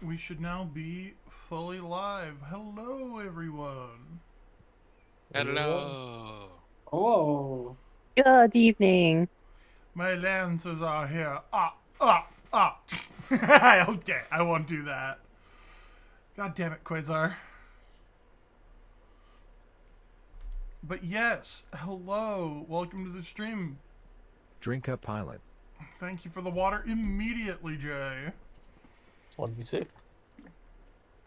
We should now be fully live. Hello, everyone. Hello. Oh, Good evening. My lancers are here. Okay, I won't do that. God damn it, Quasar. But yes, hello. Welcome to the stream. Drink up, pilot. Thank you for the water immediately, Jay. what did you say?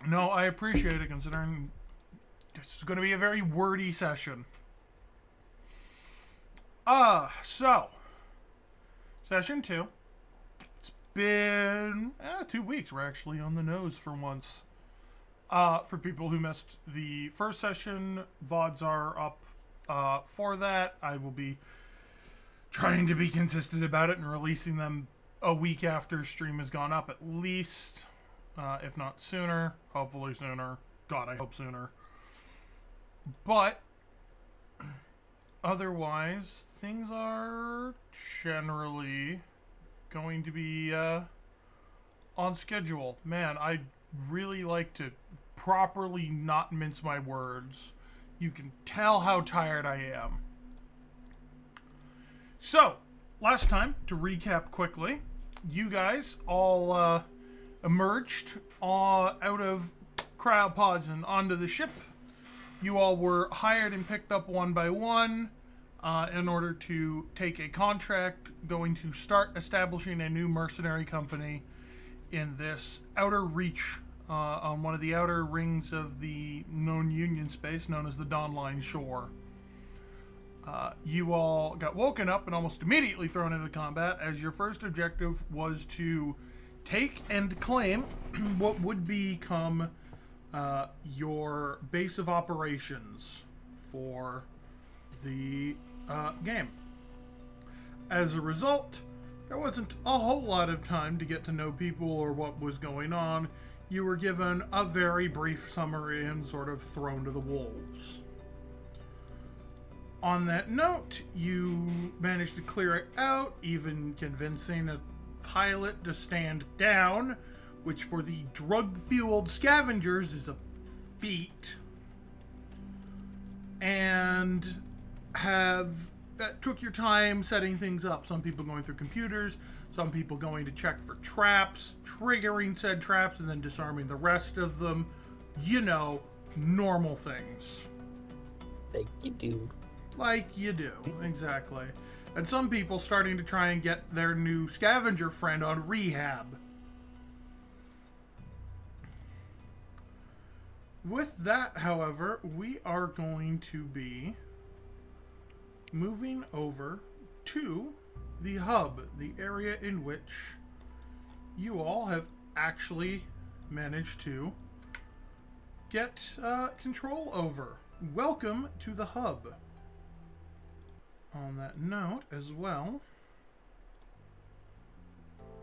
No, I appreciate it considering this is going to be a very wordy session. So, session 2. It's been 2 weeks. We're actually on the nose for once. For people who missed the first session, VODs are up for that. I will be trying to be consistent about it and releasing them a week after stream has gone up at least. If not sooner, hopefully sooner. God, I hope sooner. But otherwise, things are generally going to be on schedule. Man, I'd really like to properly not mince my words. You can tell how tired I am. So, last time, to recap quickly, you guys all emerged out of cryopods and onto the ship. You all were hired and picked up one by one in order to take a contract going to start establishing a new mercenary company in this outer reach on one of the outer rings of the known Union space known as the Dawnline Shore. You all got woken up and almost immediately thrown into combat as your first objective was to take and claim what would become your base of operations for the game. As a result, there wasn't a whole lot of time to get to know people or what was going on. You were given a very brief summary and sort of thrown to the wolves. On that note, you managed to clear it out, even convincing a pilot to stand down, which for the drug-fueled scavengers is a feat. And took your time setting things up. Some people going through computers, some people going to check for traps, triggering said traps, and then disarming the rest of them. You know, normal things. Like you do. Like you do, exactly. And some people starting to try and get their new scavenger friend on rehab. With that, however, we are going to be moving over to the hub, the area in which you all have actually managed to get control over. Welcome to the hub. On that note as well...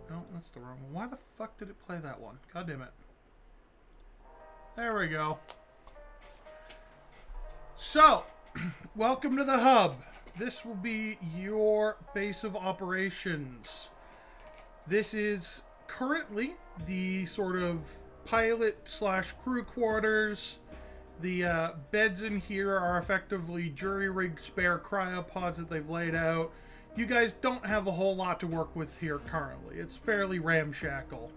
No, that's the wrong one. Why the fuck did it play that one? God damn it. There we go. So, welcome to the hub. This will be your base of operations. This is currently the sort of pilot/crew quarters. The beds in here are effectively jury-rigged spare cryopods that they've laid out. You guys don't have a whole lot to work with here currently. It's fairly ramshackle.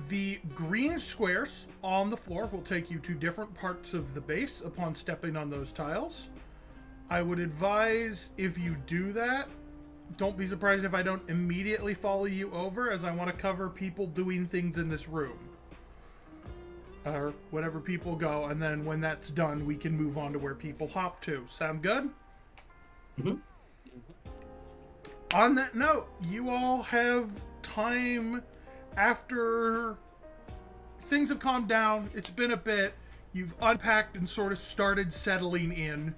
The green squares on the floor will take you to different parts of the base upon stepping on those tiles. I would advise, if you do that, don't be surprised if I don't immediately follow you over, as I want to cover people doing things in this room. Or whatever people go, and then when that's done, we can move on to where people hop to. Sound good? Mm-hmm. On that note, you all have time after things have calmed down. It's been a bit. You've unpacked and sort of started settling in.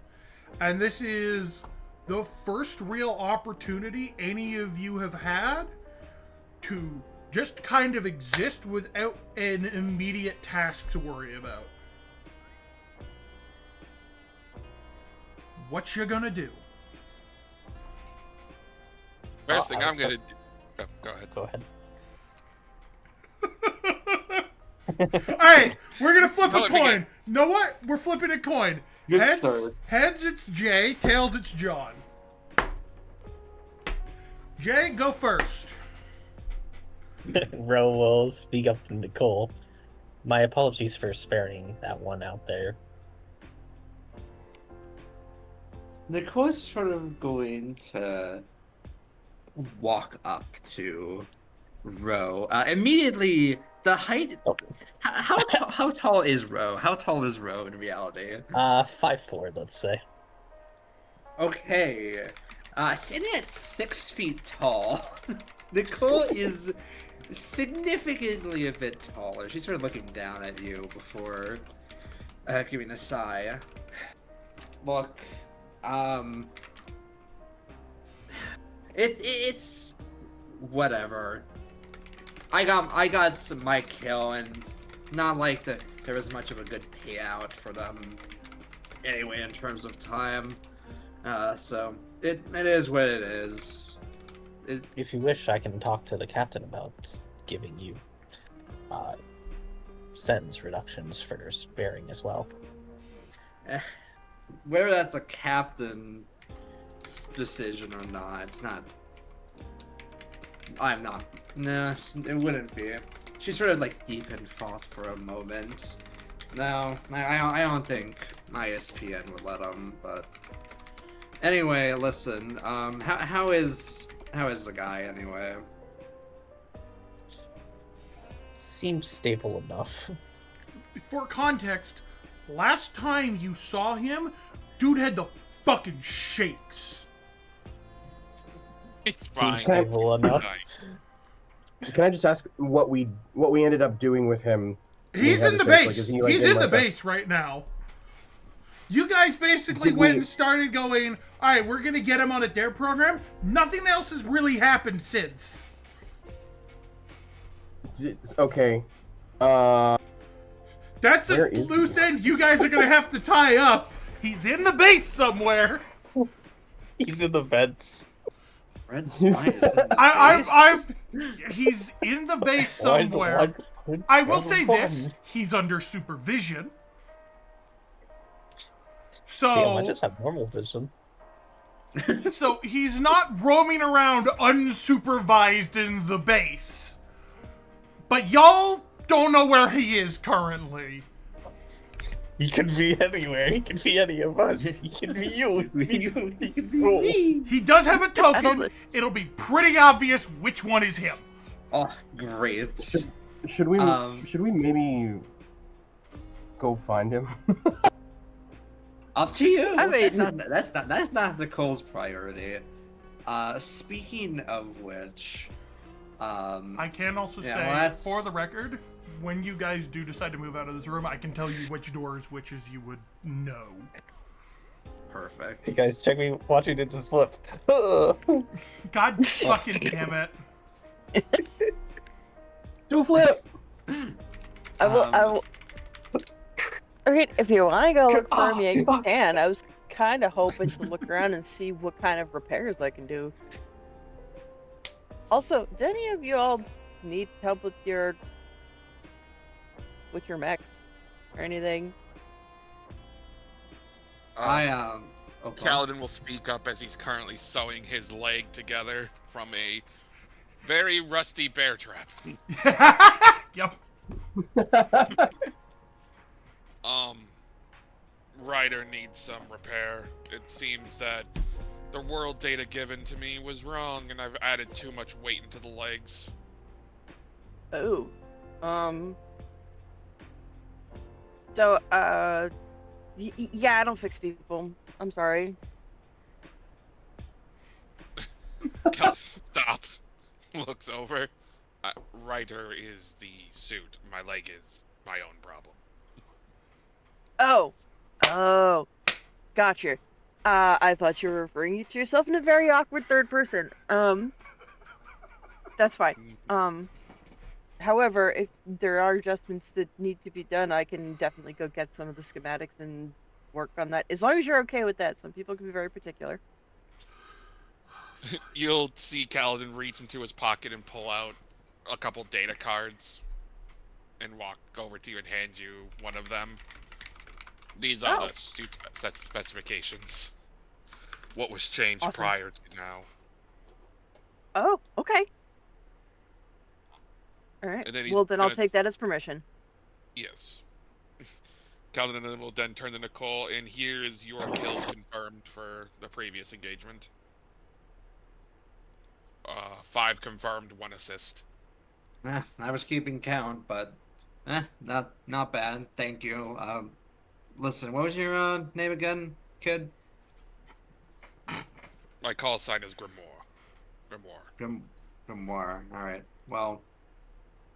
And this is the first real opportunity any of you have had to just kind of exist without an immediate task to worry about. What you gonna do? First thing I'm gonna do. Oh, go ahead. Go ahead. Alright, we're gonna flip Tell a it again. coin. Know what? We're flipping a coin. Good Heads, start. heads, it's Jay. Tails, it's John. Jay, go first. Ro will speak up to Nicole. My apologies for sparing that one out there. Nicole's sort of going to walk up to Ro. Immediately, the height. Oh. How tall is Ro? How tall is Ro in reality? 5'4", let's say. Okay. Sitting at 6 feet tall, Nicole is significantly a bit taller. She's sort of looking down at you before giving a sigh. Look, it's whatever. I got my kill, and not like there was much of a good payout for them anyway in terms of time. So it is what it is. If you wish, I can talk to the captain about giving you sentence reductions for sparing as well. Whether that's the captain's decision or not, it's not. I'm not. No, it wouldn't be. She sort of like deep in thought for a moment. No, I don't think ISPN would let him. But anyway, listen. How is the guy anyway? Seems stable enough. For context, last time you saw him, dude had the fucking shakes. It's fine. Seems stable enough. Fine. Can I just ask what we ended up doing with him? He's had in the the shakes? base. Like, is he, like, He's in, in the like, a- base right now. You guys basically Did went we- and started going, alright, we're gonna get him on a dare program. Nothing else has really happened since. Okay. That's a Where is loose he? end you guys are gonna have to tie up. He's in the base somewhere. He's in the vents. Red Spine is in the I'm base? he's in the base somewhere. I will say this, he's under supervision. Damn, I So just have normal vision. so he's not roaming around unsupervised in the base. But y'all don't know where he is currently. He could be anywhere. He could be any of us. He could be you. He could be me. He does have a don't token. li- It'll be pretty obvious which one is him. Oh, great. Should we Um, maybe go find him? Up to you. I mean- That's not Nicole's priority. Speaking of which, I can also Yeah, say, well, that's- for the record, when you guys do decide to move out of this room, I can tell you which doors, which is you would know. perfect. You guys, check me watching it just flip. God fucking damn it. Do a flip. I will. Okay, if you want to go look for Oh, me, you fuck. can. I was kind of hoping to look around and see what kind of repairs I can do. Also, do any of you all need help with your mechs or anything? Okay. Kaladin will speak up as he's currently sewing his leg together from a very rusty bear trap. Yep. Ryder needs some repair. It seems that the world data given to me was wrong, and I've added too much weight into the legs. Oh. So, yeah, I don't fix people. I'm sorry. Cal stops, looks over. Ryder is the suit. My leg is my own problem. Oh, gotcha. I thought you were referring to yourself in a very awkward third person. That's fine. However, if there are adjustments that need to be done, I can definitely go get some of the schematics and work on that. As long as you're okay with that. Some people can be very particular. You'll see Kaladin reach into his pocket and pull out a couple data cards. and walk over to you and hand you one of them. These are Oh. the suit specifications. What was changed Awesome. prior to now. Oh, okay. All right. And then he's Well, then I'll gonna- take that as permission. Yes. Kaladin will then turn to Nicole, and here is your kills confirmed for the previous engagement. 5 confirmed, 1 assist. I was keeping count, but not bad. Thank you. Listen, what was your name again, kid? My call sign is Grimoire. Grimoire. All right. Well,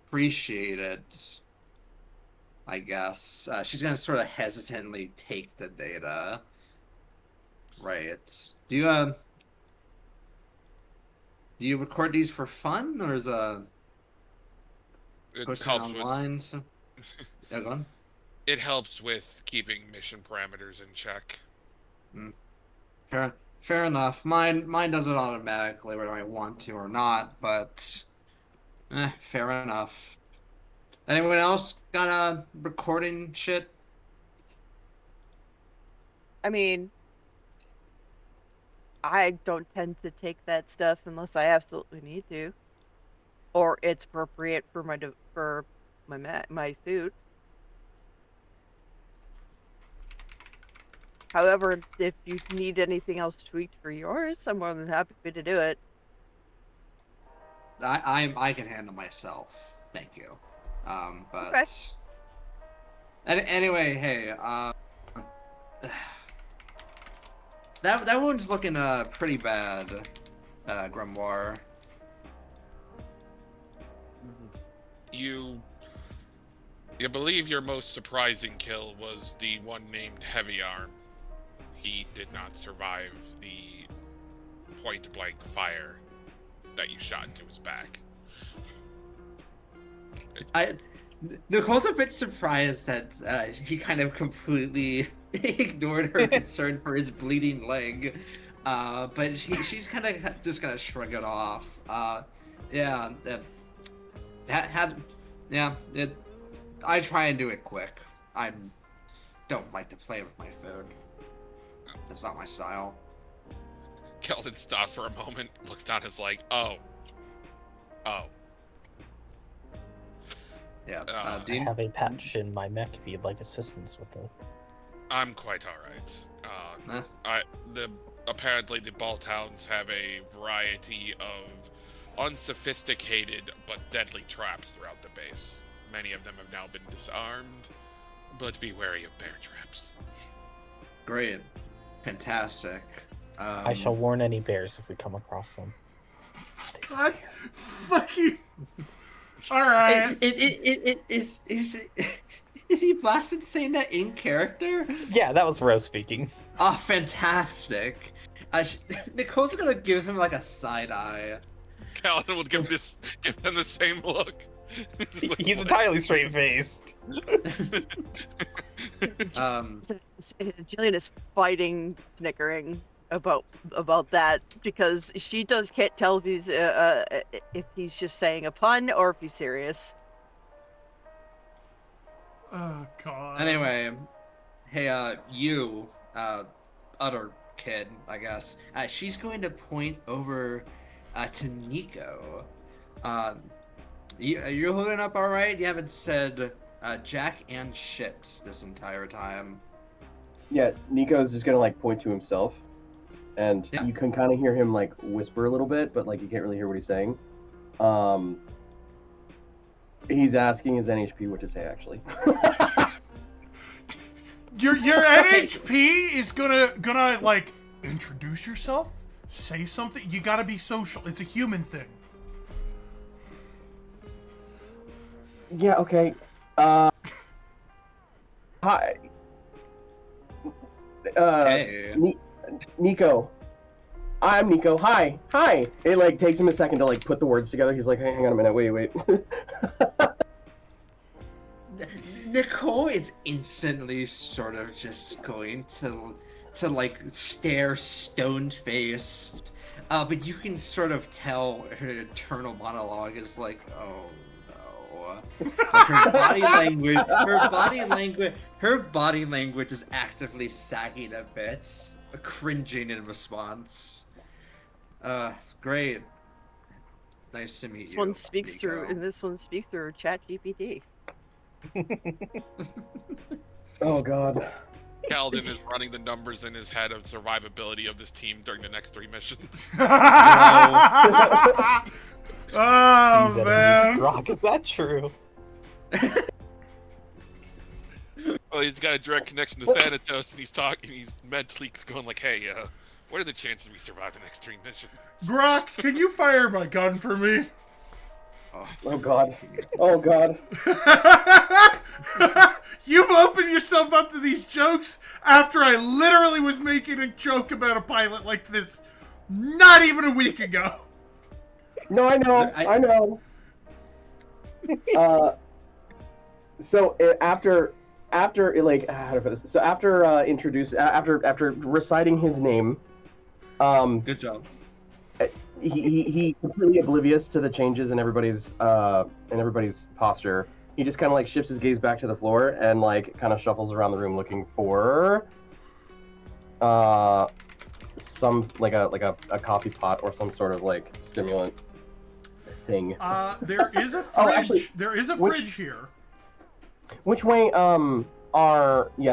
appreciate it. I guess she's gonna sort of hesitantly take the data. Right. Do you record these for fun, or is It posting helps with online? So... Yeah, go on. it helps with keeping mission parameters in check. Fair enough. Mine does it automatically whether I want to or not, but fair enough. Anyone else got recording shit? I mean, I don't tend to take that stuff unless I absolutely need to, or it's appropriate for my suit. However, if you need anything else tweaked for yours, I'm more than happy to do it. I can handle myself. Thank you. But Okay. anyway, hey, that one's looking pretty bad, Grimoire. You believe your most surprising kill was the one named Heavy Arm. He did not survive the point-blank fire that you shot into his back. Nicole's a bit surprised that he kind of completely ignored her concern for his bleeding leg, but she's kind of just gonna shrug it off. I try and do it quick. I don't like to play with my food. That's not my style. Keldon stops for a moment, looks down his leg. Oh. Yeah. Uh, I Dean? have a patch in my mech if you'd like assistance with it. I'm quite alright. Apparently the Balltowns have a variety of unsophisticated but deadly traps throughout the base. Many of them have now been disarmed, but be wary of bear traps. Great. Fantastic. I shall warn any bears if we come across them. God, fuck you. All right. Is he blasted saying that in character? Yeah, that was Rose speaking. Oh, fantastic. Nicole's gonna give him like a side eye. Kaladin will give them the same look. Just like, He's what? entirely straight faced. Jillian is fighting, snickering about that because she can't tell if he's just saying a pun or if he's serious. Oh God. Anyway, hey, you, other kid, I guess. She's going to point over to Nico. You're holding up all right? You haven't said jack and shit this entire time. Yeah, Nico's just gonna like point to himself, and Yeah. you can kind of hear him like whisper a little bit, but like you can't really hear what he's saying. He's asking his NHP what to say actually. Your Okay. NHP is gonna like introduce yourself, say something. You gotta be social. It's a human thing. Yeah. Okay. Hi. Hey. Nico. I'm Nico. Hi. It like takes him a second to like put the words together. He's like, hang on a minute. Wait. Nicole is instantly sort of just going to like stare stone-faced, but you can sort of tell her internal monologue is like, oh no. But her body language is actively sagging a bit, cringing in response. Great. Nice to meet This you. one speaks Nico. through, and this one speaks through ChatGPT. Oh god. Keldon is running the numbers in his head of survivability of this team during the next 3 missions. Oh These enemies man. rock. Is that true? Well, he's got a direct connection to Thanatos, and he's talking. He's mentally going like, "Hey, what are the chances we survive the next 3 missions?" Brock, can you fire my gun for me? Oh god. Oh god. You've opened yourself up to these jokes after I literally was making a joke about a pilot like this not even a week ago. No, I know. I know. So after like how to put this? So after after reciting his name, Good job. he completely oblivious to the changes in everybody's posture. He just kind of like shifts his gaze back to the floor and like kind of shuffles around the room looking for some like a coffee pot or some sort of like stimulant thing. There is a fridge. Oh, actually, there is a which- fridge here. Which way so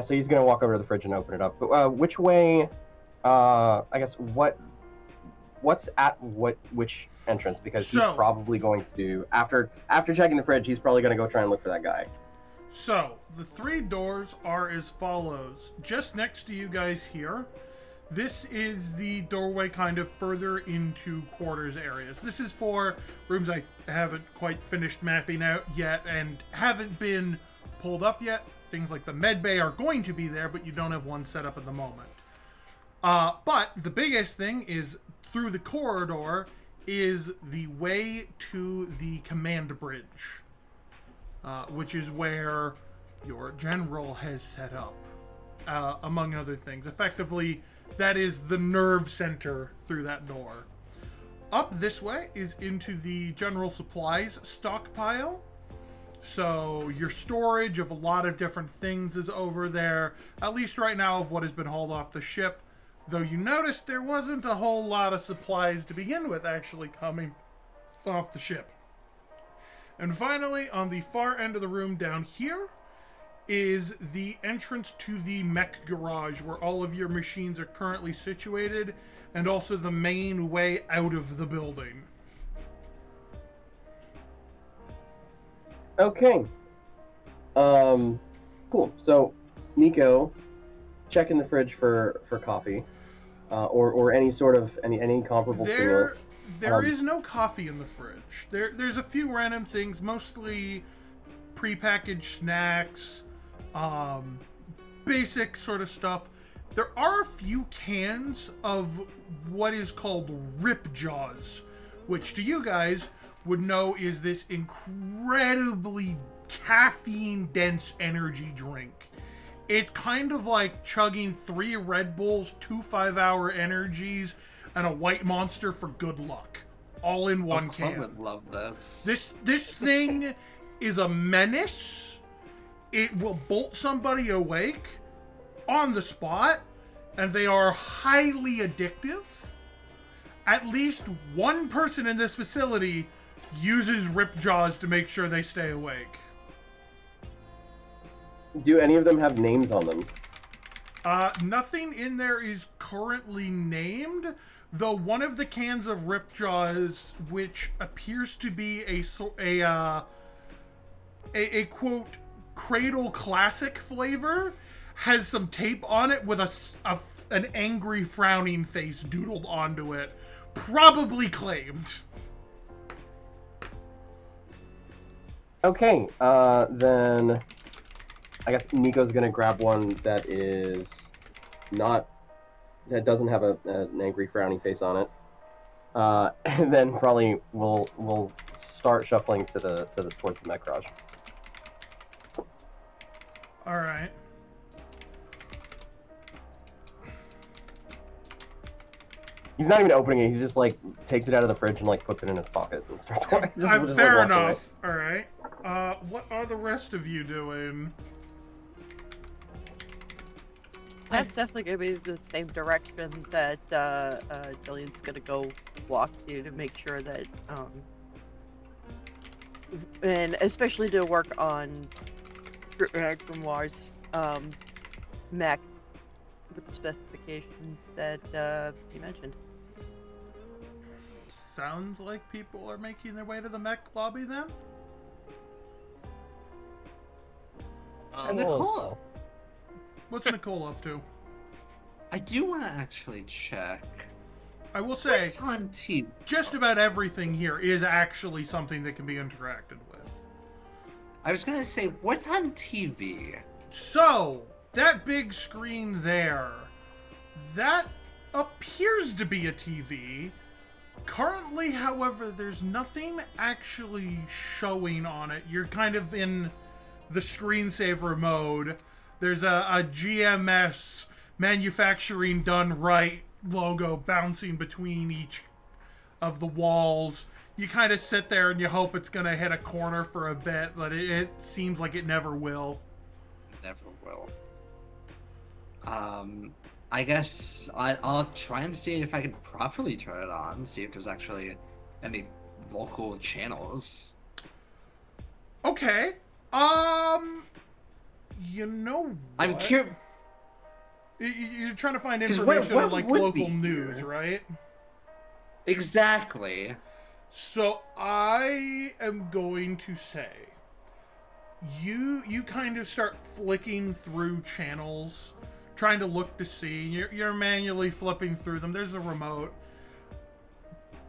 he's gonna walk over to the fridge and open it up. But which way I guess what's at which entrance, because he's So- probably going to after checking the fridge, he's probably gonna go try and look for that guy. So, the 3 doors are as follows. Just next to you guys here, this is the doorway kind of further into quarters areas. This is for rooms I haven't quite finished mapping out yet and haven't been pulled up yet. Things like the med bay are going to be there, but you don't have one set up at the moment. But the biggest thing is through the corridor is the way to the command bridge. Which is where your general has set up, among other things. Effectively, that is the nerve center through that door. Up this way is into the general supplies stockpile. So your storage of a lot of different things is over there, at least right now of what has been hauled off the ship. Though you noticed there wasn't a whole lot of supplies to begin with actually coming off the ship. And finally, on the far end of the room down here is the entrance to the mech garage where all of your machines are currently situated, and also the main way out of the building. Okay. Cool. So Nico, checking the fridge for coffee, or any sort of any comparable stimulant. There is no coffee in the fridge. There's a few random things, mostly prepackaged snacks, basic sort of stuff. There are a few cans of what is called Rip Jaws, which to you guys would know is this incredibly caffeine-dense energy drink. It's kind of like chugging 3 Red Bulls, 2 5-hour energies, and a White Monster for good luck, all in one Clint can. would love this. This thing is a menace. It will bolt somebody awake on the spot, and they are highly addictive. At least one person in this facility uses Rip Jaws to make sure they stay awake. Do any of them have names on them? Nothing in there is currently named, though one of the cans of Rip Jaws, which appears to be a quote Cradle Classic flavor, has some tape on it with an angry frowning face doodled onto it, probably claimed. Okay, then I guess Nico's gonna grab one that doesn't have an angry frowny face on it, and then probably we'll start shuffling towards the mech garage. All right. He's not even opening it. He's just like takes it out of the fridge and like puts it in his pocket and starts walking. Fair enough. All right. What are the rest of you doing? That's definitely gonna be the same direction that Jillian's gonna go walk to make sure that and especially to work on Grimoire's mech with the specifications that you mentioned. Sounds like people are making their way to the mech lobby then? Nicole, What's Nicole up to? I do want to actually check. I will say, What's on TV? just about everything here is actually something that can be interacted with. I was gonna say, what's on TV? So, that big screen there, that appears to be a TV. Currently, however, there's nothing actually showing on it. You're kind of in the screensaver mode. There's a GMS manufacturing done right logo bouncing between each of the walls. You kind of sit there and you hope it's going to hit a corner for a bit, but it seems like it never will. Never will. I guess I'll try and see if I can properly turn it on, see if there's actually any local channels. Okay. You know what? I'm curious. You're trying to find 'Cause information what on like would local be news, here? right? Exactly. So I am going to say you kind of start flicking through channels, trying to look to see. You're manually flipping through them. There's a remote,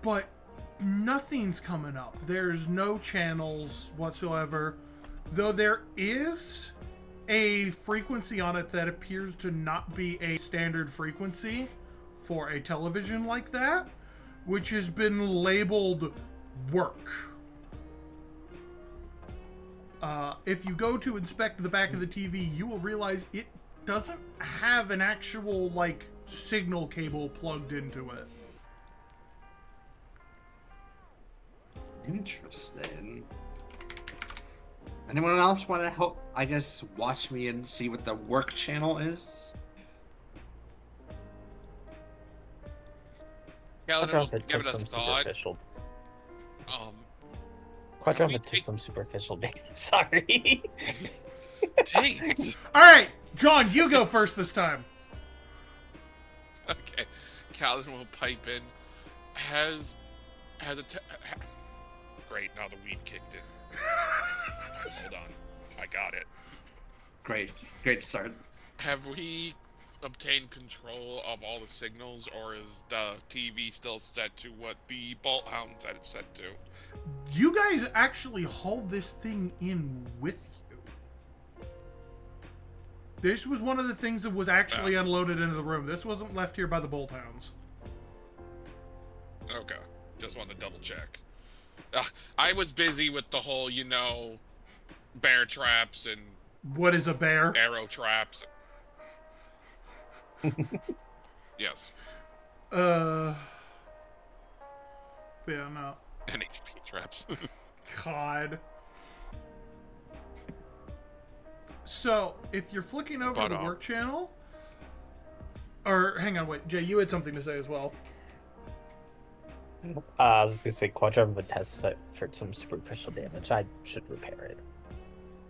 but nothing's coming up. There's no channels whatsoever, though there is a frequency on it that appears to not be a standard frequency for a television like that, which has been labeled work. If you go to inspect the back of the TV, you will realize it doesn't have an actual, like, signal cable plugged into it. Interesting. Anyone else want to help, I guess, watch me and see what the work channel is? Quadrumpet give took it a some thought. superficial. We Quadrumpet took take- some superficial data. Sorry. Dang it. All right, John, you go first this time. Okay. Calvin will pipe in. Has Great, now the weed kicked in. Hold on. I got it. Great start. Have we obtained control of all the signals, or is the TV still set to what the Bolt Hounds had it set to? You guys actually hauled this thing in with you. This was one of the things that was actually unloaded into the room. This wasn't left here by the Bolt Hounds. Okay. Just wanted to double check. I was busy with the whole, bear traps and What is a bear? arrow traps. Yes. Yeah, no. And HP traps. God. So, if you're flicking over But, the work channel, or hang on, wait, Jay, you had something to say as well. I was gonna say Quadrumpet tests for some superficial damage. I should repair it.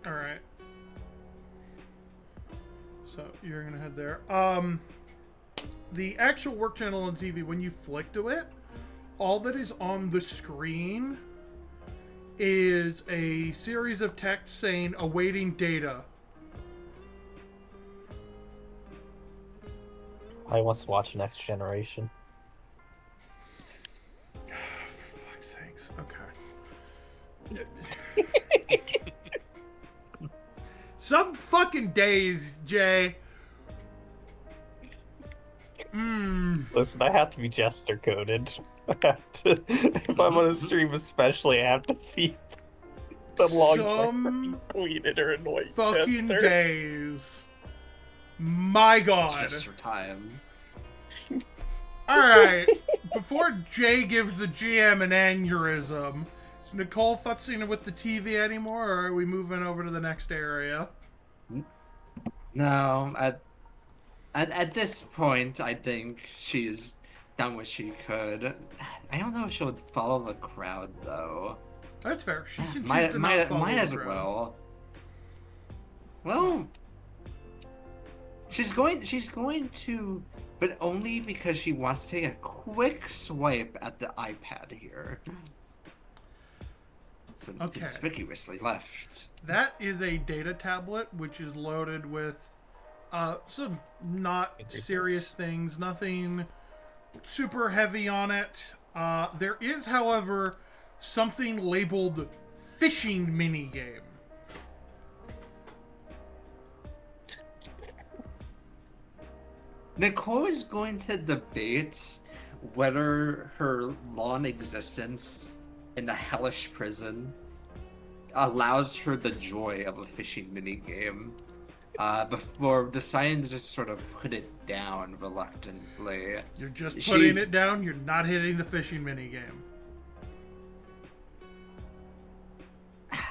All right. So you're gonna head there. The actual work channel on TV, when you flick to it, all that is on the screen is a series of text saying "awaiting data." I wants to watch Next Generation. For fuck's sakes. Okay. Some fucking days, Jay. Listen, I have to be gesture coded. I have to, if I'm on a stream, especially, I have to feed the long Some tweeted or annoyed fucking Chester. days. My God. It's just your time. All right. Before Jay gives the GM an aneurysm, Is Nicole futzing with the TV anymore, or are we moving over to the next area? No, at this point, I think she's done what she could. I don't know if she'll follow the crowd though. That's fair. She can choose Might to not follow as the crowd. well. Well, she's going to, but only because she wants to take a quick swipe at the iPad here. It's been Okay. conspicuously left. That is a data tablet, which is loaded with some not serious things, nothing super heavy on it. There is, however, something labeled fishing minigame. Nicole is going to debate whether her long existence in the hellish prison allows her the joy of a fishing minigame, before deciding to just sort of put it down reluctantly. You're just She- putting it down, you're not hitting the fishing minigame.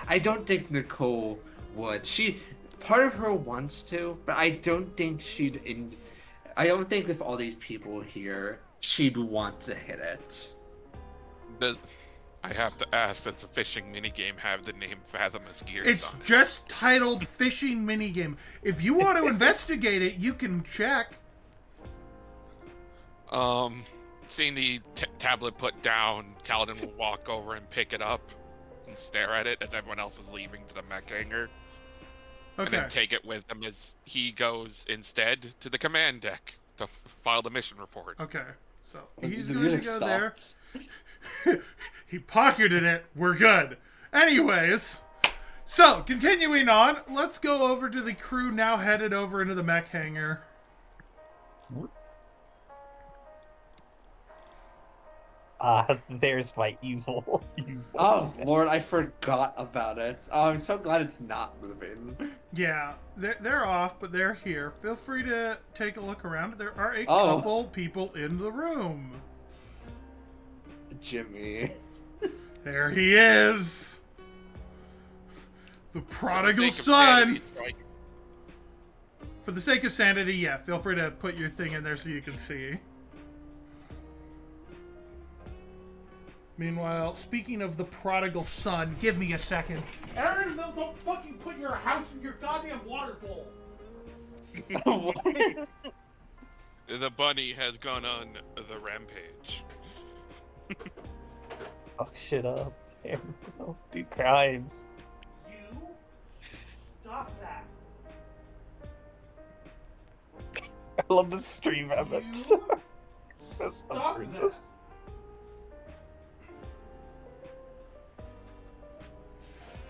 I don't think Nicole would. Part of her wants to, but I don't think I don't think with all these people here, she'd want to hit it. I have to ask, does the fishing minigame have the name Fathomous Gears It's on it? just titled fishing minigame. If you want to investigate it, you can check. Seeing the tablet put down, Kaladin will walk over and pick it up and stare at it as everyone else is leaving to the mech hangar. And Okay. then take it with him as he goes instead to the command deck to file the mission report. Okay. So he's The going to music go there. stopped. He pocketed it. We're good. Anyways, so continuing on, let's go over to the crew now headed over into the mech hangar. There's my evil. Oh Lord, I forgot about it. Oh, I'm so glad it's not moving. Yeah, they're off, but they're here. Feel free to take a look around. There are a Oh. couple people in the room. Jimmy. There he is. The For the prodigal sake of son. sanity, strike. For the sake of sanity, yeah, feel free to put your thing in there so you can see. Meanwhile, speaking of the prodigal son, give me a second. Aaron, don't fucking put your house in your goddamn water bowl. The bunny has gone on the rampage. Fuck shit up. Don't do crimes. You stop that. I love the stream of it. You That's stop not that. this.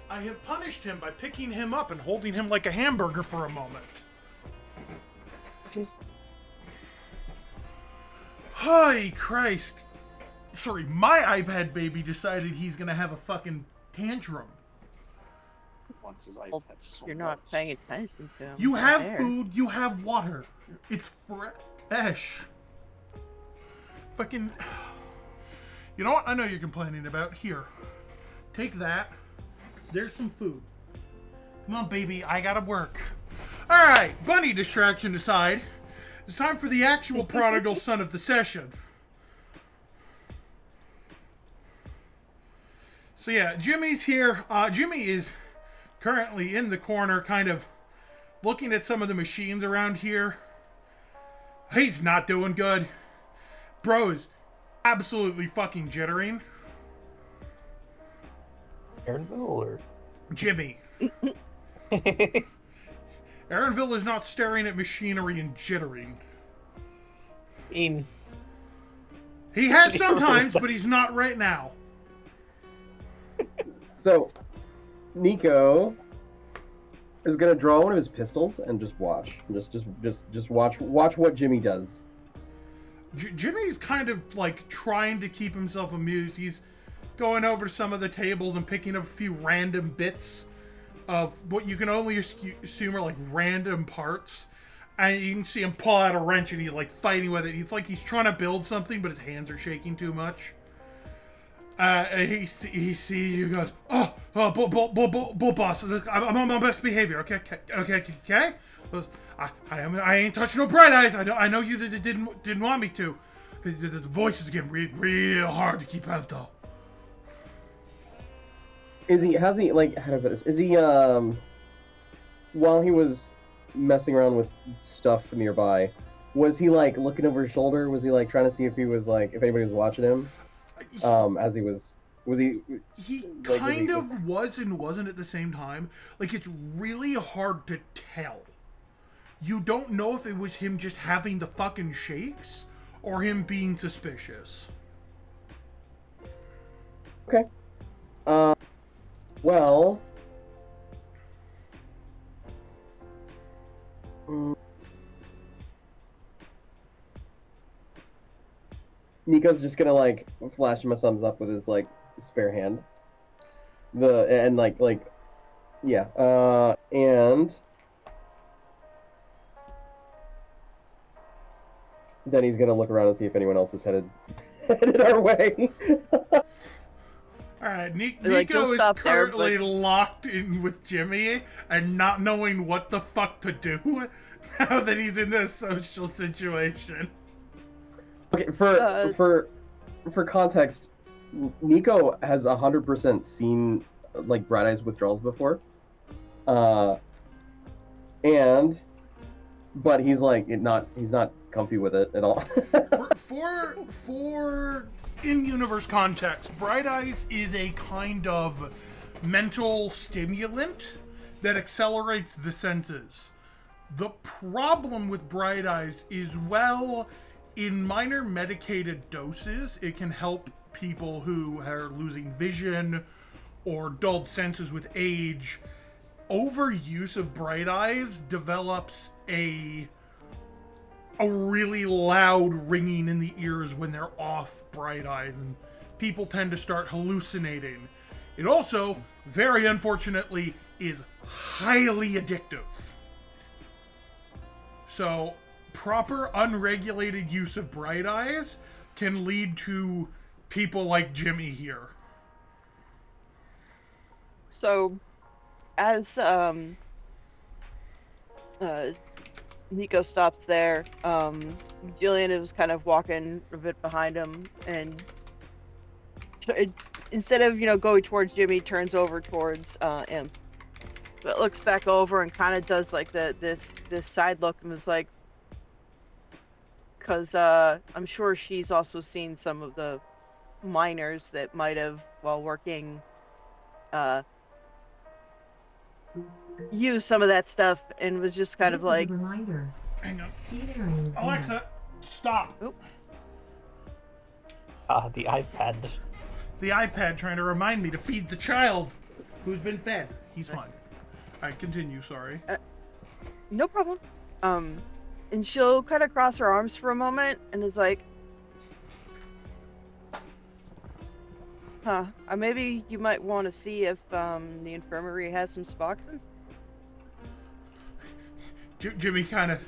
I have punished him by picking him up and holding him like a hamburger for a moment. Hi, Christ. Sorry, my iPad baby decided he's gonna have a fucking tantrum. Wants his Well, iPad so You're not much. paying attention to him. You Not have there. food, you have water. It's fresh. Fucking. You know what? I know you're complaining about. Here. Take that. There's some food. Come on, baby. I gotta work. Alright, bunny distraction aside. It's time for the actual prodigal son of the session. So yeah, Jimmy's here. Jimmy is currently in the corner, kind of looking at some of the machines around here. He's not doing good. Bro is absolutely fucking jittering. Aaronville or Jimmy. Aaronville is not staring at machinery and jittering. mean, He has sometimes, but he's not right now. So, Nico is gonna draw one of his pistols and just watch. Just watch what Jimmy does. Jimmy's kind of like trying to keep himself amused. He's going over to some of the tables and picking up a few random bits of what you can only assume are like random parts. And you can see him pull out a wrench and he's like fighting with it. It's like he's trying to build something, but his hands are shaking too much. he see you, goes, bull boss, I'm on my best behavior, okay? Goes, I ain't touching no bright eyes. I know you didn't want me to. The voice is getting real hard to keep out though. How's he, like, how do I put this? Is he, while he was messing around with stuff nearby, was he, like, looking over his shoulder? Was he, like, trying to see if he was, like, if anybody was watching him? As he was he... He like, kind of was and wasn't at the same time. Like, it's really hard to tell. You don't know if it was him just having the fucking shakes or him being suspicious. Okay. Well... Nico's just gonna, like, flash him a thumbs up with his, like, spare hand. And then he's gonna look around and see if anyone else is headed our way. Alright, Nico Like, he'll is stop there, currently but- locked in with Jimmy and not knowing what the fuck to do now that he's in this social situation. Okay, for context, Nico has 100% seen, like, Bright Eyes withdrawals before. But he's like he's not comfy with it at all. for in-universe context, Bright Eyes is a kind of mental stimulant that accelerates the senses. The problem with Bright Eyes is, well, in minor medicated doses, it can help people who are losing vision or dulled senses with age. Overuse of Bright Eyes develops a really loud ringing in the ears when they're off Bright Eyes, and people tend to start hallucinating. It also, very unfortunately, is highly addictive. So, proper unregulated use of Bright Eyes can lead to people like Jimmy here. So, as Nico stops there, Jillian is kind of walking a bit behind him, and instead of, going towards Jimmy, turns over towards Imp. But looks back over and kind of does like this side look and was like, because I'm sure she's also seen some of the miners that might have, while working, used some of that stuff, and was just kind of like, reminder. Hang on. Catering is Alexa, stop. oh, The iPad. The iPad trying to remind me to feed the child who's been fed. He's fine. Alright, continue, sorry. no problem. And she'll kind of cross her arms for a moment and is like, maybe you might want to see if the infirmary has some Spoxons. Jimmy kind of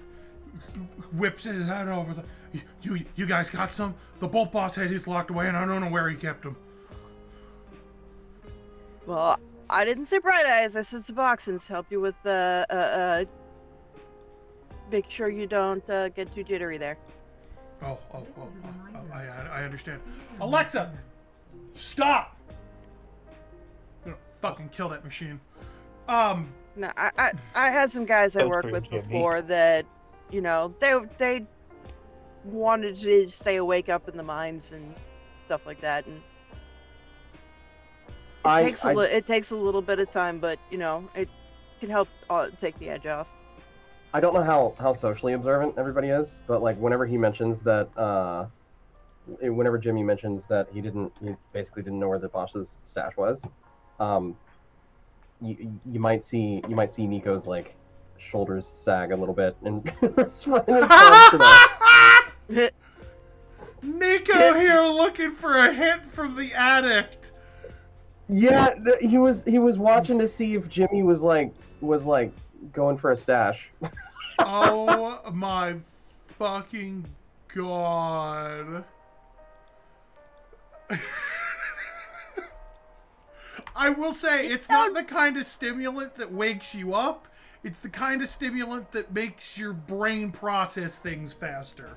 whips his head over. You guys got some? The bolt boss had his locked away, and I don't know where he kept them. Well, I didn't say Bright Eyes. I said Suboxons. Help you with make sure you don't get too jittery there. I understand. Alexa, stop! I'm gonna fucking kill that machine. No, I had some guys I That's worked pretty with Jimmy. before that, they wanted to stay awake up in the mines and stuff like that, and it takes a little bit of time, but it can help take the edge off. I don't know how socially observant everybody is, but, like, whenever he mentions that, whenever Jimmy mentions that he basically didn't know where the boss's stash was, you might see Nico's, like, shoulders sag a little bit in response to that. Nico here looking for a hint from the addict. Yeah, he was watching to see if Jimmy was going for a stash. Oh my fucking god. I will say it's not the kind of stimulant that wakes you up. It's the kind of stimulant that makes your brain process things faster.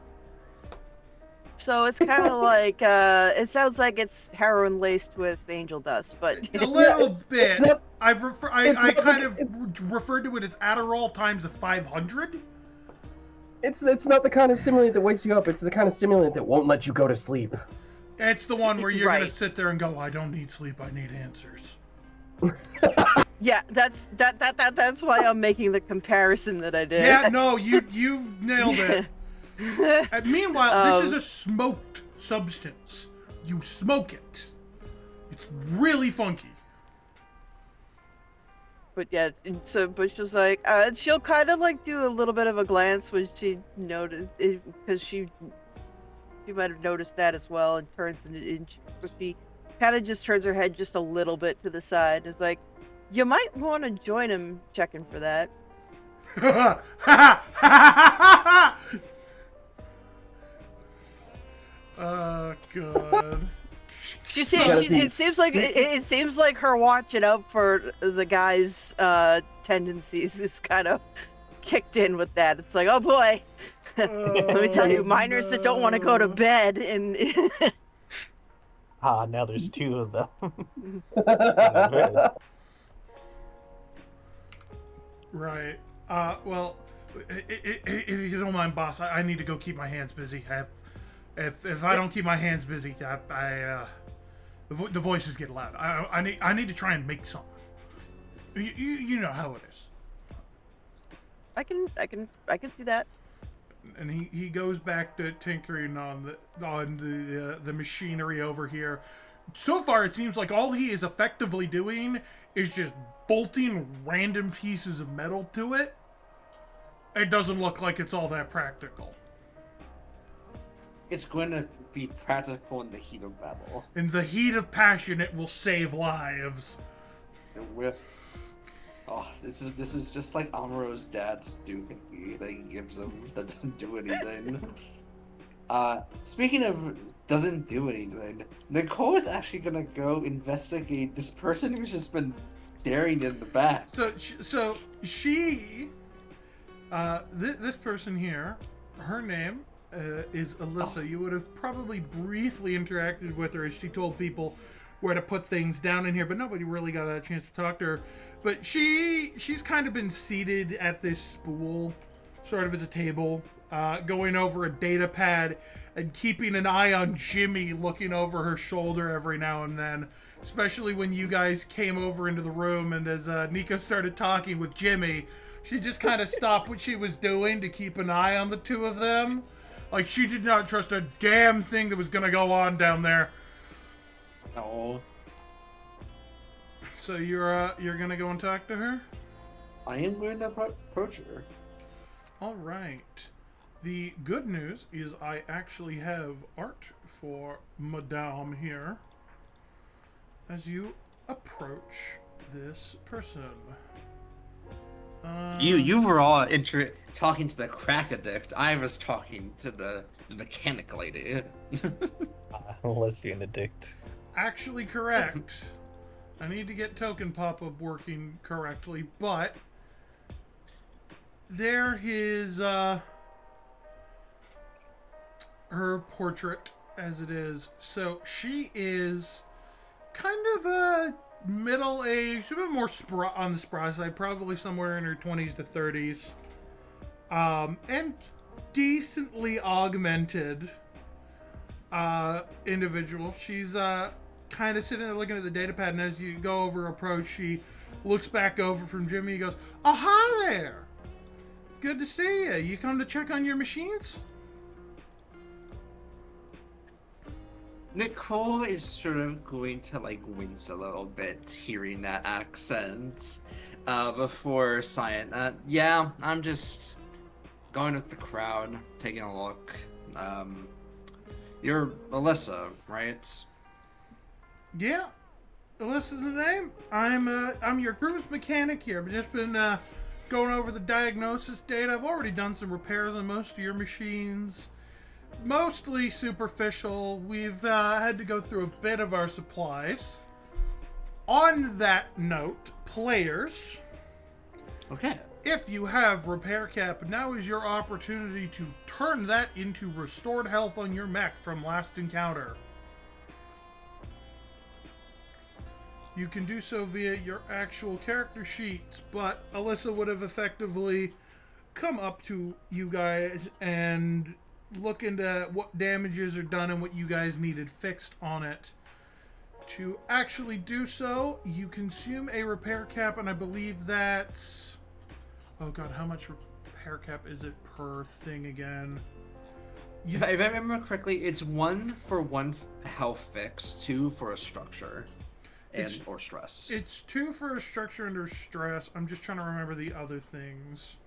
So it's kind of like it sounds like it's heroin laced with angel dust, but A little it's bit. not- I it's not kind the- of referred to it as Adderall times 500. It's not the kind of stimulant that wakes you up. It's the kind of stimulant that won't let you go to sleep. It's the one where you're Right. gonna sit there and go, I don't need sleep, I need answers. yeah, that's why I'm making the comparison that I did. Yeah, no, you nailed it. And meanwhile, this is a smoked substance. You smoke it. It's really funky. But yeah, but she was like, she'll kind of like do a little bit of a glance when she noticed, because she might have noticed that as well, and turns and she kind of just turns her head just a little bit to the side. It's like, you might want to join him checking for that. Oh god. It seems like her watching out for the guy's tendencies is kind of kicked in with that. It's like, oh boy, let me tell you, minors that don't want to go to bed and Now there's two of them. Right. Well, if you don't mind, boss, I need to go keep my hands busy. If I don't keep my hands busy, the voices get loud. I need to try and make something. You know how it is. I can see that. And he goes back to tinkering on the machinery over here. So far, it seems like all he is effectively doing is just bolting random pieces of metal to it. It doesn't look like it's all that practical. It's going to be practical in the heat of battle. In the heat of passion, it will save lives. And this is just like Amuro's dad's doohickey that he gives him that doesn't do anything. Speaking of doesn't do anything, Nicole is actually gonna go investigate this person who's just been staring in the back. So this person here, her name is Alyssa. You would have probably briefly interacted with her as she told people where to put things down in here, but nobody really got a chance to talk to her. But she's kind of been seated at this spool, sort of as a table, going over a data pad and keeping an eye on Jimmy, looking over her shoulder every now and then, especially when you guys came over into the room, and as Nico started talking with Jimmy, she just kind of stopped what she was doing to keep an eye on the two of them. Like, she did not trust a damn thing that was going to go on down there. No. So you're going to go and talk to her? I am going to approach her. All right. The good news is I actually have art for Madame here as you approach this person. You were all talking to the crack addict. I was talking to the mechanic lady. Lesbian addict. Actually correct. I need to get token pop-up working correctly, but there is her portrait as it is. So she is kind of a middle-aged, a bit more on the spry side, probably somewhere in her 20s to 30s, and decently augmented individual. She's kind of sitting there looking at the data pad, and as you go over approach, she looks back over from Jimmy and goes, "Oh, hi there! Good to see you. You come to check on your machines?" Nicole is sort of going to like wince a little bit hearing that accent before saying, yeah, I'm just going with the crowd, taking a look. You're Alyssa, right? Yeah, Alyssa's the name. I'm your cruise mechanic here. I've just been going over the diagnosis data. I've already done some repairs on most of your machines. Mostly superficial. We've had to go through a bit of our supplies. On that note, players, Okay. if you have repair cap, now is your opportunity to turn that into restored health on your mech from last encounter. You can do so via your actual character sheets, but Alyssa would have effectively come up to you guys and look into what damages are done and what you guys needed fixed on it. To actually do so, you consume a repair cap, and I believe that's... Oh god, how much repair cap is it per thing again? If I remember correctly, it's 1 for 1 health fix, 2 for a structure, and or stress. It's 2 for a structure under stress. I'm just trying to remember the other things.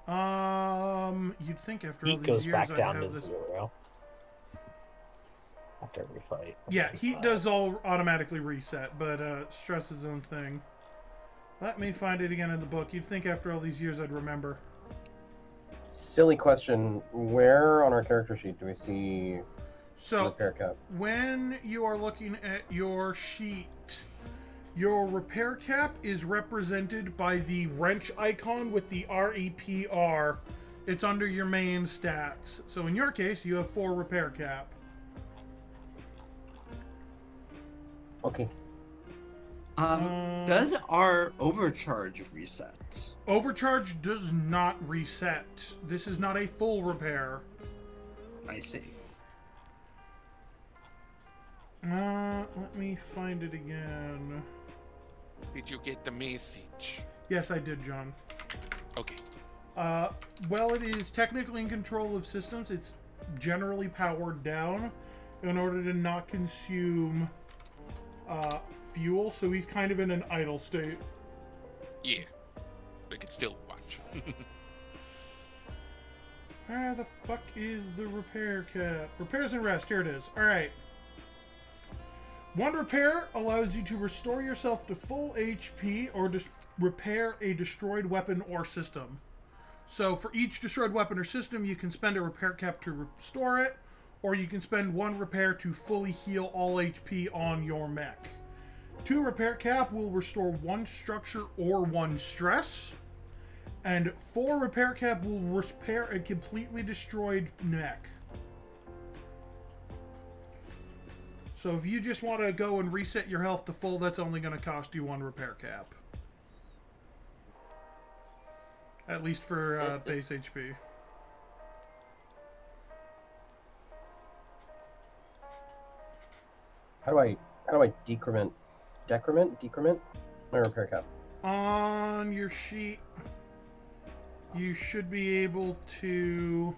You'd think after all Heat these goes years back I'd down have to this... 0 after every fight. Yeah, heat does all automatically reset, but stress is its own thing. Let me find it again in the book. You'd think after all these years I'd remember. Silly question. Where on our character sheet do we see So, repair cap? when you are looking at your sheet, your repair cap is represented by the wrench icon with the REPR. It's under your main stats. So in your case, you have 4 repair cap. Okay. Does our overcharge reset? Overcharge does not reset. This is not a full repair. I see. Let me find it again. Did you get the message? Yes, I did, John. Okay. Well, it is technically in control of systems. It's generally powered down in order to not consume fuel, so he's kind of in an idle state. Yeah. We can still watch. Where the fuck is the repair cap? Repairs and rest. Here it is. Alright. 1 repair allows you to restore yourself to full HP or repair a destroyed weapon or system. So for each destroyed weapon or system, you can spend a repair cap to restore it, or you can spend 1 repair to fully heal all HP on your mech. 2 repair cap will restore 1 structure or 1 stress, and 4 repair cap will repair a completely destroyed mech. So if you just want to go and reset your health to full, that's only going to cost you 1 repair cap. At least for base HP. How do I decrement my repair cap? On your sheet, you should be able to...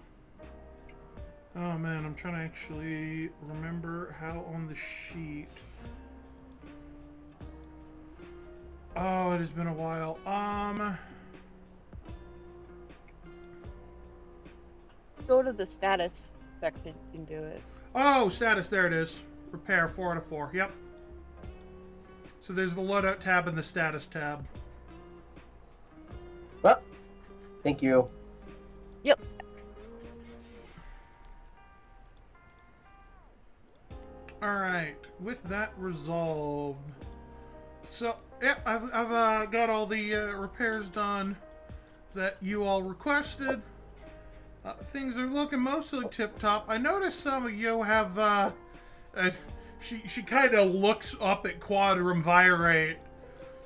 Oh man, I'm trying to actually remember how on the sheet. Oh, it has been a while. Go to the status section, you can do it. Oh, status, there it is. Repair 4 out of 4. Yep. So there's the loadout tab and the status tab. Ah, thank you. Yep. Alright, with that resolved. So, yeah, I've got all the repairs done that you all requested. Things are looking mostly tip-top. I noticed some of you have, she kind of looks up at Quadrumvirate.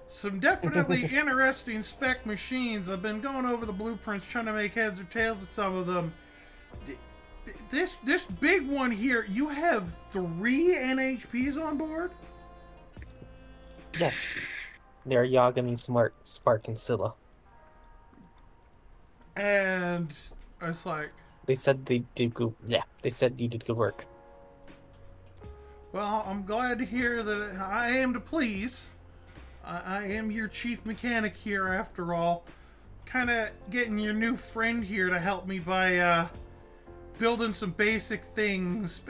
Some definitely interesting spec machines. I've been going over the blueprints, trying to make heads or tails of some of them. This big one here, you have 3 NHPs on board? Yes. They're Yagami, Smart, Spark, and Scylla. And it's like... They said they did good. Yeah, they said you did good work. Well, I'm glad to hear that I am to please. I am your chief mechanic here, after all. Kind of getting your new friend here to help me by building some basic things.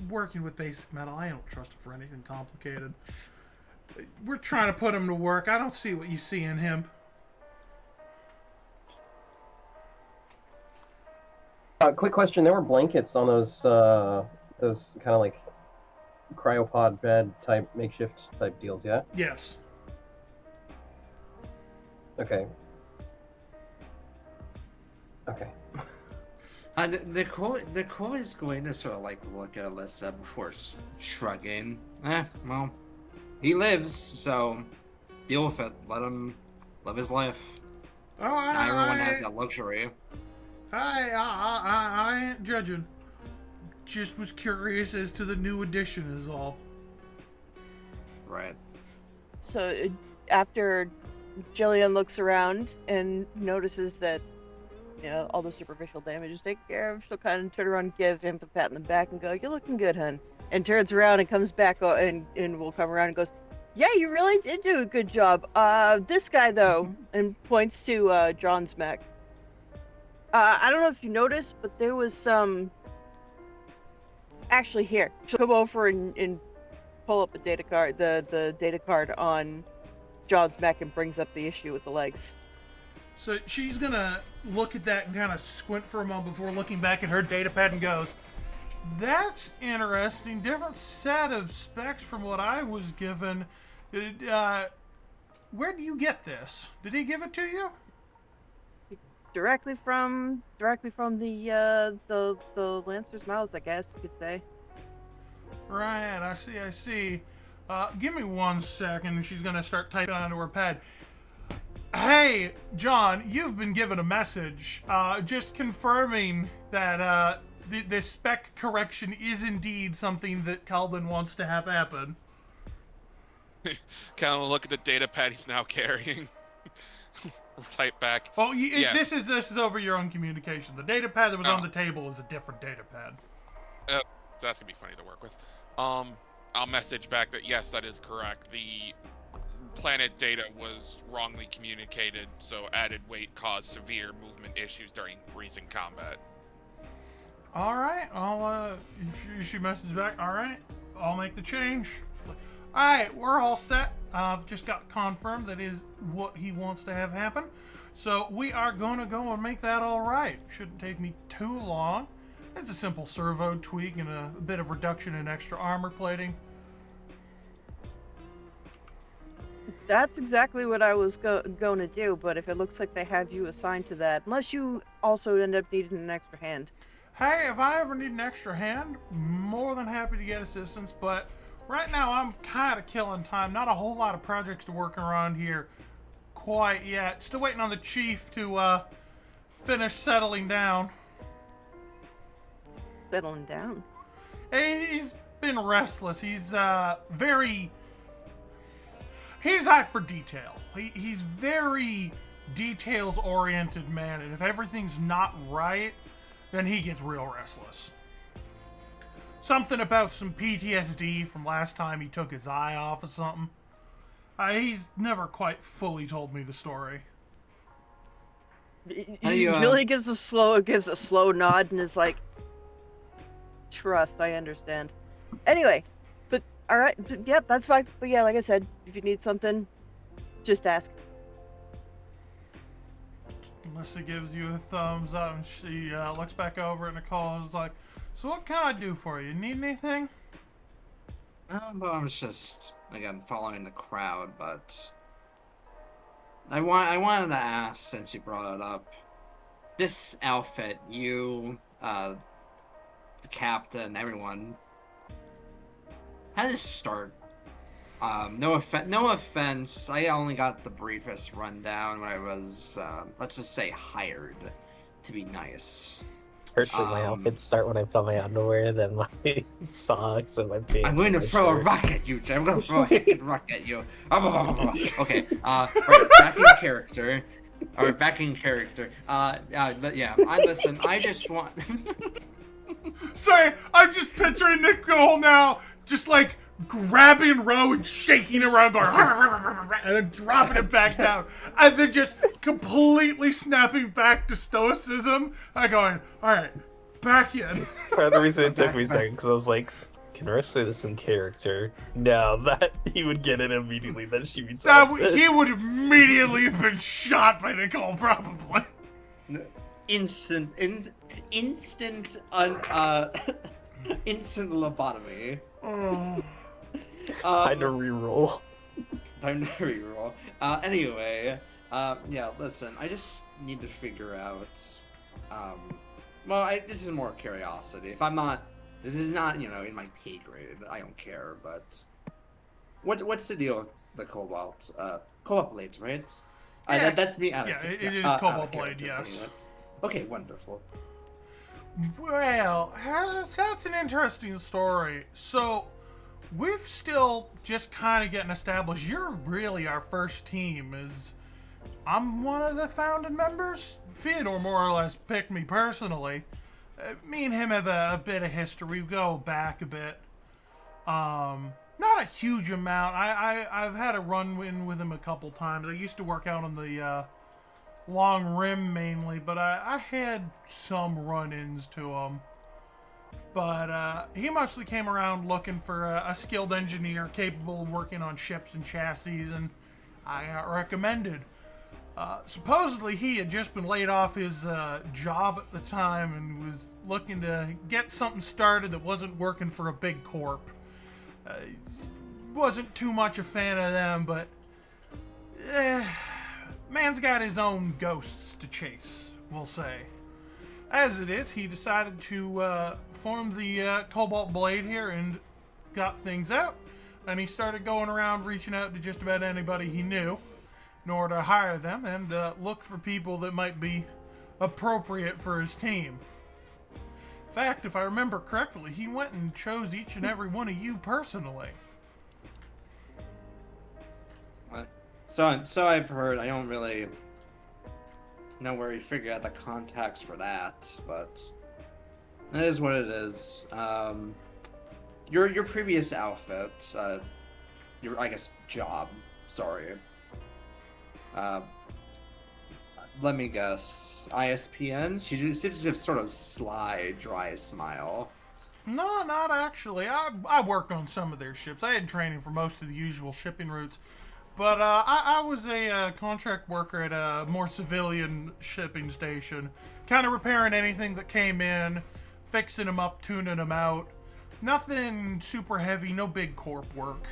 Working with basic metal, I don't trust him for anything complicated. We're trying to put him to work. I don't see what you see in him. Quick question: there were blankets on those kind of like cryopod bed type makeshift type deals, yeah? Yes. Okay. Okay. Nicole is going to sort of like look at Alyssa before shrugging. Well, he lives, so deal with it. Let him live his life. Oh, Not everyone has that luxury. I ain't judging. Just was curious as to the new addition is all. Right. So after Jillian looks around and notices that, all the superficial damage is taken care of, she'll kind of turn around and give him a pat in the back and go, "You're looking good, hun." And turns around and comes back and will come around and goes, "Yeah, you really did do a good job. This guy, though," and points to John's mech. I don't know if you noticed, but there was some... Actually, here. She'll come over and pull up the data card, the data card on John's mech, and brings up the issue with the legs. So she's gonna look at that and kind of squint for a moment before looking back at her data pad and goes, "That's interesting. Different set of specs from what I was given. Where do you get this? Did he give it to you?" Directly from the Lancer's mouths, I guess you could say. Right, I see. Give me 1 second, and she's gonna start typing onto her pad. "Hey, John, you've been given a message. Just confirming that this spec correction is indeed something that Calvin wants to have happen." Calvin, look at the data pad he's now carrying. Type back. Oh, Yes. This is over your own communication. The data pad that was on the table is a different data pad. That's gonna be funny to work with. I'll message back that yes, that is correct. The planet data was wrongly communicated, so added weight caused severe movement issues during freezing combat. All right, she messaged back. All right, I'll make the change. All right, we're all set. I've just got confirmed that is what he wants to have happen. So we are going to go and make that all right. Shouldn't take me too long. It's a simple servo tweak and a bit of reduction in extra armor plating. That's exactly what I was going to do, but if it looks like they have you assigned to that, unless you also end up needing an extra hand. Hey, if I ever need an extra hand, more than happy to get assistance, but right now I'm kind of killing time. Not a whole lot of projects to work around here quite yet. Still waiting on the chief to finish settling down. Settling down? He's been restless. He's he's eye for detail. He's very details-oriented man, and if everything's not right, then he gets real restless. Something about some PTSD from last time he took his eye off of something. He's never quite fully told me the story. He really gives a slow nod and is like, "Trust, I understand." Anyway, but all right, yep, that's fine. But yeah, like I said, if you need something, just ask. Melissa gives you a thumbs up, and she looks back over at Nicole and is like, "So what can I do for you? Need anything?" But I was just, again, following the crowd, but I wanted to ask, since you brought it up, this outfit, you, the captain, everyone, how did it start? No offense, I only got the briefest rundown when I was, let's just say, hired to be nice. Personally, my outfits start when I put on my underwear, then my socks and my pants. I'm going to throw a rock at you, Jay. I'm going to throw a heckin' rock at you. Okay, right, back in character. Alright, back in character. Yeah, I just want... Sorry, I'm just picturing Nicole now, just like grabbing Ro and shaking around, going, and then dropping it back down, and then just completely snapping back to stoicism. I'm going, all right, back in. Part of the reason it took me a second, because I was like, can Rush say this in character? No, that he would get it immediately. Then she would say he would immediately have been shot by Nicole, probably. Instant lobotomy. Oh. Time to reroll. Time to reroll. Anyway, yeah, listen, I just need to figure out, this is more curiosity. This is not, in my pay grade, I don't care, but what's the deal with the Cobalt? Cobalt Blades, right? Yeah, That's me out of yeah, it is out of Cobalt Blade, character yes. saying it. Okay, wonderful. Well, that's an interesting story. So, we've still just kind of getting established. You're really our first team. I'm one of the founding members. Theodore more or less picked me personally. Me and him have a bit of history. We go back a bit. Not a huge amount. I've had a run-in with him a couple times. I used to work out on the Long Rim mainly, but I had some run-ins to him. But he mostly came around looking for a skilled engineer capable of working on ships and chassis, and I got recommended. Supposedly he had just been laid off his job at the time and was looking to get something started that wasn't working for a big corp. Wasn't too much a fan of them, but man's got his own ghosts to chase, we'll say. As it is, he decided to form the Cobalt Blade here and got things out, and he started going around reaching out to just about anybody he knew in order to hire them and look for people that might be appropriate for his team. In fact, if I remember correctly, he went and chose each and every one of you personally. What? So I've heard. I don't really know where he figured out the contacts for that, but that is what it is. Your previous outfit, your job. Sorry. Let me guess. ISPN? She seems to have sort of sly, dry smile. No, not actually. I worked on some of their ships. I had training for most of the usual shipping routes. But I was a contract worker at a more civilian shipping station. Kind of repairing anything that came in, fixing them up, tuning them out. Nothing super heavy, no big corp work.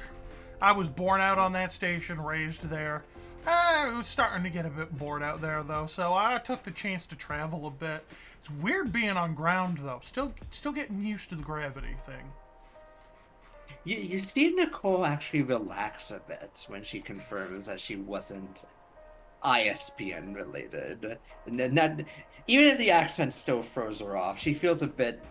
I was born out on that station, raised there. I was starting to get a bit bored out there, though, so I took the chance to travel a bit. It's weird being on ground, though. Still getting used to the gravity thing. You see Nicole actually relax a bit when she confirms that she wasn't ISPN related. And then that, even if the accent still throws her off, she feels a bit,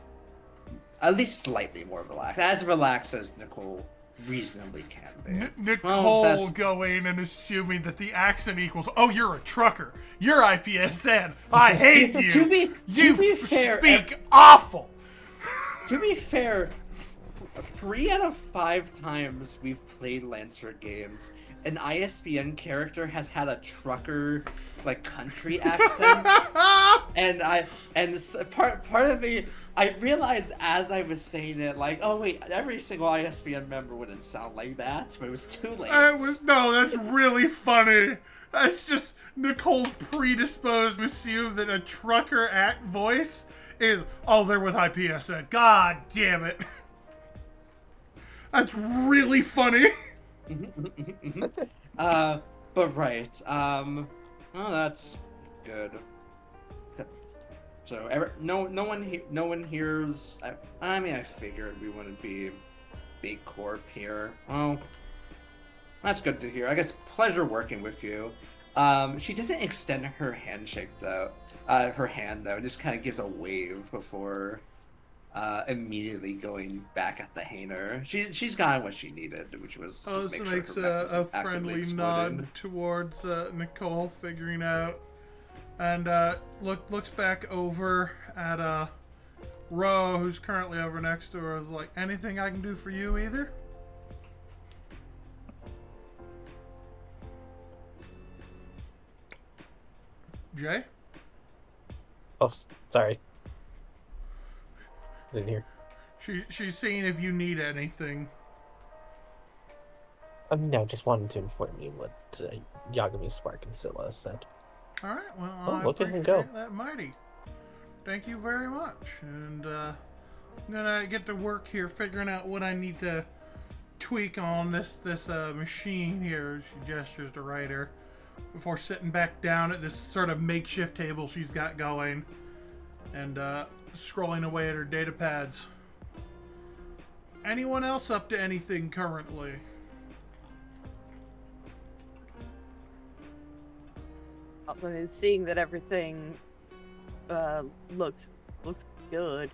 at least slightly more relaxed as Nicole reasonably can be. Nicole going and assuming that the accent equals, oh, you're a trucker. You're IPSN. I hate you. To be fair, speak awful. To be fair, 3 out of 5 times we've played Lancer games, an ISBN character has had a trucker, country accent, and part of me, I realized as I was saying it, oh wait, every single ISBN member wouldn't sound like that, but it was too late. No, that's really funny. That's just Nicole's predisposed to assume that a trucker voice is, oh, they're with IPSN. God damn it. That's really funny. But right. Oh, that's good. So no one hears. I mean, I figured we wouldn't be big corp here. Well, that's good to hear. I guess pleasure working with you. She doesn't extend her handshake though. Her hand though, just kind of gives a wave before immediately going back at the Hainer. She's gotten what she needed, which was just make sure makes her mech a isn't actively friendly exploding. nod towards Nicole, figuring out, and looks back over at Ro, who's currently over next to her. Is like, anything I can do for you either? Jay? Oh, sorry. Didn't hear. She's seeing if you need anything. No, just wanted to inform you what Yagami Spark and Scylla said. All right, well, Oh, I look at him appreciate go. that mighty. Thank you very much, and I'm gonna get to work here figuring out what I need to tweak on this machine here. She gestures to Ryder before sitting back down at this sort of makeshift table she's got going and scrolling away at her data pads. Anyone else up to anything currently? Seeing that everything looks good,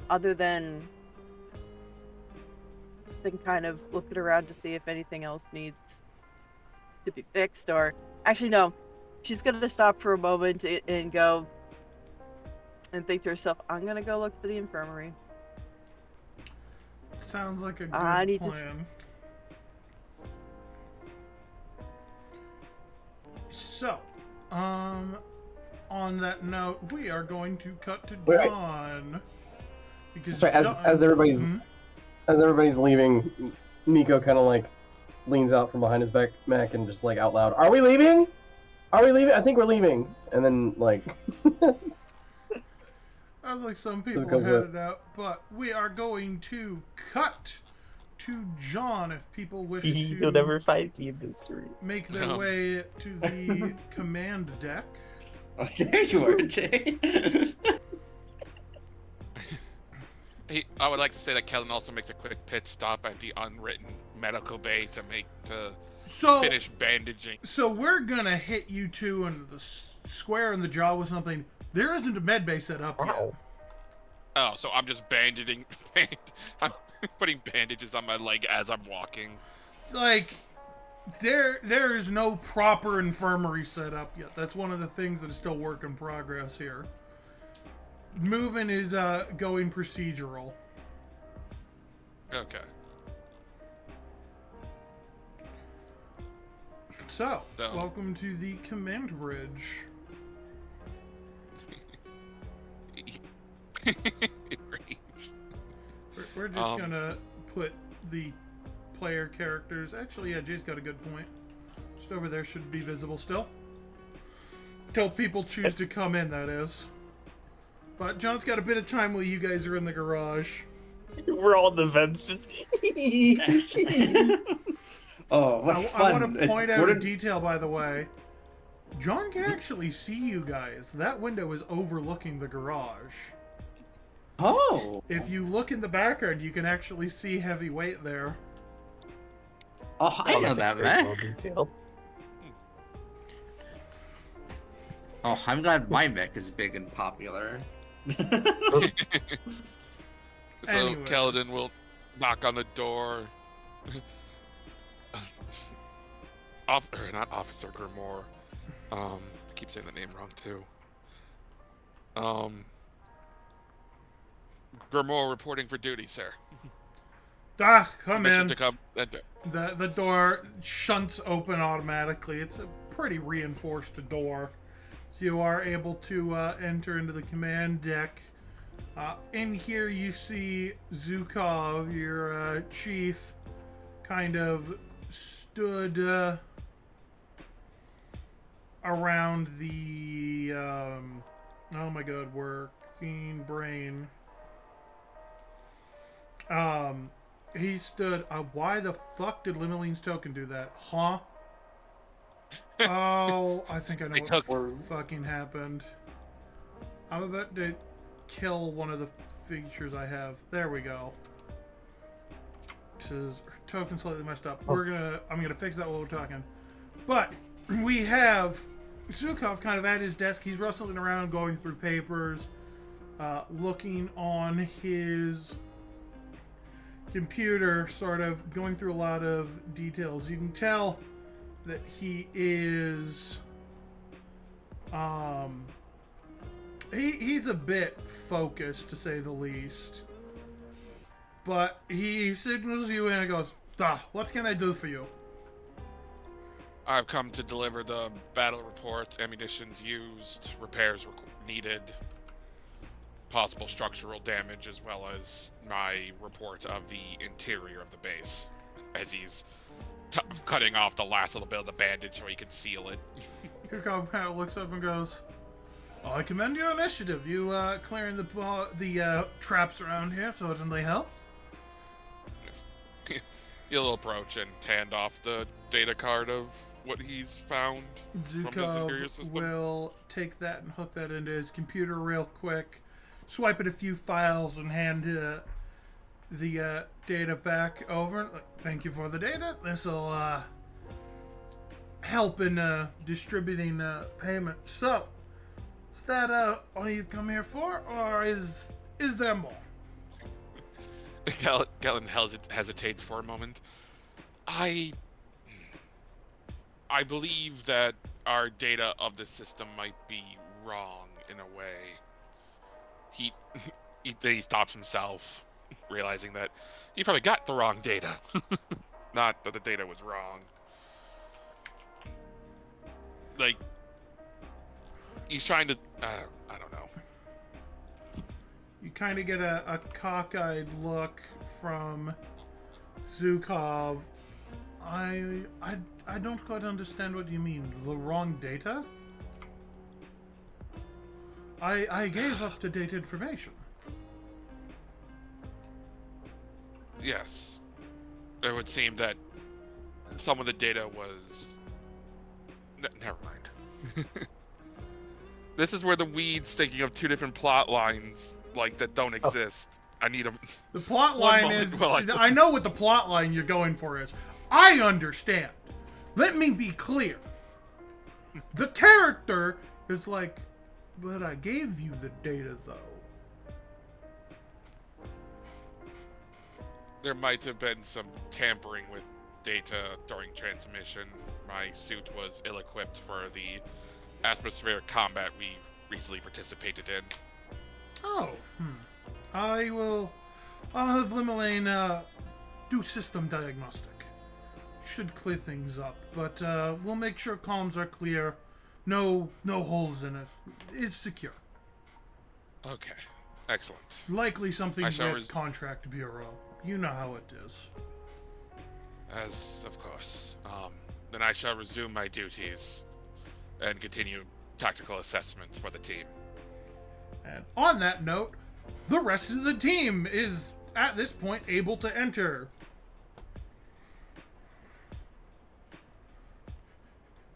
other than kind of looking around to see if anything else needs to be fixed, or actually no, she's gonna stop for a moment and go and think to herself, I'm gonna go look for the infirmary. Sounds like a good I need plan. So, on that note, we are going to cut to Wait. John. Because Sorry, as everybody's Mhm. as everybody's leaving, Nico kind of like leans out from behind his back and just like out loud, "Are we leaving? Are we leaving? I think we're leaving." And then like, I was like, some people goes had with- it out, but we are going to cut to John if people wish You'll to never find me in this room. make their No. way to the command deck. Oh, there you are, Jay. I would like to say that Kellen also makes a quick pit stop at the unwritten medical bay to So, finish bandaging. so we're gonna hit you two in the square in the jaw with something. There isn't a med bay set up yet. Ow. Oh, so I'm just bandaging. I'm putting bandages on my leg as I'm walking. Like, there is no proper infirmary set up yet. That's one of the things that is still work in progress here. Moving is going procedural. Okay. So, So- welcome to the command bridge. We're just Um, gonna put the player characters. Actually, yeah, Jay's got a good point. Just over there should be visible still. Till people choose to come in, that is. But John's got a bit of time while you guys are in the garage. We're all in the vents. Oh, what I fun! want to point out What a a- detail, by the way. John can actually see you guys. That window is overlooking the garage. Oh, If you look in the background, you can actually see Heavyweight there. oh, I know that, man. Detail. Oh, I'm glad my mech is big and popular. So Anyway. Keldon will knock on the door. Not Officer Grimoire. I keep saying the name wrong too. Grimoire reporting for duty, sir. Come Permission in. to come enter. The door shunts open automatically. It's a pretty reinforced door. So you are able to enter into the command deck. In here you see Zukov, your chief, kind of stood around the oh my god, working brain. He stood. Why the fuck did Limeline's token do that? Huh? Oh, I think I know They what took- fucking happened. I'm about to kill one of the features I have. There we go. Says token slightly messed up. I'm gonna fix that while we're talking. But we have Zukov kind of at his desk. He's rustling around, going through papers, looking on his computer, sort of going through a lot of details. You can tell that he is he's a bit focused, to say the least. But he signals you in and goes, what can I do for you? I've come to deliver the battle report, ammunitions used, repairs needed, possible structural damage, as well as my report of the interior of the base, as he's cutting off the last little bit of the bandage so he can seal it. Kirkov kind of looks up and goes, I commend your initiative. You clearing the traps around here certainly helped. He'll approach and hand off the data card of what he's found from his Imperial Zukov system. will take that and hook that into his computer real quick, swipe at a few files, and hand the data back over. Thank you for the data. This will help in distributing payment. So, is that all you've come here for, or is there more? Galen hesitates for a moment. I believe that our data of the system might be wrong in a way. He stops himself, realizing that he probably got the wrong data. Not that the data was wrong. Like, he's trying to... I don't know. You kind of get a cockeyed look from Zukov. I don't quite understand what you mean. The wrong data? I gave up-to-date information. Yes. It would seem that some of the data was... never mind. This is where the weed's thinking of two different plot lines, like, that don't exist. I need them. The plot line is... I know what the plot line you're going for is. I understand. Let me be clear. The character is like, but I gave you the data, though. There might have been some tampering with data during transmission. My suit was ill-equipped for the atmospheric combat we recently participated in. Oh, I'll have Limelane do system diagnostic. Should clear things up, but we'll make sure comms are clear. No holes in it. It's secure. Okay, excellent. Likely something I shall with Contract Bureau. You know how it is. As of course. Then I shall resume my duties and continue tactical assessments for the team. And on that note, the rest of the team is at this point able to enter.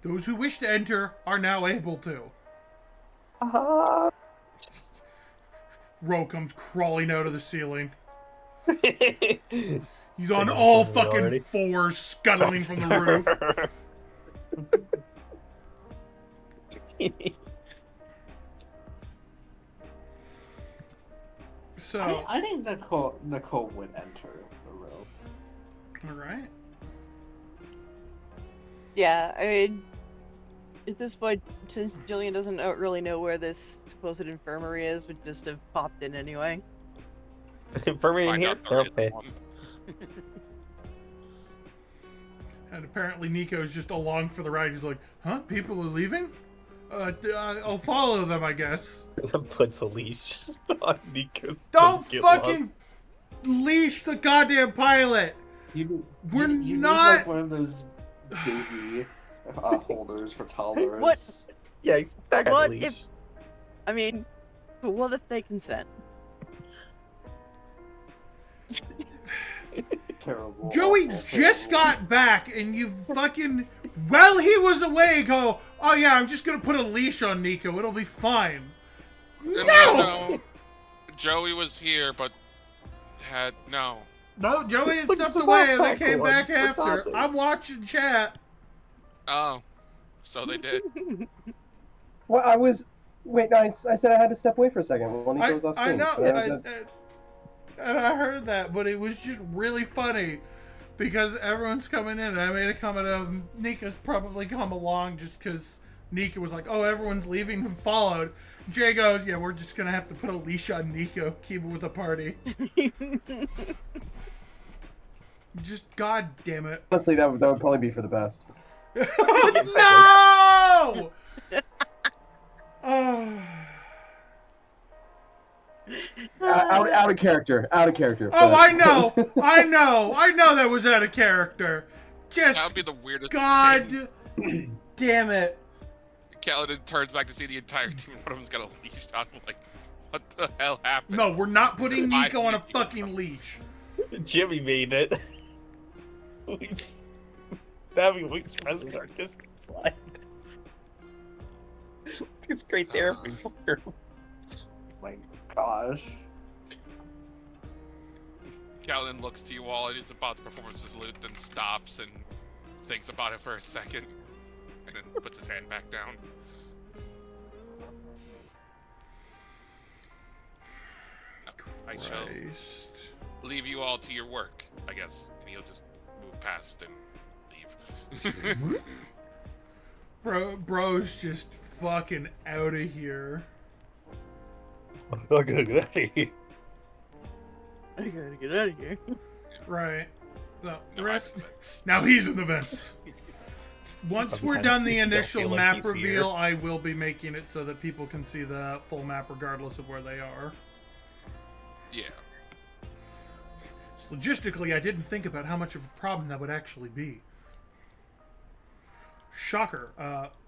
Those who wish to enter are now able to. Ro comes crawling out of the ceiling. He's on all fucking fours, scuttling from the roof. So, I think Nicole would enter the room. all right. Yeah, I mean, at this point, since Jillian doesn't really know where this supposed infirmary is, would just have popped in anyway. Infirmary in Find here? out there is Okay. one. And apparently Nico's just along for the ride. He's like, huh? People are leaving? I'll follow them, I guess. Puts a leash on Nico's. Don't get fucking leash the goddamn pilot! We're you not- need like one of those baby holders for toddlers. What? Yeah, that got a What leash. if- I mean, but what if they consent? Terrible. Joey awful, just terrible. got back, and you fucking, while he was away, go, oh yeah, I'm just gonna put a leash on Nico. It'll be fine. No! Joey was here, but no. No, Joey had Look, stepped it's a away, and they backpack came one. back What's after. this? I'm watching chat. Oh, so they did. Well, I was. Wait, no, I said I had to step away for a second when Nico was off I screen. know, So that was it. and I heard that, but it was just really funny because everyone's coming in, and I made a comment of Nika's probably come along just because Nika was like, oh, everyone's leaving and followed. Jay goes, yeah, we're just gonna have to put a leash on Nico, keep it with the party. Just, god damn it. Honestly, that would probably be for the best. No! Oh. Out of character. Out of character. Oh, but- I know! I know that was out of character. Just, That would be the weirdest god thing. damn it. Kaladin turns back to see the entire team. One of them's got a leash on. I'm like, what the hell happened? No, we're not putting Why Nico on a did you- fucking leash. Jimmy made it. That means we pressing our distance line. It's great therapy for her. My gosh. Kaladin looks to you all and is about to perform a salute, then stops and thinks about it for a second, and then puts his hand back down. I shall Christ. leave you all to your work, I guess. And he'll just move past and leave. Bro's just fucking out of here. I'm gonna get out of here. I gotta get out of here. Right. No, the No, rest. I haven't. Now he's in the vents. Once we're Sometimes done the we still initial feel like map he's reveal, here. I will be making it so that people can see the full map regardless of where they are. Yeah. So logistically, I didn't think about how much of a problem that would actually be. Shocker.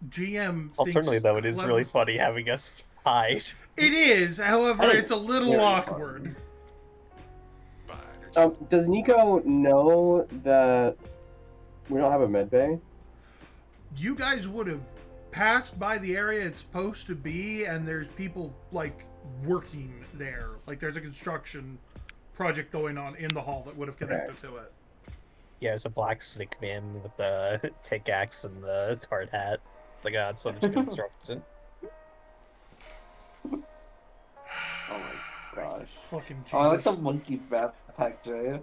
GM thinks Alternatively, though, it is clever- really funny having us hide. It is, however, I it's a little very awkward. But Does Nico know that we don't have a med bay? You guys would have passed by the area it's supposed to be, and there's people, like, working there. Like, there's a construction project going on in the hall that would have connected to it. Yeah, it's a black snake man with the pickaxe and the hard hat. It's like, it's so much construction. Oh my gosh. Fucking Jesus. Oh, I like the monkey backpack, Jay.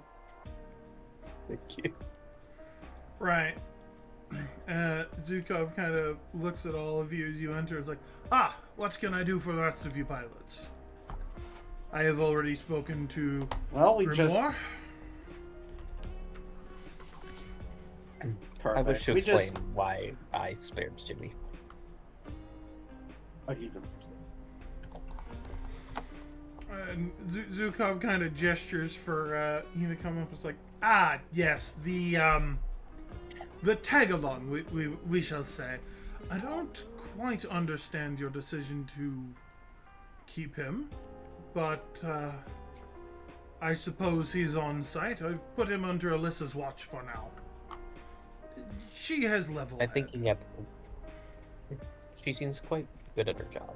Thank you. Right. Zukov kind of looks at all of you as you enter. It's like, what can I do for the rest of you pilots? I have already spoken to Well, we just Grimoire. perfect. I wish to we explain just why I spared Jimmy. Oh, you go first. And Zukov kind of gestures for you to come up. It's like, yes, the tag-along, we shall say. I don't quite understand your decision to keep him, but I suppose he's on site. I've put him under Alyssa's watch for now. She has level I'm head. thinking she seems quite good at her job.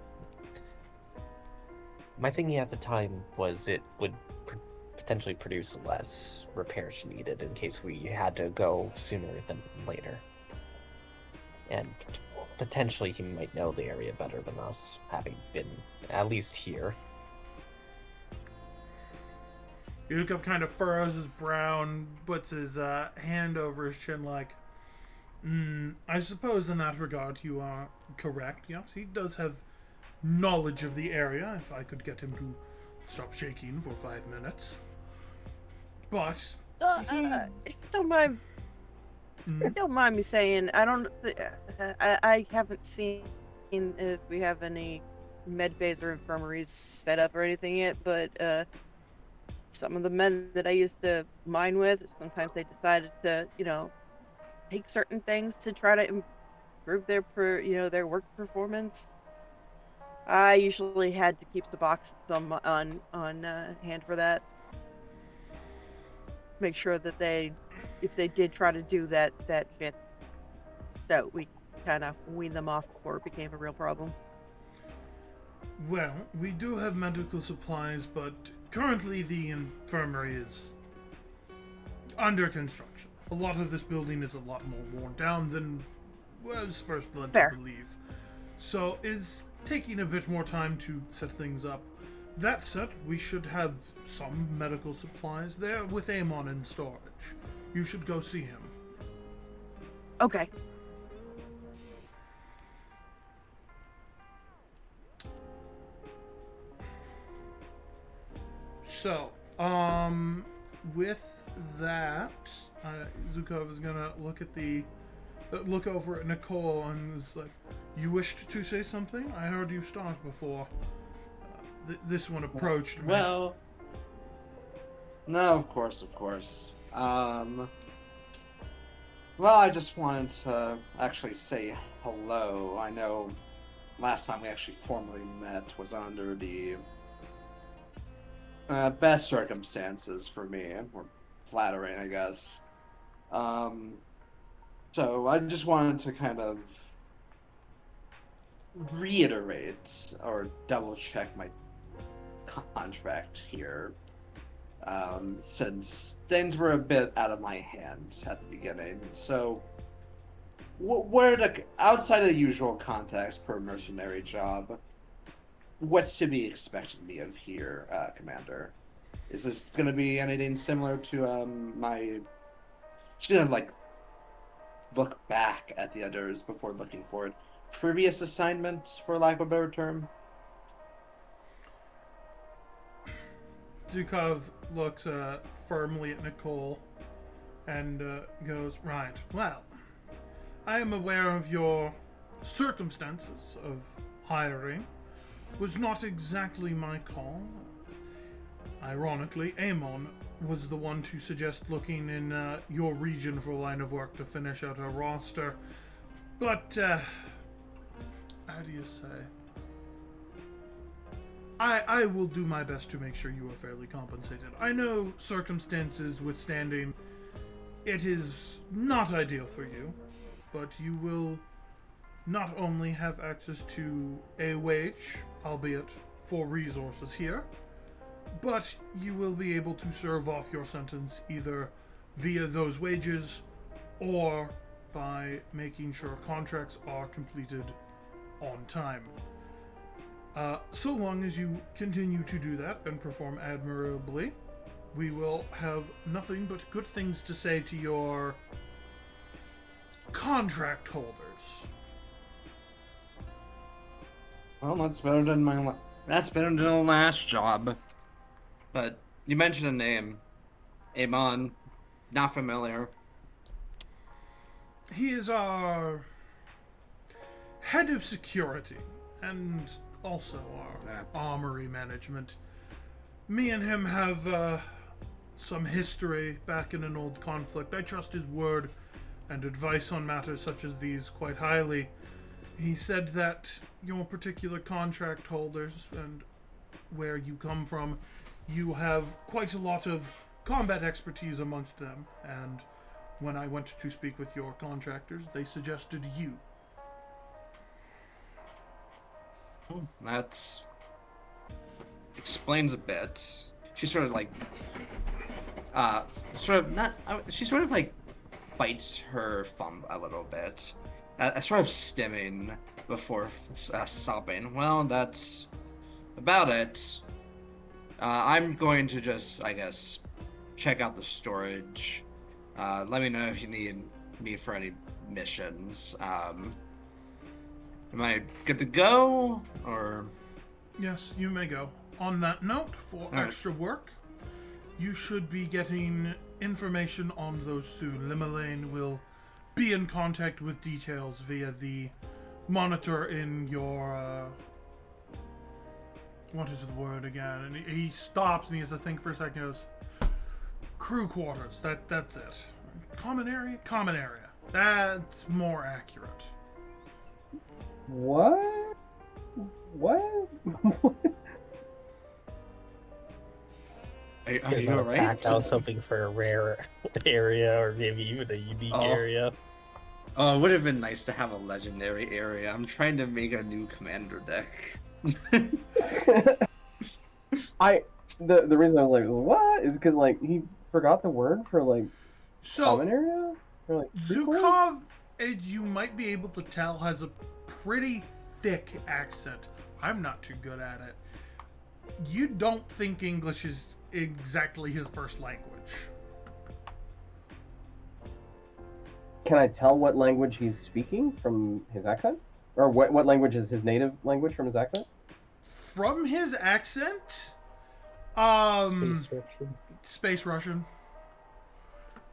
My thinking at the time was it would potentially produce less repairs needed in case we had to go sooner than later. And potentially he might know the area better than us, having been at least here. Yukov kind of furrows his brow and puts his hand over his chin like, I suppose in that regard you are correct. Yes, he does have knowledge of the area, if I could get him to stop shaking for 5 minutes. But So, if you don't mind me saying, I haven't seen if we have any med bays or infirmaries set up or anything yet, but some of the men that I used to mine with, sometimes they decided to, take certain things to try to improve their work performance. I usually had to keep the boxes on hand for that. Make sure that if they did try to do that shit, that we kind of wean them off before it became a real problem. well, we do have medical supplies, but currently the infirmary is under construction. A lot of this building is a lot more worn down than was first led Fair. to believe. So it's taking a bit more time to set things up. That said, we should have some medical supplies there with Amon in storage. You should go see him. Okay. So, with that, Zukov is gonna look over at Nicole and is like, "You wished to say something? I heard you start before this one approached me." Well, no, of course. Well, I just wanted to actually say hello. I know last time we actually formally met was under the best circumstances for me, or flattering, I guess. So I just wanted to kind of reiterate or double check my contract here. Since things were a bit out of my hand at the beginning. So, where the outside of the usual context per mercenary job, what's to be expected me of here, Commander? Is this going to be anything similar to my? She's gonna like look back at the others before looking forward. Previous assignment, for lack of a better term. Zukov looks firmly at Nicole and goes, right, well, I am aware of your circumstances of hiring. Was not exactly my call. Ironically, Amon was the one to suggest looking in your region for a line of work to finish out our roster. But, how do you say? I will do my best to make sure you are fairly compensated. I know circumstances withstanding, it is not ideal for you, but you will not only have access to a wage, albeit for resources here, but you will be able to serve off your sentence either via those wages or by making sure contracts are completed on time. So long as you continue to do that and perform admirably, we will have nothing but good things to say to your contract holders. Well, that's better than the last job. But you mentioned a name, Amon. Not familiar. He is our head of security and also our armory management. Me and him have some history back in an old conflict. I trust his word and advice on matters such as these quite highly. He said that your particular contract holders and where you come from, you have quite a lot of combat expertise amongst them, and when I went to speak with your contractors, they suggested you. That explains a bit. She sort of like, she sort of like bites her thumb a little bit, sort of stimming before stopping. Well, that's about it. I'm going to just, I guess, check out the storage. Let me know if you need me for any missions. Am I good to go, or? Yes, you may go. On that note, for extra work, you should be getting information on those soon. Limelane will be in contact with details via the monitor in your, what is the word again? And he stops and he has to think for a second. He goes, crew quarters. That's it. Common area. That's more accurate. What? Are you alright? I was hoping for a rare area or maybe even a unique area. Oh, it would have been nice to have a legendary area. I'm trying to make a new commander deck. The reason I was like, what? Is because like he forgot the word for like common area? Or, like, Zukov, as you might be able to tell, has a pretty thick accent. I'm not too good at it. You don't think English is exactly his first language. Can I tell what language he's speaking from his accent? Or what language is his native language from his accent? From his accent, Space Russian.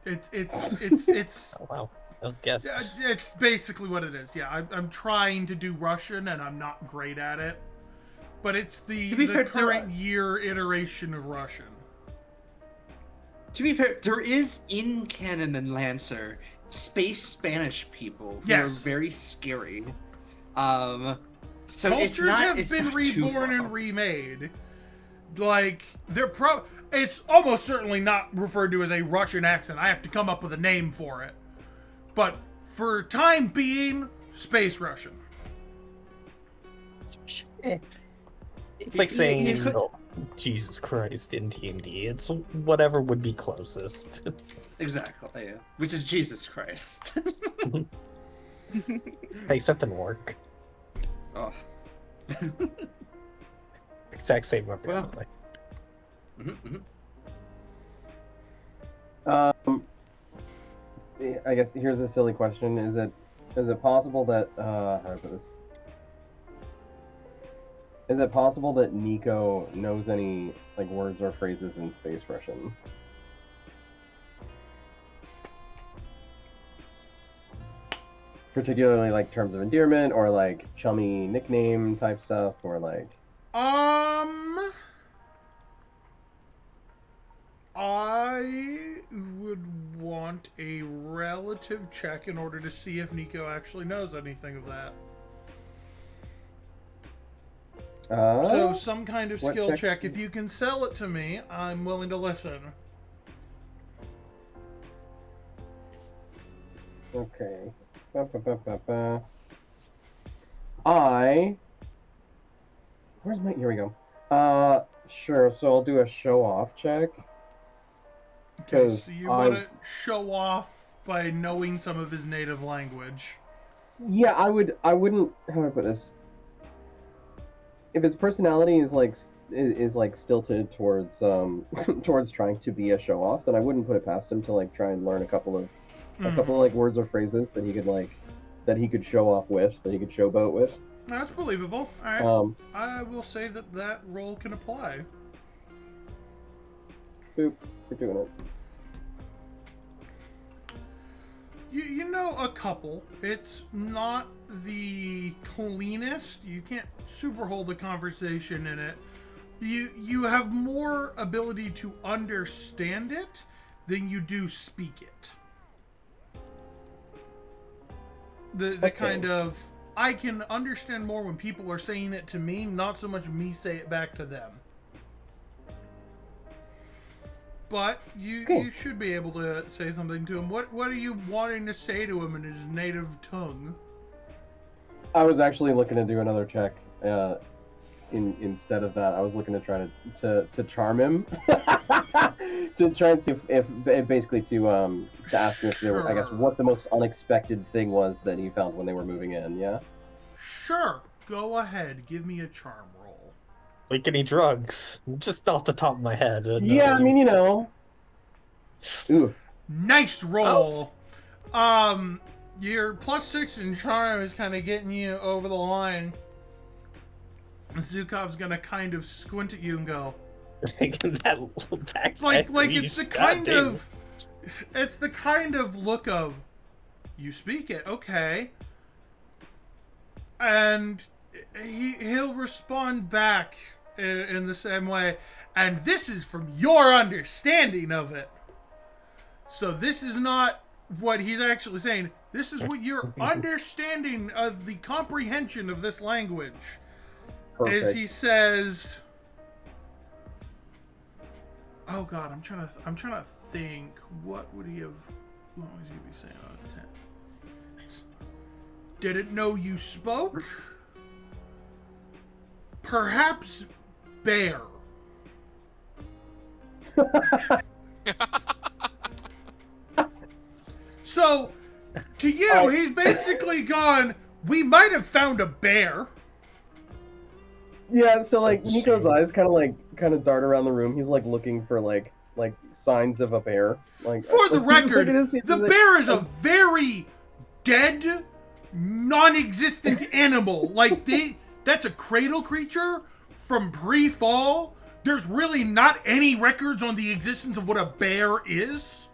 It's Oh wow, that was guessed. it's basically what it is. Yeah, I'm trying to do Russian and I'm not great at it, but it's the current year iteration of Russian. To be fair, there is in canon in Lancer space Spanish people who Yes. are very scary. So it's Cultures not. have It's been not too reborn far. and remade. Like, it's almost certainly not referred to as a Russian accent. I have to come up with a name for it. But for time being, Space Russian. It's like You- saying you could- oh, Jesus Christ in D&D. It's whatever would be closest. Exactly, yeah. Which is Jesus Christ. Except in work. Oh. Exact same weapon. Well. Mhm, mhm. let's see, I guess here's a silly question: Is it possible that how do I put this? Is it possible that Nico knows any like words or phrases in Space Russian? Particularly like terms of endearment or like chummy nickname type stuff or like I would want a relative check in order to see if Nico actually knows anything of that. So some kind of what skill check? check. If you can sell it to me, I'm willing to listen. Okay. Where's my? Here we go. Sure. So I'll do a show off check. Okay, 'Cause so you want to show off by knowing some of his native language. Yeah, I would. I wouldn't. How do I put this? If his personality is like stilted towards towards trying to be a show off, then I wouldn't put it past him to like try and learn a couple of like words or phrases that he could show off with, that he could showboat with. That's believable. All right. Um, I will say that role can apply. boop, we're doing it. You know a couple. It's not the cleanest. You can't super hold a conversation in it. You have more ability to understand it than you do speak it. The Okay. kind of I can understand more when people are saying it to me, not so much me say it back to them. But you should be able to say something to him. What are you wanting to say to him in his native tongue? I was actually looking to do another check. Instead of that, I was looking to try to charm him, to try and see if basically to ask him if there were, I guess, Sure. what the most unexpected thing was that he found when they were moving in. Yeah. Sure, go ahead. Give me a charm roll. Like any drugs. Just off the top of my head. Yeah, I mean, you know. Ooh. Nice roll. Your +6 in charm is kind of getting you over the line. Zukov's gonna kind of squint at you and go, that little back like leash, it's the goddamn. kind of look of, you speak it, okay, and he'll respond back in the same way, and this is from your understanding of it. So this is not what he's actually saying. This is what your understanding of the comprehension of this language. Perfect. Is he says, "Oh God, I'm trying to think. What would he have? What was he be saying out of 10? Didn't know you spoke. Perhaps bear." So, to you, he's basically gone, "We might have found a bear." Yeah, so like Nico's eyes kind of dart around the room. He's like looking for like signs of a bear. Like For the he's record, looking to see if the there's, bear is a very dead, non-existent animal. Like that's a cradle creature from pre-fall. There's really not any records on the existence of what a bear is.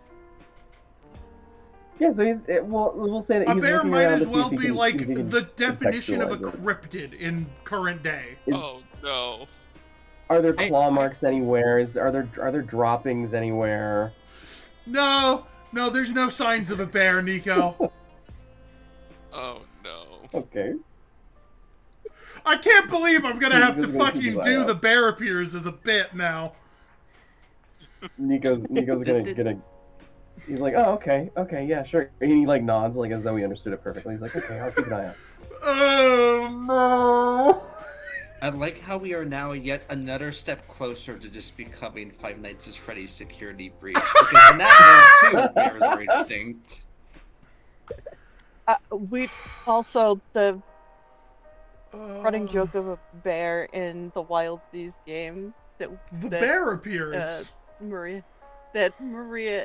Yeah, so we'll say that A he's bear looking might around as to see well if he be can, like if he can the definition of a contextualize it. cryptid in current day. Oh no. Are there I- claw marks anywhere? Are there droppings anywhere? No, No, there's no signs of a bear, Nico. Oh no. Okay. I can't believe I'm gonna have to Nico's gonna keep his fucking eye do out. the bear appears as a bit now. Nico's gonna. He's like, oh, okay, yeah, sure. And he like nods, like as though he understood it perfectly. He's like, okay, I'll keep an eye out. Oh no! I like how we are now yet another step closer to just becoming Five Nights at Freddy's security breach. Because in that world, too, bears are extinct. We also the running joke of a bear in the Wild Seas game The that bear appears. Maria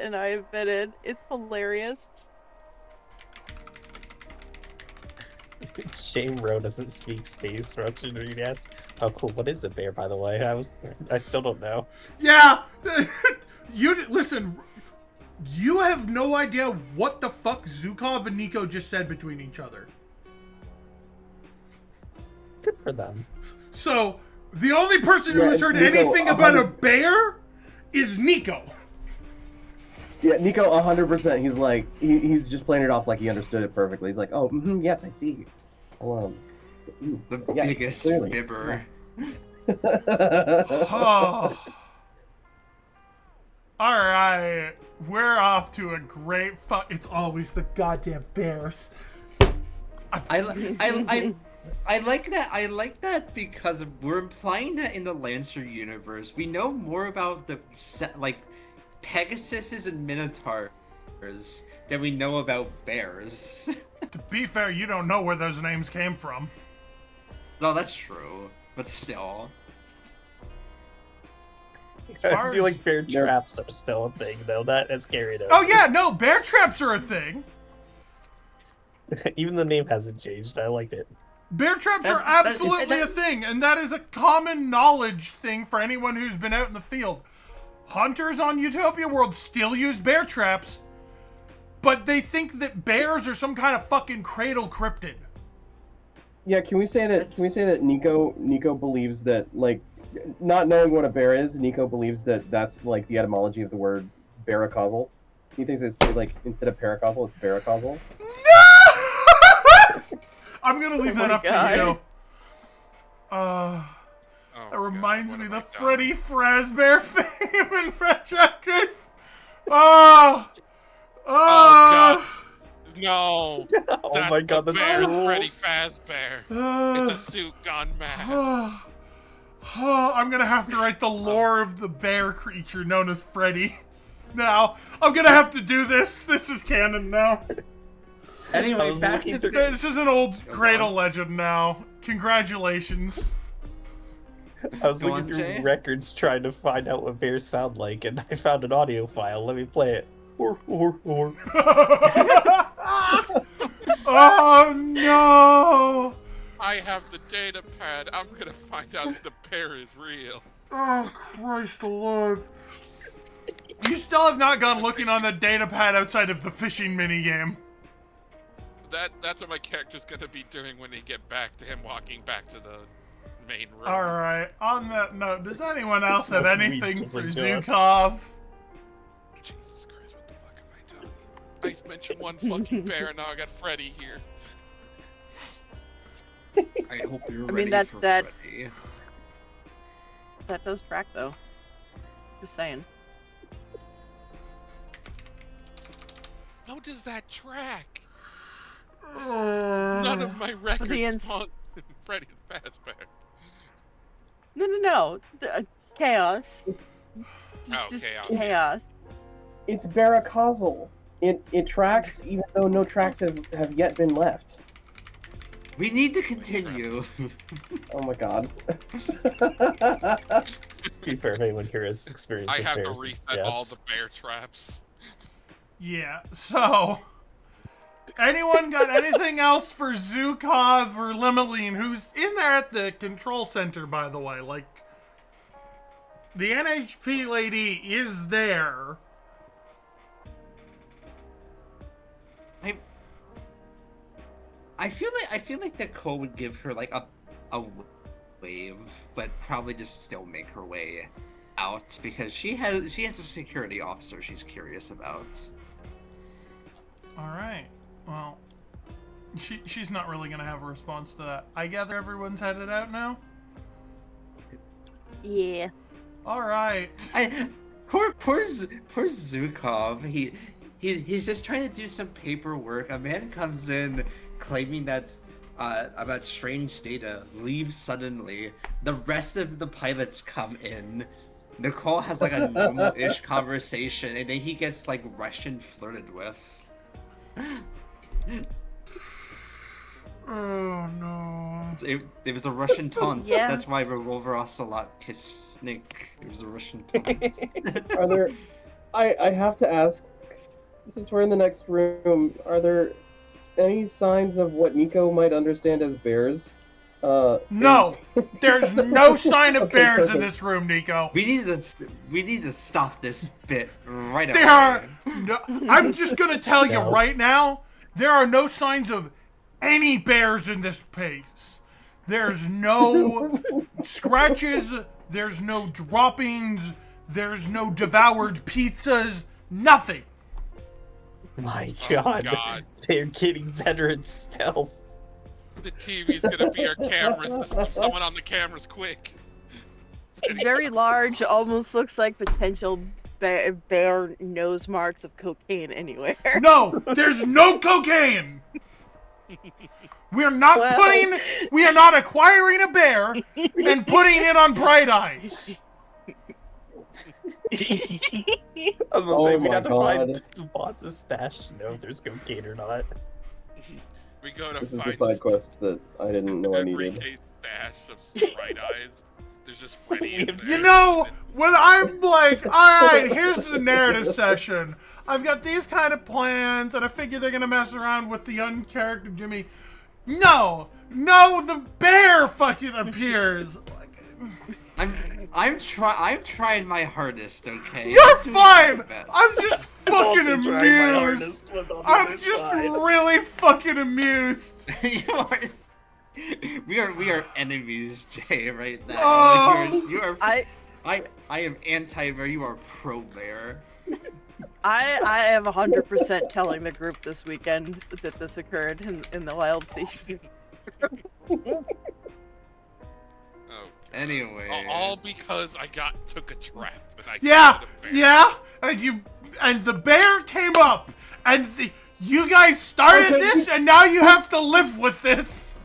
and I have been in. It's hilarious. Shame Row doesn't speak space. Russian asked, "Oh, cool. What is a bear, by the way?" I still don't know. Yeah, listen. You have no idea what the fuck Zukov and Nico just said between each other. Good for them. So the only person who Yeah, has heard Nico, anything about a 100 bear is Nico. Yeah, Nico, 100%. He's like, he's just playing it off like he understood it perfectly. He's like, oh, yes, I see. Well, The yeah, biggest clearly. fibber. Oh. All right, we're off to a great It's always the goddamn bears. I like that. I like that because we're implying that in the Lancer universe, we know more about the Pegasuses and Minotaurs than we know about bears. To be fair, you don't know where those names came from. No, that's true, but still. I feel like bear They're- traps are still a thing, though. That is scary, though. Oh yeah, no, bear traps are a thing. Even the name hasn't changed. I liked it. Bear traps are That- absolutely a thing, and that is a common knowledge thing for anyone who's been out in the field. Hunters on Utopia World still use bear traps, but they think that bears are some kind of fucking cradle cryptid. Yeah, can we say that Nico believes that, like, not knowing what a bear is, Nico believes that that's like the etymology of the word baracausal. He thinks it's like instead of paracausal, it's baracausal. No! I'm gonna leave that my up God. to you. Oh, That reminds God, me what of have the I done? Freddy Fazbear fame in Red Jacket. Oh! Oh, No, Oh that's my god, the that's bear. It's rules. Freddy Fazbear. It's a suit gone mad. I'm gonna have to write the lore of the bear creature known as Freddy. Now, I'm gonna have to do this. This is canon now. Anyway, was back looking to through- This is an old Go cradle on. legend now. Congratulations. I was Go looking on, through Jay. records trying to find out what bears sound like, and I found an audio file. Let me play it. Or. Oh no! I have the data pad. I'm gonna find out if the bear is real. Oh Christ alive! You still have not gone looking on the data pad outside of the fishing minigame. That's what my character's gonna be doing when they get back to him walking back to the main room. Alright, on that note, does anyone else have Smoking weed anything just for like God. Zukov? Jesus Christ, what the fuck have I done? I mentioned one fucking bear and now I got Freddy here. I hope you're I ready mean, that- for that- Freddy. That does track though. Just saying. How does that track? None of my records ins- spawn Freddy Fazbear. No. Chaos. Oh, Just chaos. chaos. It's baracausal. It tracks even though no tracks have yet been left. We need to continue. Oh my god. To be fair, if anyone here has experience I with have to bears, reset yes. all the bear traps. Yeah, so... Anyone got anything else for Zukov or Limeline, who's in there at the control center, by the way? Like, the NHP lady is there. I feel like Nicole would give her like a wave, but probably just still make her way out because she has a security officer she's curious about. All right. Well, she's not really gonna have a response to that. I gather everyone's headed out now. Yeah. All right. Poor Zukov. He's just trying to do some paperwork. A man comes in claiming that about strange data, leaves suddenly. The rest of the pilots come in. Nicole has like a normal-ish conversation, and then he gets like Russian flirted with. Oh no. It was a Russian taunt. Yeah. That's why Revolver Ocelot kissed Snake. It was a Russian taunt. Are there? I have to ask, since we're in the next room, are there any signs of what Nico might understand as bears? No, there's no sign of Okay, bears in perfect. this room, Nico. We need to stop this bit right There away. are. No, I'm just gonna tell you No. right now. There are no signs of any bears in this place. There's no scratches. There's no droppings. There's no devoured pizzas. Nothing. My Oh, God. God. They're getting better at stealth. The TV's gonna be our cameras. Someone on the cameras, quick. Very large, almost looks like potential bear nose marks of cocaine anywhere. No, there's no cocaine. We're not Well- we are not acquiring a bear and putting it on Bright Eyes. I was gonna Oh say, we'd my have to find God. the boss's stash to know if there's cocaine or not. We go to This is find the side quest that I didn't know I every needed. case stash of Bright Eyes. There's just Freddy in there. You know, when I'm like, all right, here's the narrative session. I've got these kind of plans, and I figure they're gonna mess around with the young character Jimmy. No, the bear fucking appears. I'm trying my hardest, okay? You're I'm doing my fine. best. I'm just fucking Also trying my amused. hardest with all I'm this just side. really fucking amused. we are enemies, Jay, right now. Oh. You are. I I am anti-bear. You are pro-bear. I am 100% telling the group this weekend that this occurred in the wild season. Oh, Anyway. all because I took a trap and I Yeah, killed a bear. yeah, and the bear came up, and you guys started Okay, this, and now you have to live with this.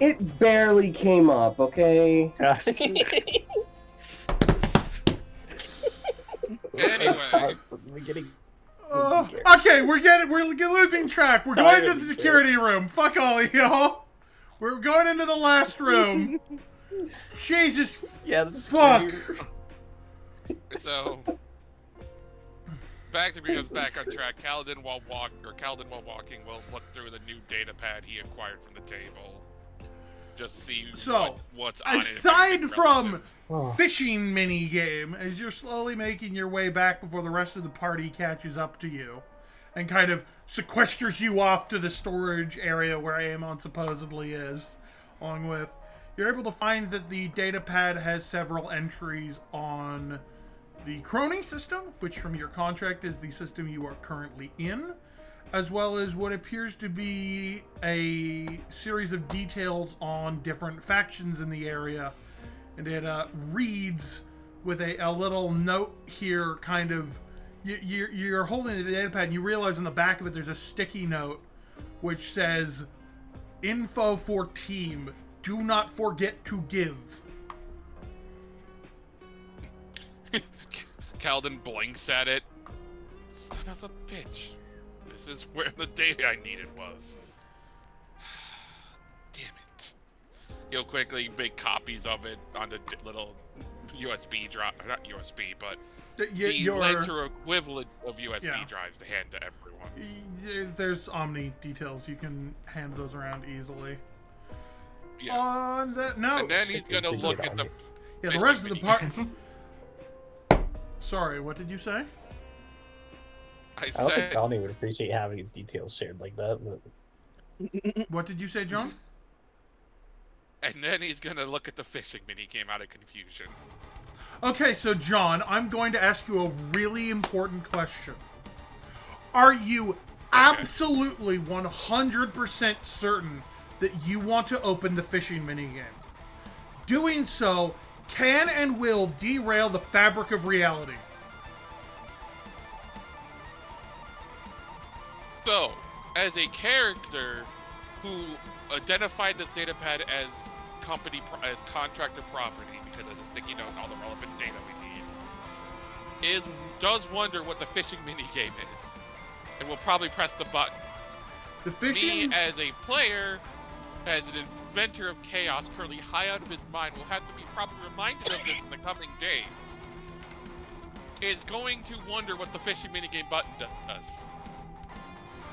It barely came up, okay? Anyway, We're getting Okay, we're losing track. We're going to the security room. Fuck all of y'all. We're going into the last room. Jesus yeah, this fuck. so back to bring us back on track. Kaladin while walking will look through the new data pad he acquired from the table. Just see So, what's on it. if aside anything from relative. fishing mini game, as you're slowly making your way back before the rest of the party catches up to you and kind of sequesters you off to the storage area where Amon supposedly is, along with, you're able to find that the data pad has several entries on the Crony system, which from your contract is the system you are currently in, as well as what appears to be a series of details on different factions in the area. And it reads with a little note here, kind of, you're holding the data pad and you realize on the back of it there's a sticky note which says, "Info for team, do not forget to give." Kaladin blinks at it. Son of a bitch. This is where the data I needed was. Damn it. He'll quickly make copies of it on the little USB drive. Not USB, but the Ledger equivalent of USB Yeah. drives to hand to everyone. There's Omni details. You can hand those around easily. Yes. On that note, And then he's gonna look at the. yeah, the fishing rest of the mini part. game. Sorry, what did you say? I I don't think said, Donnie would appreciate having his details shared like that. But What did you say, John? and then he's gonna look at the fishing mini game out of confusion. Okay, so John, I'm going to ask you a really important question. Are you absolutely 100% certain that you want to open the fishing minigame. Doing so can and will derail the fabric of reality. So, as a character who identified this datapad as as contractor property because there's a sticky note and all the relevant data we need, does wonder what the fishing minigame is, and will probably press the button. The fishing... Me, as a player, as an inventor of chaos, currently high out of his mind, will have to be probably reminded of this in the coming days. Is going to wonder what the fishing minigame button does.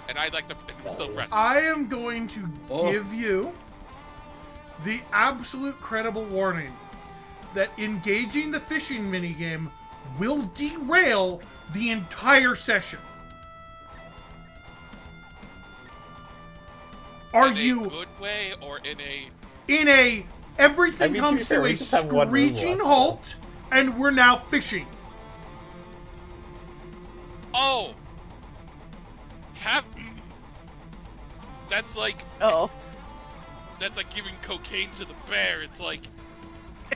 And I'd like to still press it. I am going to give you the absolute credible warning that engaging the fishing minigame will derail the entire session. Are you in a good way or in a everything comes to a screeching halt and we're now fishing? Oh, that's like that's like giving cocaine to the bear. It's like,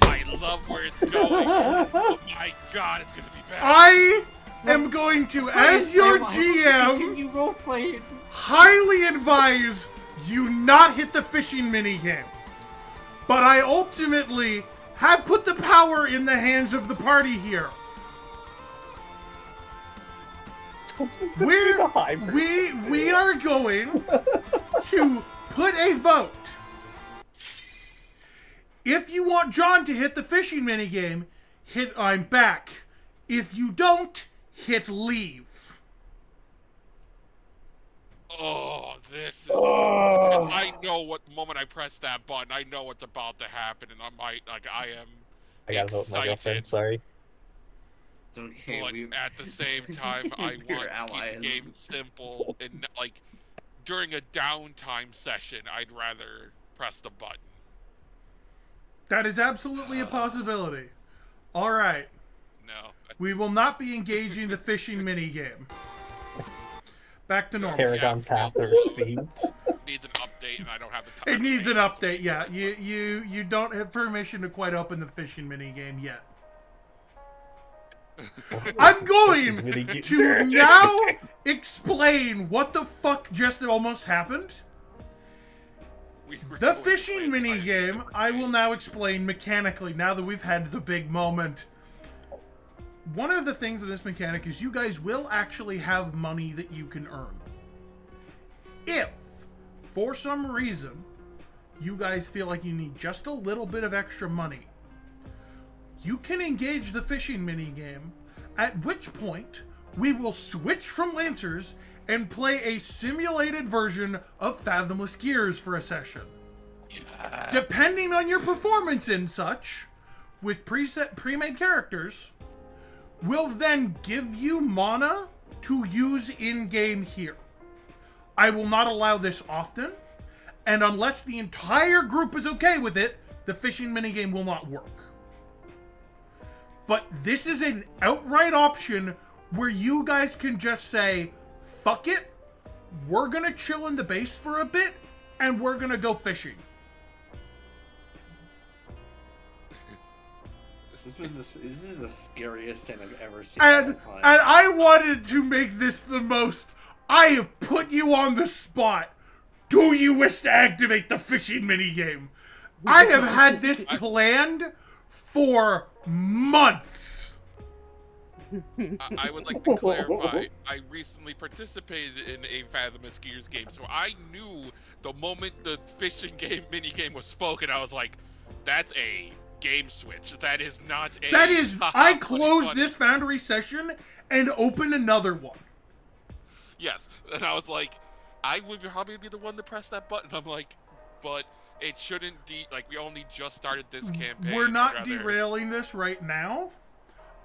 I love where it's going. Oh my god, it's gonna be bad. I am going to, as your GM, highly advise you not hit the fishing minigame. But I ultimately have put the power in the hands of the party here. We are going to put a vote. If you want John to hit the fishing minigame, hit I'm back. If you don't, hit leave. Oh, this is... I know what the moment I press that button, I know what's about to happen, and I gotta vote my girlfriend, sorry. It's okay, but at the same time, I want to keep the game simple, and like, during a downtime session, I'd rather press the button. That is absolutely a possibility. Alright. No. We will not be engaging the fishing minigame. Back to normal. Paragon Path received. Needs an update, and I don't have the time. It needs an update, yeah. You don't have permission to quite open the fishing minigame yet. I'm going to now explain what the fuck just almost happened. The fishing minigame, I will now explain mechanically now that we've had the big moment. One of the things in this mechanic is you guys will actually have money that you can earn. If, for some reason, you guys feel like you need just a little bit of extra money, you can engage the fishing minigame, at which point we will switch from Lancers and play a simulated version of Fathomless Gears for a session. Yeah. Depending on your performance and such, with pre-made characters, we'll then give you mana to use in-game here. I will not allow this often, and unless the entire group is okay with it, the fishing minigame will not work. But this is an outright option where you guys can just say, fuck it, we're gonna chill in the base for a bit, and we're gonna go fishing. This is the scariest thing I've ever seen. And I wanted to make this the most. I have put you on the spot. Do you wish to activate the fishing minigame? I have had this planned for months. I would like to clarify, I recently participated in a Fathomless Gears game, so I knew the moment the fishing game minigame was spoken, I was like, that's a game switch. That is not a... That is... I closed this Foundry session and opened another one. Yes, and I was like, I would probably be the one to press that button. I'm like, but it shouldn't like, we only just started this campaign. We're not derailing this right now.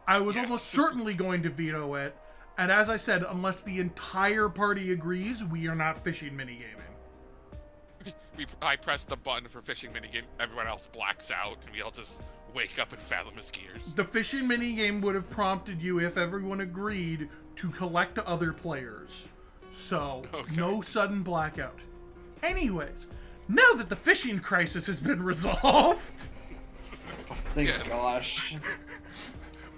I was almost certainly going to veto it, and as I said, unless the entire party agrees, we are not fishing minigaming. I pressed the button for fishing minigame, everyone else blacks out, and we all just wake up in Fathomless Gears. The fishing minigame would have prompted you, if everyone agreed, to collect other players. So, Okay. no sudden blackout. Anyways, now that the fishing crisis has been resolved, Thank Yes. gosh.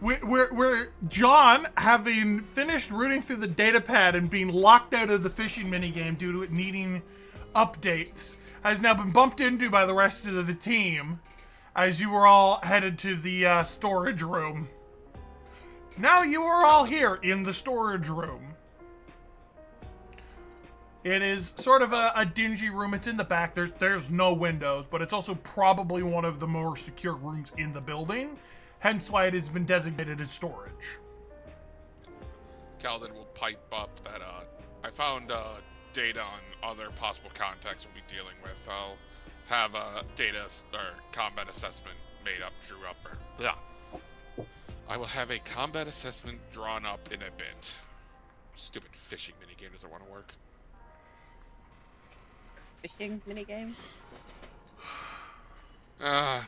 where John, having finished rooting through the data pad and being locked out of the fishing minigame due to it needing updates, has now been bumped into by the rest of the team as you were all headed to the storage room. Now you are all here in the storage room. It is sort of a dingy room. It's in the back. There's no windows, but it's also probably one of the more secure rooms in the building. Hence why it has been designated as storage. Kaladin will pipe up that I found data on other possible contacts we'll be dealing with. I'll have a combat assessment made up, drew up, or yeah. I will have a combat assessment drawn up in a bit. Stupid fishing minigame doesn't want to work. Fishing minigame? Yeah,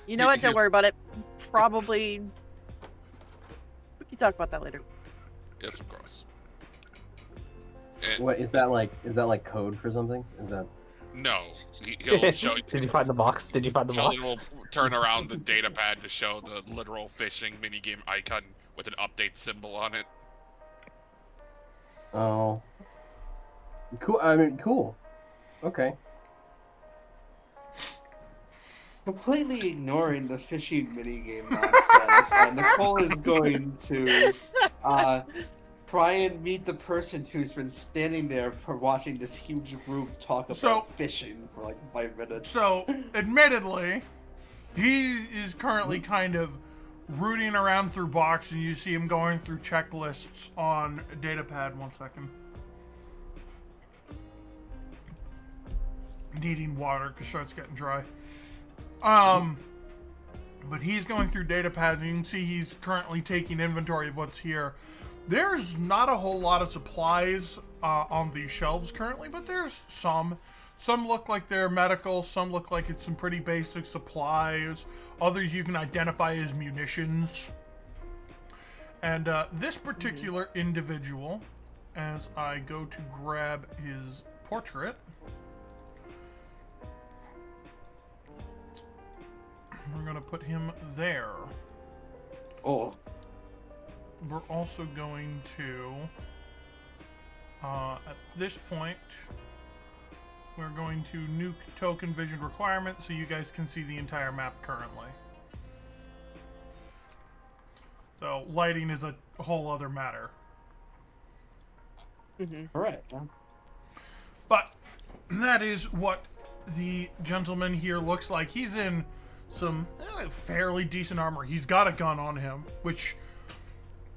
You know what? Don't worry about it. Probably. We can talk about that later. Yes, of course. What is that like? Is that like code for something? Is that? No, he'll show. Did you find the box? Did you find the Sheldon box? will turn around the data pad to show the literal fishing minigame icon with an update symbol on it. Oh. Cool. I mean, cool. Okay. Completely ignoring the fishing minigame nonsense, Nicole is going to try and meet the person who's been standing there for watching this huge group talk about fishing for like 5 minutes. So, admittedly, he is currently kind of rooting around through box, and you see him going through checklists on a data pad. 1 second. Needing water because shirt's getting dry. But he's going through data pads, and you can see he's currently taking inventory of what's here. There's not a whole lot of supplies on these shelves currently, but there's some. Some look like they're medical, some look like it's some pretty basic supplies. Others you can identify as munitions. And this particular individual, as I go to grab his portrait, we're going to put him there. Oh. We're also going to, at this point, we're going to nuke token vision requirement so you guys can see the entire map currently. So lighting is a whole other matter. Alright. But that is what the gentleman here looks like. He's in some fairly decent armor. He's got a gun on him, which,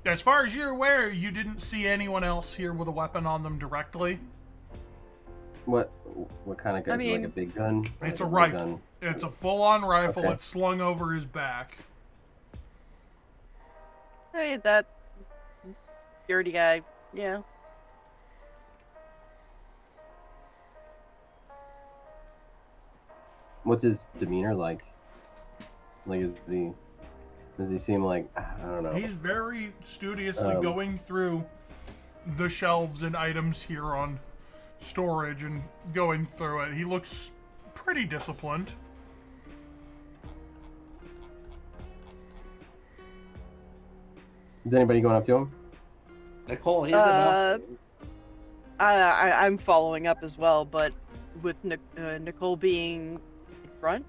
as far as you're aware, you didn't see anyone else here with a weapon on them directly. What kind of gun? I mean, like a big gun? It's a Big rifle. gun. It's a full-on rifle. Okay. It's slung over his back. Hey, that security guy. Yeah. What's his demeanor like? Like, does he seem like, I don't know. He's very studiously going through the shelves and items here on storage and going through it. He looks pretty disciplined. Is anybody going up to him? Nicole, he isn't up to- I'm following up as well, but with Nicole being in front,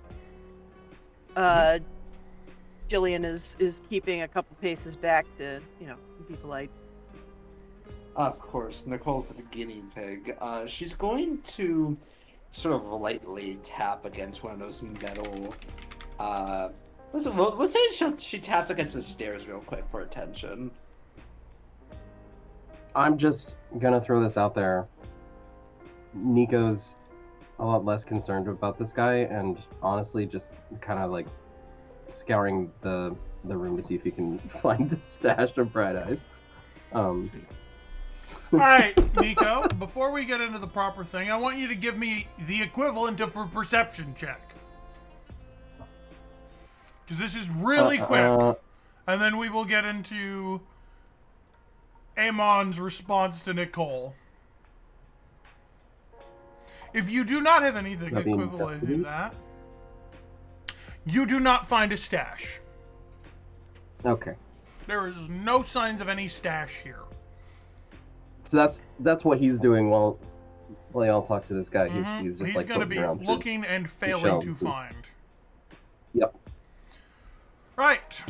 Jillian is keeping a couple paces back to, be polite. Of course, Nicole's the guinea pig. She's going to sort of lightly tap against one of those metal. Let's say she taps against the stairs real quick for attention. I'm just gonna throw this out there. Nico's a lot less concerned about this guy, and honestly, just kind of like scouring the room to see if he can find the stash of Bright Eyes. All right, Nico, before we get into the proper thing, I want you to give me the equivalent of a perception check. Because this is really quick. And then we will get into Amon's response to Nicole. If you do not have anything That being equivalent to destiny? that, you do not find a stash. Okay. There is no signs of any stash here. So that's what he's doing while y'all talk to this guy. Mhm. He's just He's like going to poking be around through. looking and failing to shelves and- find. Yep. Right.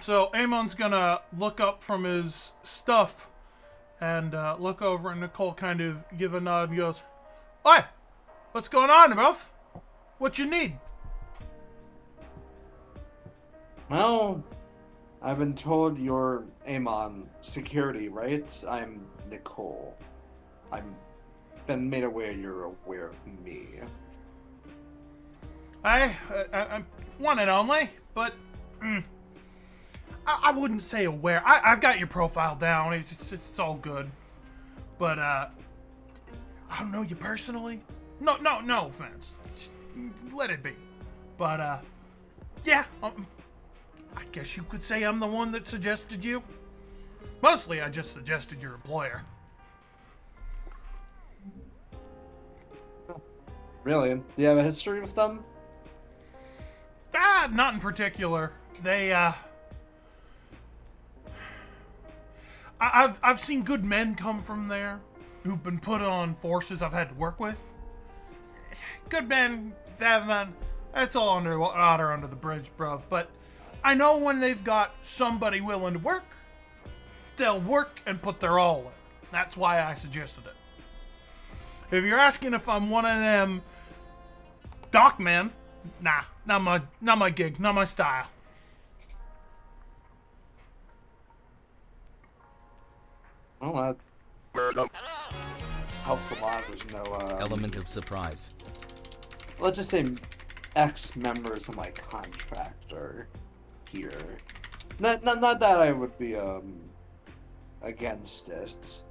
So Amon's gonna look up from his stuff and look over, and Nicole kind of give a nod and goes, "Oi, what's going on, bruv? What you need?" Well, I've been told you're Amon security, right? I'm Nicole. I've been made aware you're aware of me. I'm one and only, but I wouldn't say aware. I've got your profile down. It's all good. But I don't know you personally. No offense. Just let it be. But yeah, I guess you could say I'm the one that suggested you. Mostly, I just suggested your employer. Really? Do you have a history with them? Not in particular. They I've seen good men come from there who've been put on forces I've had to work with. Good men, bad men, that's all under water under the bridge, bruv. But I know when they've got somebody willing to work, they'll work and put their all in. That's why I suggested it. If you're asking if I'm one of them dock men, nah, not my gig, not my style. Well, that helps a lot. There's no Element of surprise. let's just say ex-members of my contractor here. Not that I would be against it.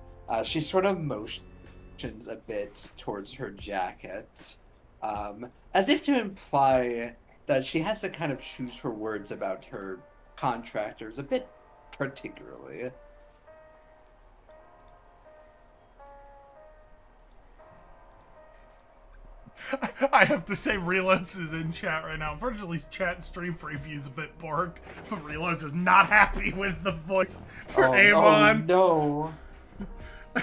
She sort of motions a bit towards her jacket, as if to imply that she has to kind of choose her words about her contractors a bit particularly. I have to say, Reloads is in chat right now. Unfortunately, chat stream preview is a bit borked, but Reloads is not happy with the voice for Amon. Oh no!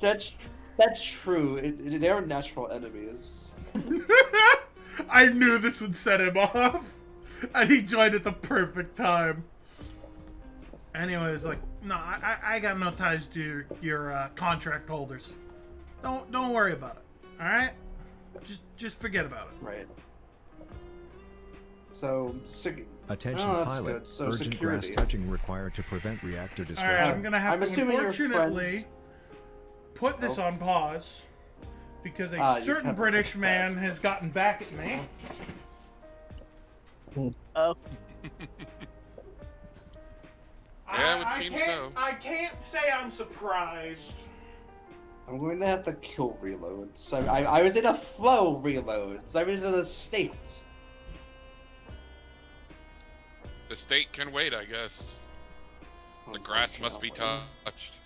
that's true. They're natural enemies. I knew this would set him off, and he joined at the perfect time. Anyways, like, no, I got no ties to your contract holders. Don't worry about it. All right, just forget about it. Right. So, Attention oh, that's pilot. good. So Urgent security. grass touching required to prevent reactor All right, destruction. I'm gonna have I'm to assuming your unfortunately friends- put this Oh. on pause because a You certain have to British take man pause. has gotten back at me. Oh. Yeah, it would seem so. I can't say I'm surprised. I'm going to have to kill reloads. I was in a flow reloads. I was in a state. The state can wait, I guess. The grass must be Unfortunately. touched.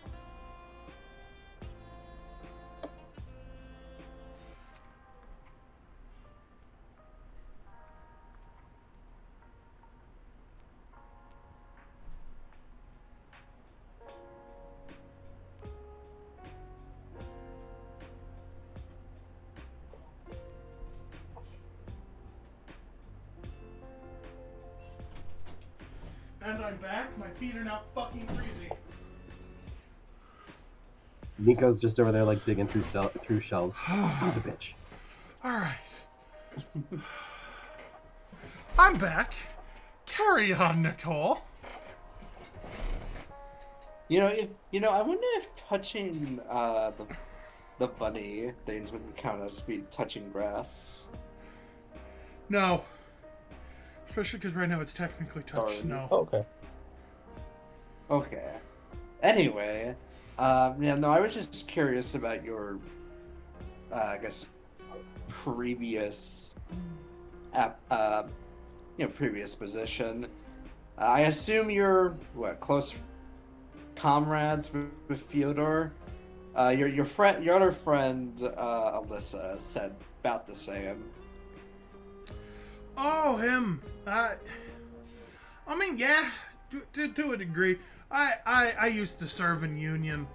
And I'm back. My feet are now fucking freezing. Nico's just over there like digging through shelves. See the bitch. All right. I'm back. Carry on, Nicole. I wonder if touching the bunny things would count as be touching grass. No. Especially because right now it's technically touch Darn. snow. Okay. Okay. Anyway, I was just curious about your, I guess, previous, previous position. I assume you're close comrades with Fyodor. Your other friend Alyssa said about the same. Oh, him. I mean, yeah, to a degree. I used to serve in Union.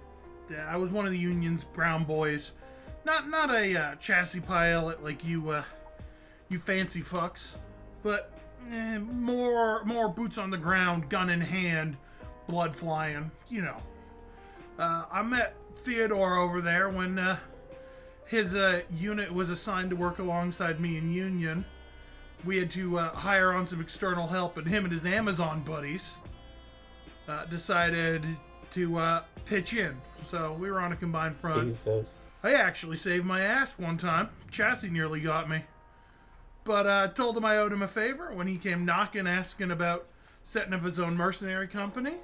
I was one of the Union's brown boys. Not a chassis pilot like you fancy fucks, but more boots on the ground, gun in hand, blood flying. You know. I met Theodore over there when his unit was assigned to work alongside me in Union. We had to hire on some external help, and him and his Amazon buddies decided to pitch in. So we were on a combined front. Jesus. I actually saved my ass one time. Chassis nearly got me. But I told him I owed him a favor when he came knocking, asking about setting up his own mercenary company.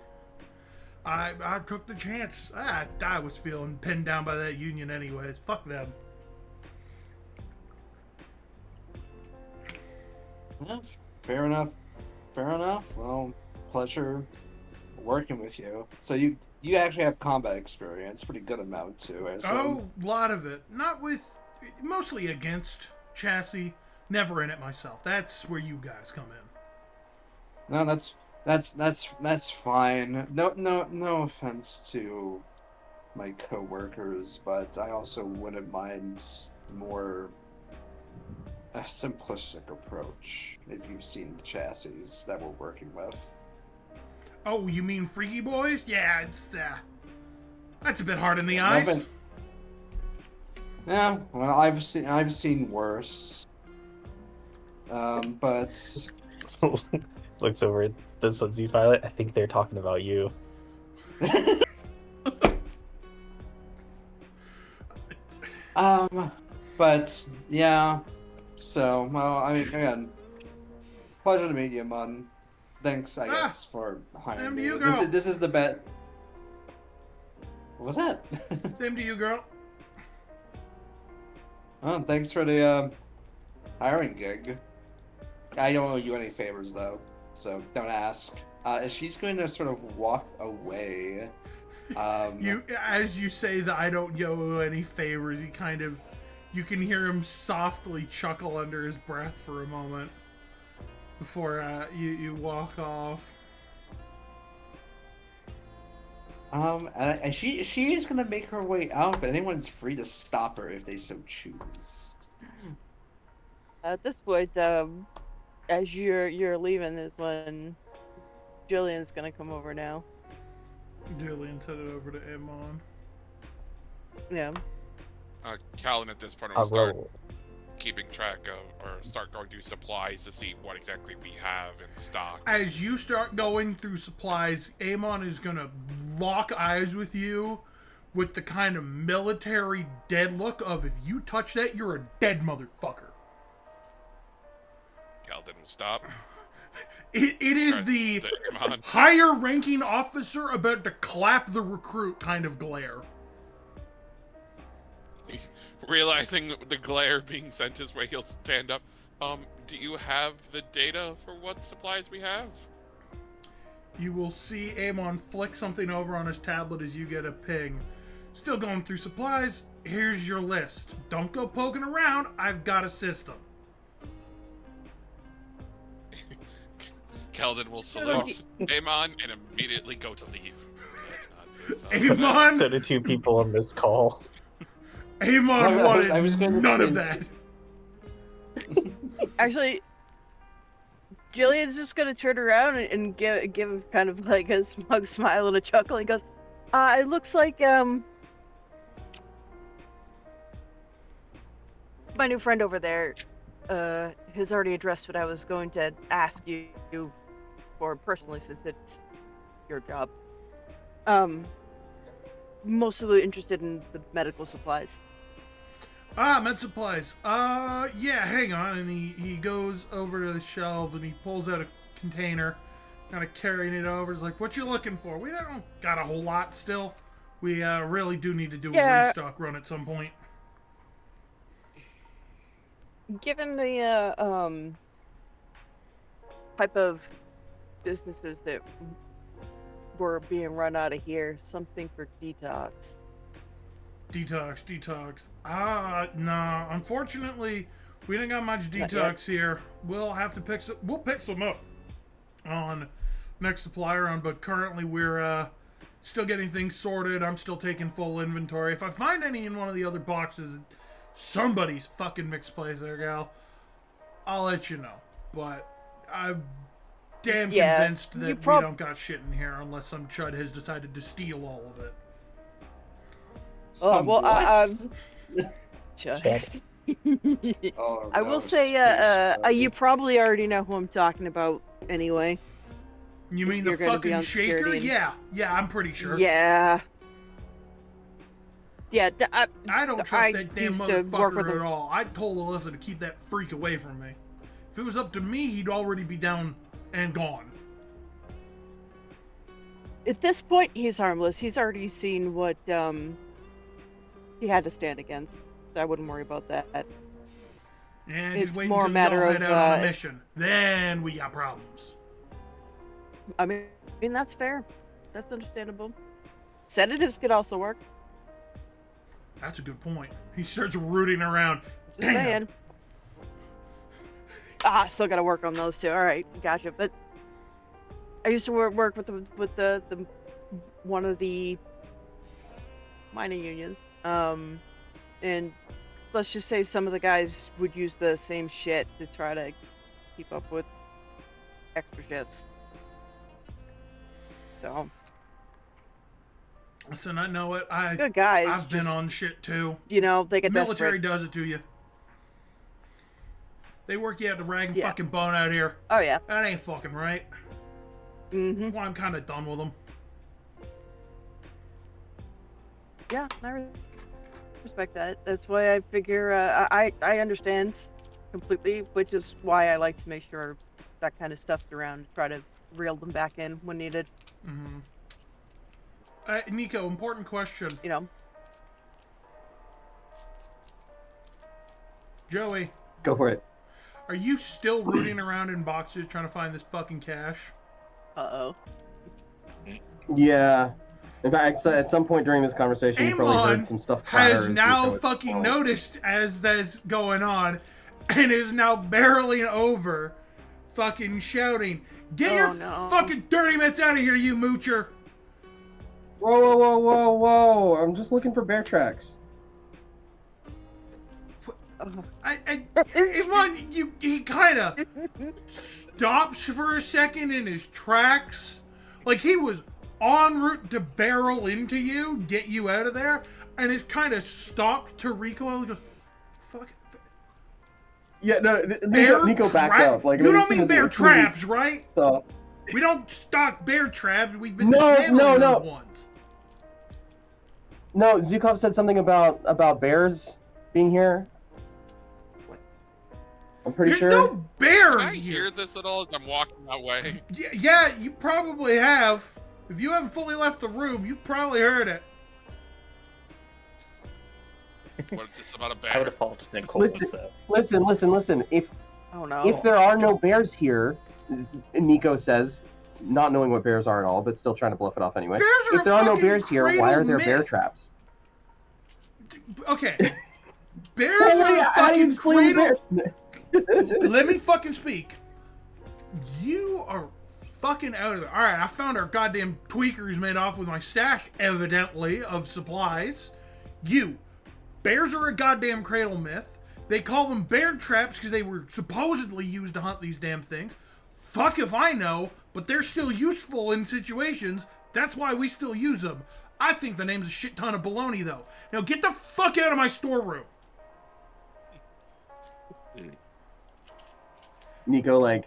I took the chance. I was feeling pinned down by that Union anyways. Fuck them. Yeah, fair enough. Well, pleasure working with you. So you actually have combat experience, pretty good amount too. I assume. Oh, lot of it. Not with, mostly against chassis. Never in it myself. That's where you guys come in. No, that's fine. No offense to my coworkers, but I also wouldn't mind more a simplistic approach if you've seen the chassis that we're working with. Oh, you mean Freaky Boys? Yeah, it's that's a bit hard in the eyes. Yeah, well, I've seen worse. But Looks over at the Sunsea pilot. I think they're talking about you. But yeah. So, well, I mean, again, pleasure to meet you, Mun. Thanks, I guess, for hiring me. you, girl. This is the bet. What was that? Same to you, girl. Oh, thanks for the hiring gig. I don't owe you any favors though, so don't ask. She's going to sort of walk away. As you say that I don't owe you any favors, you can hear him softly chuckle under his breath for a moment before you walk off. And she is gonna make her way out, but anyone's free to stop her if they so choose. At this point, as you're leaving, is when Jillian's gonna come over now. Jillian's headed over to Amon. Yeah. Callan at this point will I'll start roll. keeping track of, or start going through supplies to see what exactly we have in stock. As you start going through supplies, Amon is gonna lock eyes with you with the kind of military dead look of, if you touch that, you're a dead motherfucker. Calden will stop. It is Turn the to Amon. higher ranking officer about to clap the recruit kind of glare. Realizing the glare being sent his way, he'll stand up. Do you have the data for what supplies we have? You will see Amon flick something over on his tablet as you get a ping. Still going through supplies. Here's your list. Don't go poking around. I've got a system. Calden will salute Amon and immediately go to leave. That's not Amon, So the two people on this call. Amon wanted I was gonna none say- of that. Actually, Jillian's just gonna turn around and give kind of like a smug smile and a chuckle. He goes, "It looks like my new friend over there has already addressed what I was going to ask you for personally, since it's your job. Mostly interested in the medical supplies." Med supplies. Yeah, hang on. And he goes over to the shelves and he pulls out a container, kind of carrying it over. He's like, "What you looking for? We don't got a whole lot still. We really do need to do a restock run at some point." Given the type of businesses that were being run out of here. Something for detox. Detox. Nah. Unfortunately, we didn't got much Not detox here. We'll have to pick some. We'll pick some up on next supply run, but currently we're still getting things sorted. I'm still taking full inventory. If I find any in one of the other boxes, somebody's fucking mixed plays there, gal, I'll let you know. But I'm damn convinced that we don't got shit in here unless some chud has decided to steal all of it. Oh, well, Chud. Oh, I no, will say, you probably already know who I'm talking about anyway. You mean You're the gonna be fucking on shaker? security and- Yeah, I'm pretty sure. Yeah. Yeah, I don't trust that damn used to work with motherfucker him. at all. I told Alyssa to keep that freak away from me. If it was up to me, he'd already be down and gone. At this point, he's harmless. He's already seen what he had to stand against. I wouldn't worry about that. And It's just wait more a until matter y'all of, head out on a mission. Then we got problems. I mean, that's fair. That's understandable. Sedatives could also work. That's a good point. He starts rooting around. Just saying. Still gotta work on those two. All right, gotcha. But I used to work with the one of the mining unions. And let's just say some of the guys would use the same shit to try to keep up with extra shifts. So Listen, I know it. good guys. I've been just, on shit too. You know, they get Military desperate. does it to you. They work you out to rag and Yeah. fucking bone out here. Oh yeah. That ain't fucking right. Mm-hmm. That's why I'm kind of done with them. Yeah, I respect that. That's why I figure I understand completely, which is why I like to make sure that kind of stuff's around to try to reel them back in when needed. Mm-hmm. Nico, important question. You know. Joey, Go for it. are you still rooting around in boxes trying to find this fucking cash? Uh-oh. Yeah. In fact, at some point during this conversation, you probably Amon heard some stuff clatter. has as now Nico was fucking falling. noticed as that's going on and is now barreling over, fucking shouting, "Get Oh, your no. fucking dirty mitts out of here, you moocher!" Whoa. I'm just looking for bear tracks. Amon, he kind of stops for a second in his tracks. Like he was en route to barrel into you, get you out of there, and it kind of stopped to recoil. He goes, "Fuck." Yeah, no, Bear Nico backed trap? up. Like, you as don't soon mean as- bear as soon as he traps, right? saw- We don't stock bear traps. We've been No, dismantling no. those ones. No, Zukov said something about bears being here. I'm pretty There's sure. no bears Can I here. hear this at all as I'm walking that way? Yeah, you probably have. If you haven't fully left the room, you probably heard it. What is this about a I would bear? have followed Nicole. Listen. If Oh no. if there are no bears here, Nico says, not knowing what bears are at all, but still trying to bluff it off anyway. Bears are If there are no fucking bears here, why are there bear cradle traps? Okay. Bears Well, are how do you fucking explain cradle. bear? Let me fucking speak. You are fucking out of it. Alright, I found our goddamn tweakers made off with my stash, evidently, of supplies. Bears are a goddamn cradle myth. They call them bear traps because they were supposedly used to hunt these damn things. Fuck if I know, but they're still useful in situations. That's why we still use them. I think the name's a shit ton of baloney, though. Now get the fuck out of my storeroom. Nico like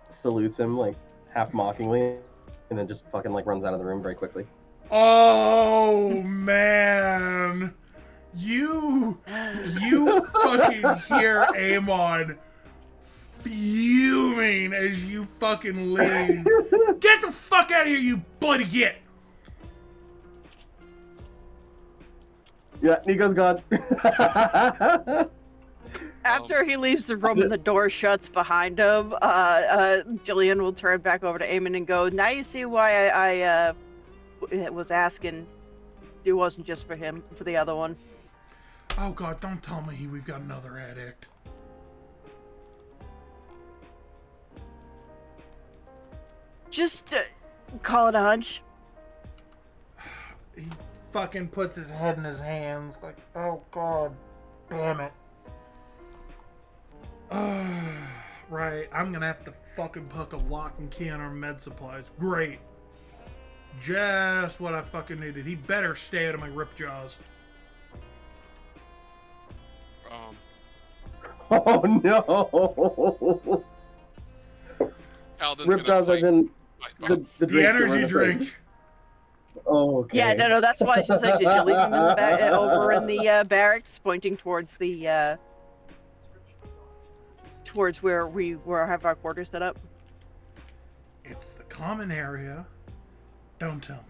salutes him like half mockingly, and then just fucking like runs out of the room very quickly. Oh man, you fucking hear Amon fuming as you fucking leave. Get the fuck out of here, you bloody git! Yeah, Nico's gone. After he leaves the room and the door shuts behind him, Jillian will turn back over to Eamon and go, now you see why I was asking. It wasn't just for him, for the other one. Oh god, don't tell me we've got another addict. Just call it a hunch. He fucking puts his head in his hands like, oh god, damn it. Right, I'm gonna have to fucking hook a lock and key on our med supplies. Great. Just what I fucking needed. He better stay out of my rip jaws. Oh no! Paladin's Rip gonna jaws as fight- in fight the bots. The drinks that were in energy the fridge. drink. Oh, okay. Yeah, no, that's why she said, did you leave him in the over in the barracks, pointing towards the, towards where we have our quarters set up? It's the common area. Don't tell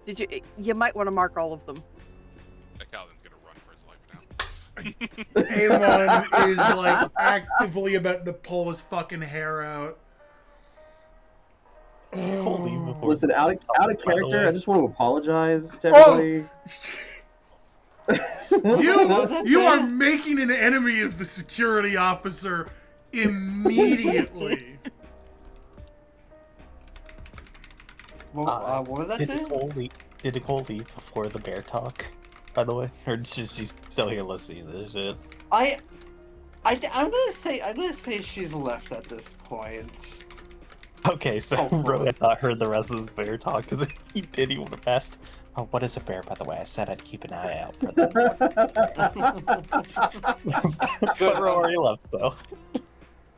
me. You might want to mark all of them. That Paladin's gonna run for his life now. Amon is like actively about to pull his fucking hair out. Listen, out of By the character, way. I just want to apologize to Oh! everybody. You are making an enemy as the security officer immediately. What was that, Did Jay? Nicole leave before the bear talk, by the way? Or just she's still here listening to this shit? I'm gonna say she's left at this point. Okay, so Hopefully. Ro has not heard the rest of this bear talk, because if he did, he would have asked, oh, what is a bear, by the way? I said I'd keep an eye out for them. But Ro already left, so.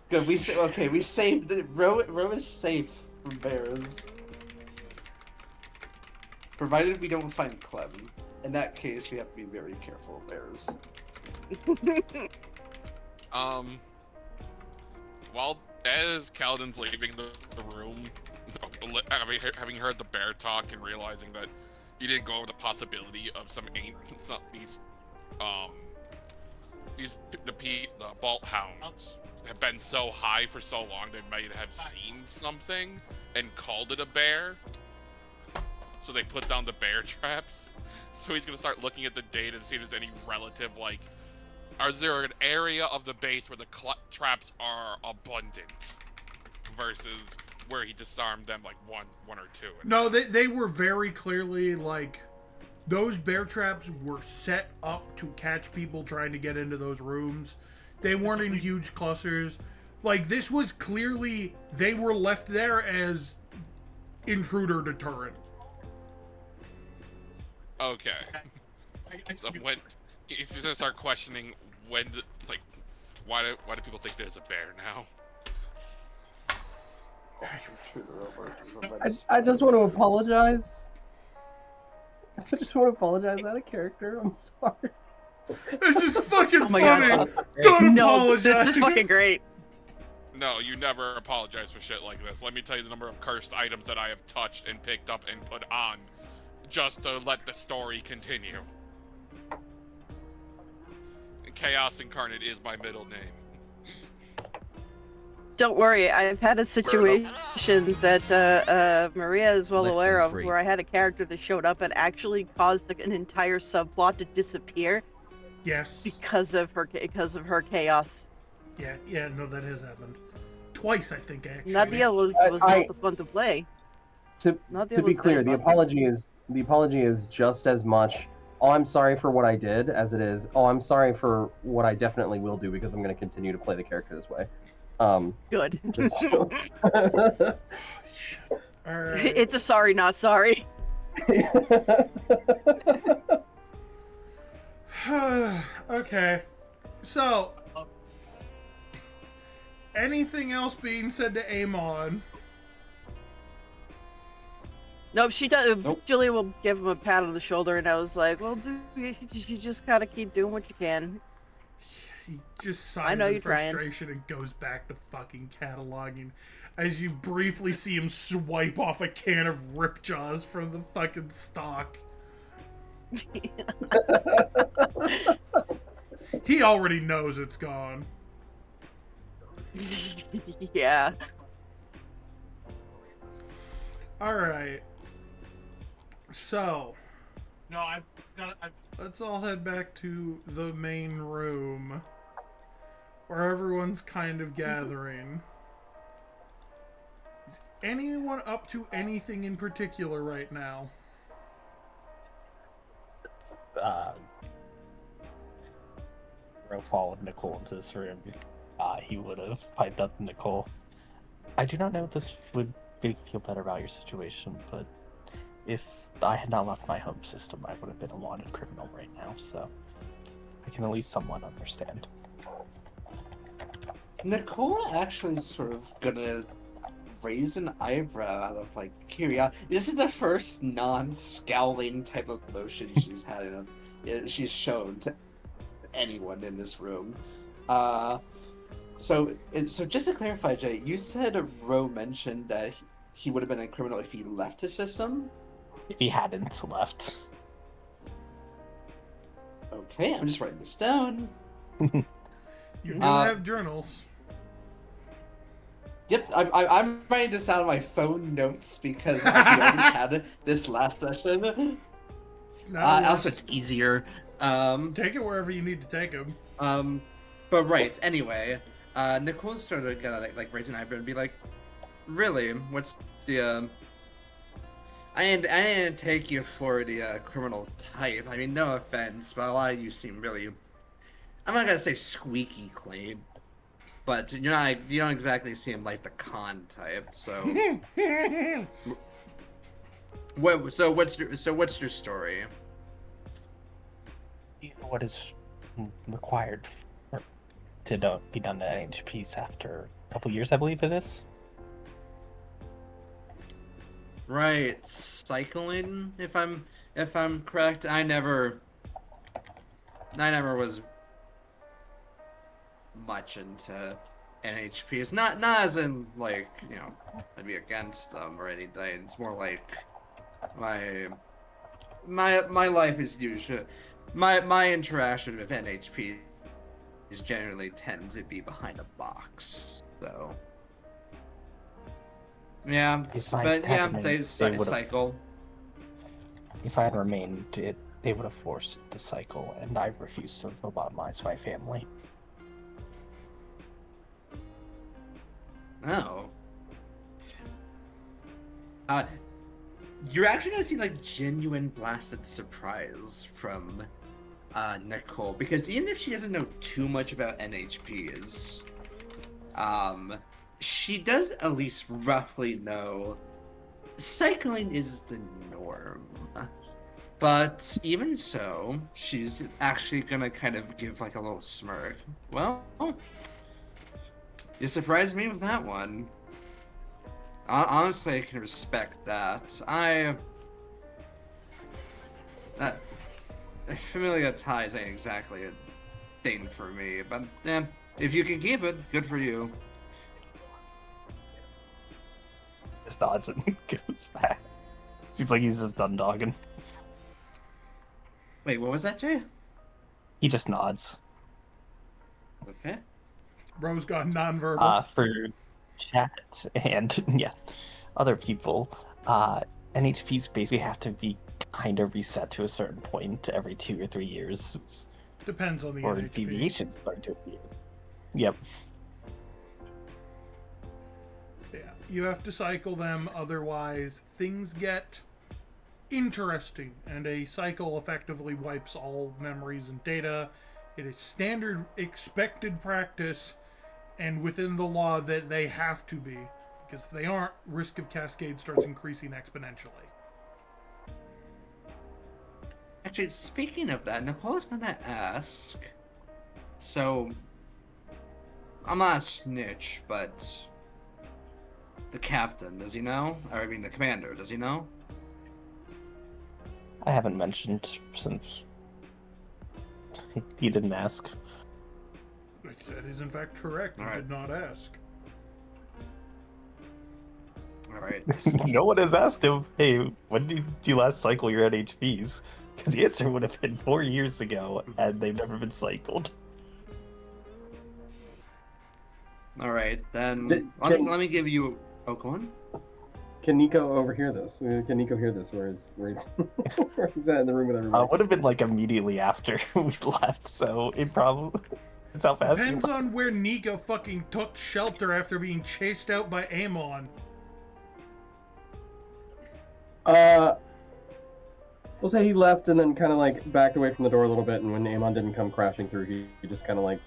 Good. We saved the Ro is safe from bears. Provided we don't find Clem. In that case, we have to be very careful of bears. While as Kaladin's leaving the room, having heard the bear talk and realizing that he didn't go over the possibility of the bolt hounds have been so high for so long they might have seen something and called it a bear. So they put down the bear traps. So he's gonna start looking at the data to see if there's any relative, like, is there an area of the base where the traps are abundant versus where he disarmed them, like one or two? No, they were very clearly like, those bear traps were set up to catch people trying to get into those rooms. They weren't in huge clusters. Like, this was clearly, they were left there as intruder deterrent. Okay. So when he's gonna start questioning why do people think there's a bear now? I just want to apologize. I just want to apologize out of character. I'm sorry. This is fucking Oh my funny. God. Don't No, apologize. this is fucking great. No, you never apologize for shit like this. Let me tell you the number of cursed items that I have touched and picked up and put on just to let the story continue. Chaos Incarnate is my middle name. Don't worry, I've had a situation that Maria is well Less than aware of, 3. where I had a character that showed up and actually caused an entire subplot to disappear Yes. because of her chaos. Yeah, no, that has happened. Twice, I think, actually. Nadia was I- not the fun to play. To Nadia be was clear, very the fun. apology is just as much. Oh, I'm sorry for what I did, as it is. Oh, I'm sorry for what I definitely will do because I'm going to continue to play the character this way. Good. Just All right. It's a sorry, not sorry. Okay. So, anything else being said to Amon? Nope, she does. Nope. Jillian will give him a pat on the shoulder, and I was like, "Well, dude, you just gotta keep doing what you can." He just sighs know in you're trying. frustration and goes back to fucking cataloging. As you briefly see him swipe off a can of Ripjaws from the fucking stock. He already knows it's gone. Yeah. Alright. So, No, I've let's all head back to the main room. Where everyone's kind of gathering. Is anyone up to anything in particular right now? Ro followed Nicole into this room. He would have piped up to Nicole. I do not know if this would make you feel better about your situation, but if I had not left my home system, I would have been a wanted criminal right now, so I can at least somewhat understand. Nicole actually sort of gonna raise an eyebrow out of like curiosity. This is the first non-scowling type of emotion she's had she's shown to anyone in this room. So just to clarify, Jay, you said Ro mentioned that he would have been a criminal if he left the system? If he hadn't left. Okay, I'm just writing this down. You do have journals. Yep, I'm writing this out on my phone notes because we already had this last session. Also, it's easier. Take it wherever you need to take him. But right, anyway, Nicole's sort of gonna like raise an eyebrow and be like, "Really? What's the I didn't take you for the criminal type. I mean, no offense, but a lot of you seem really, I'm not gonna say squeaky clean, but you don't exactly seem like the con type. So, what's your story? You know what is required to be done to NHPs after a couple years, I believe it is. Right, cycling. If I'm correct, I never was much into NHPs. Not as in like, you know, I'd be against them or anything. It's more like my life is usually my interaction with NHPs generally tend to be behind a box. So. Yeah, but yeah, they cycle. If I had remained, they would have forced the cycle, and I refused to lobotomize my family. Oh. You're actually gonna see like genuine blasted surprise from Nicole, because even if she doesn't know too much about NHPs, she does at least roughly know cycling is the norm. But even so, she's actually gonna kind of give like a little smirk. Well, you surprised me with that one. Honestly, I can respect that. Familial ties ain't exactly a thing for me, but yeah, if you can keep it, good for you. Just nods and goes back. Seems like he's just done dogging. Wait, what was that, Jay? He just nods. Okay. Bro's gone nonverbal. For chat and yeah, other people, NHPs basically have to be kind of reset to a certain point every 2 or 3 years. Depends on the or NHP. deviations start to appear. Yep. Yeah, you have to cycle them, otherwise things get interesting, and a cycle effectively wipes all memories and data. It is standard expected practice, and within the law that they have to be, because if they aren't, risk of cascade starts increasing exponentially. Actually, speaking of that, Nicole's gonna ask, so, I'm not a snitch, but the captain, does he know? Or I mean the commander, does he know? I haven't mentioned since he didn't ask. That is in fact correct. You did not ask. Alright. No one has asked him, hey, when did you last cycle your NHPs? Because the answer would have been 4 years ago, and they've never been cycled. All right, then Did- let me give you. Oh, go on. Can Nico overhear this? Can Nico hear this? Where is where he's at in the room with everybody? Would have been like immediately after we left, so it probably. It's how fast. Depends on where Nico fucking took shelter after being chased out by Amon. We'll say he left and then kind of like backed away from the door a little bit, and when Amon didn't come crashing through, he just kind of like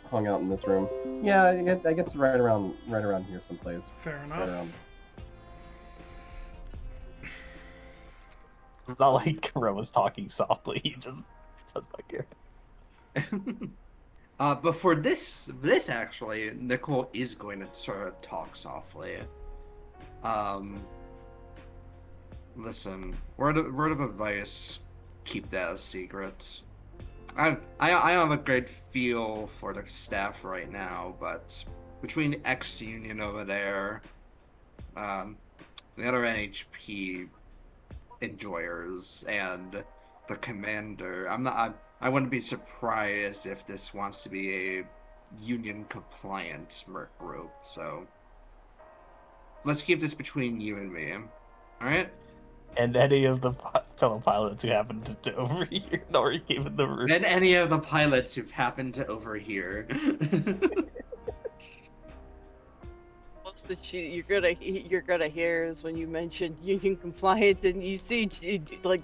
hung out in this room. Yeah, I guess right around here someplace. Fair Right enough. around. It's not like Kuro was talking softly. He just does not care. But for this actually, Nicole is going to sort of talk softly. Listen, word of advice: keep that a secret. I have a great feel for the staff right now, but between X-Union over there, the other NHP enjoyers, and the commander, I wouldn't be surprised if this wants to be a union compliant merc group. So let's keep this between you and me. All right? And any of the fellow pilots who happened to overhear or came in the room. And any of the pilots who've happened to overhear. Most that you're gonna hear is when you mention union compliant, and you see like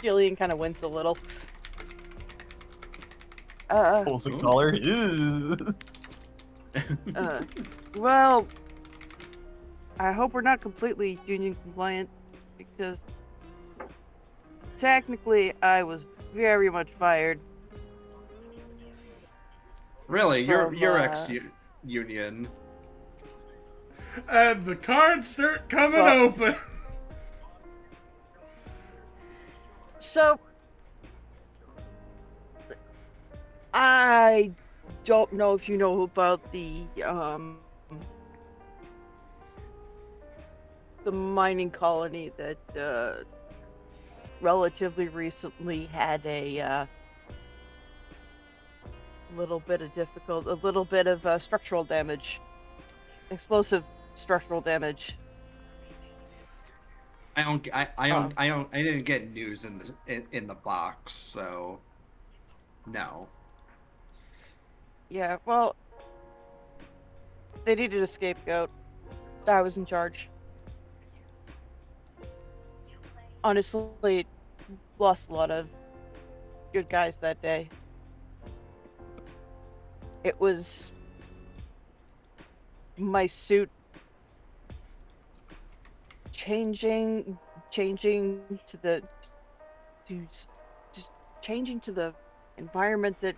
Jillian kind of wince a little. Pulls the collar. Well, I hope we're not completely union compliant, because technically I was very much fired. Really? You're From, ex-union. And the cards start coming Well- open. So, I don't know if you know about the mining colony that relatively recently had a little bit of structural damage, explosive structural damage. I didn't get news in the box, so no. Yeah, well, they needed a scapegoat. I was in charge. Honestly, lost a lot of good guys that day. It was my suit changing to the environment that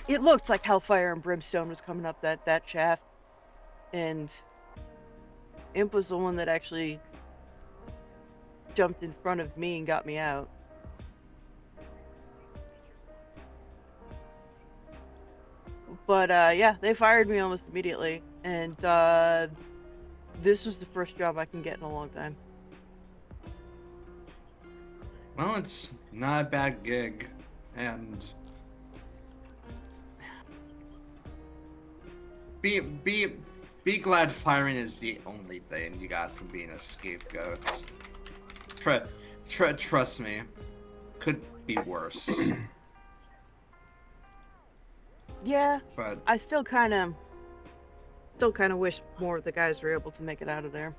it looked like hellfire and brimstone was coming up that shaft, and Imp was the one that actually jumped in front of me and got me out. But yeah, they fired me almost immediately, and this was the first job I can get in a long time. Well, it's not a bad gig, and be glad firing is the only thing you got from being a scapegoat. Trust me, could be worse. Yeah, But I still kind of wish more of the guys were able to make it out of there.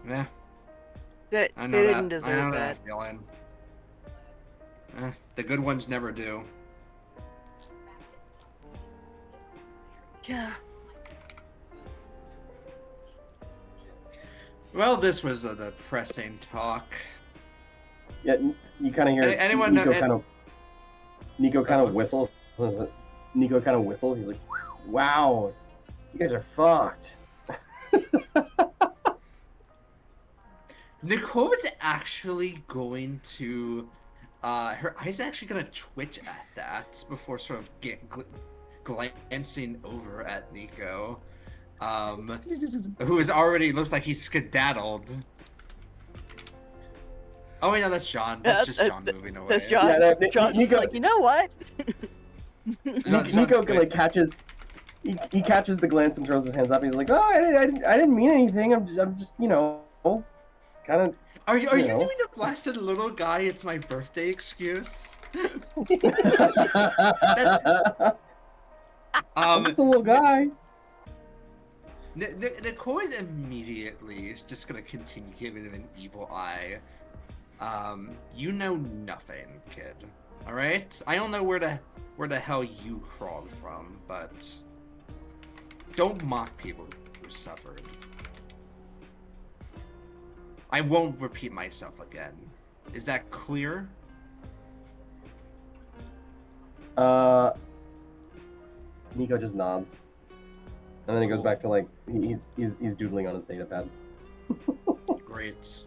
yeah, They I know didn't that. deserve I know that. that feeling. The good ones never do. Yeah. Well, this was a depressing talk. Yeah, you kind of hear Anyone Nico know- kind of whistles. Nico kind of whistles. He's like, "Wow, you guys are fucked." Nicole is actually going to, her eyes are actually going to twitch at that before sort of glancing over at Nico, who is already looks like he's skedaddled. Oh yeah, that's John. That's just John moving away. That's John. Yeah, John's just Nico- like, you know what? John's Nico quick. like catches he catches the glance and throws his hands up. He's like, "Oh, I didn't mean anything. I'm just, kind of." Are you You know. doing the blasted little guy? It's my birthday excuse. I'm just a little guy. Nicole is immediately just gonna continue giving him an evil eye. You know nothing, kid. All right. I don't know where the hell you crawled from, but don't mock people who suffered. I won't repeat myself again. Is that clear? Nico just nods, and then he goes back to like he's doodling on his data pad. Great.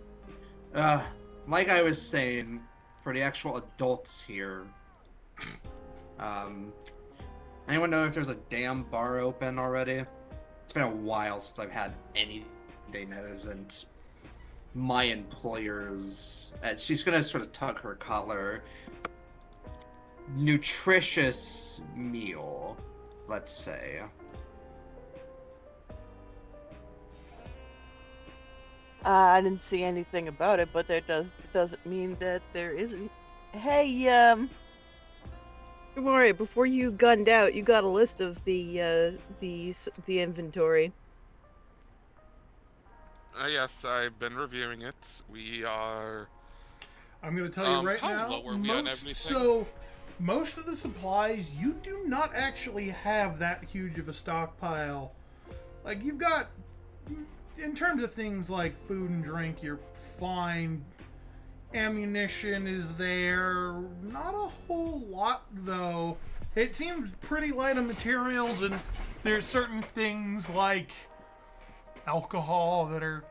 Like I was saying, for the actual adults here, anyone know if there's a damn bar open already? It's been a while since I've had anything that isn't my employer's. She's gonna sort of tug her collar. Nutritious meal, let's say. I didn't see anything about it, but doesn't mean that there isn't. Hey, don't worry. Before you gunned out, you got a list of the inventory. Yes, I've been reviewing it. We are. I'm going to tell you right how now. low are we on everything? So, most of the supplies, you do not actually have that huge of a stockpile. Like, you've got, in terms of things like food and drink, you're fine. Ammunition is there. Not a whole lot, though. It seems pretty light on materials, and there's certain things like alcohol that are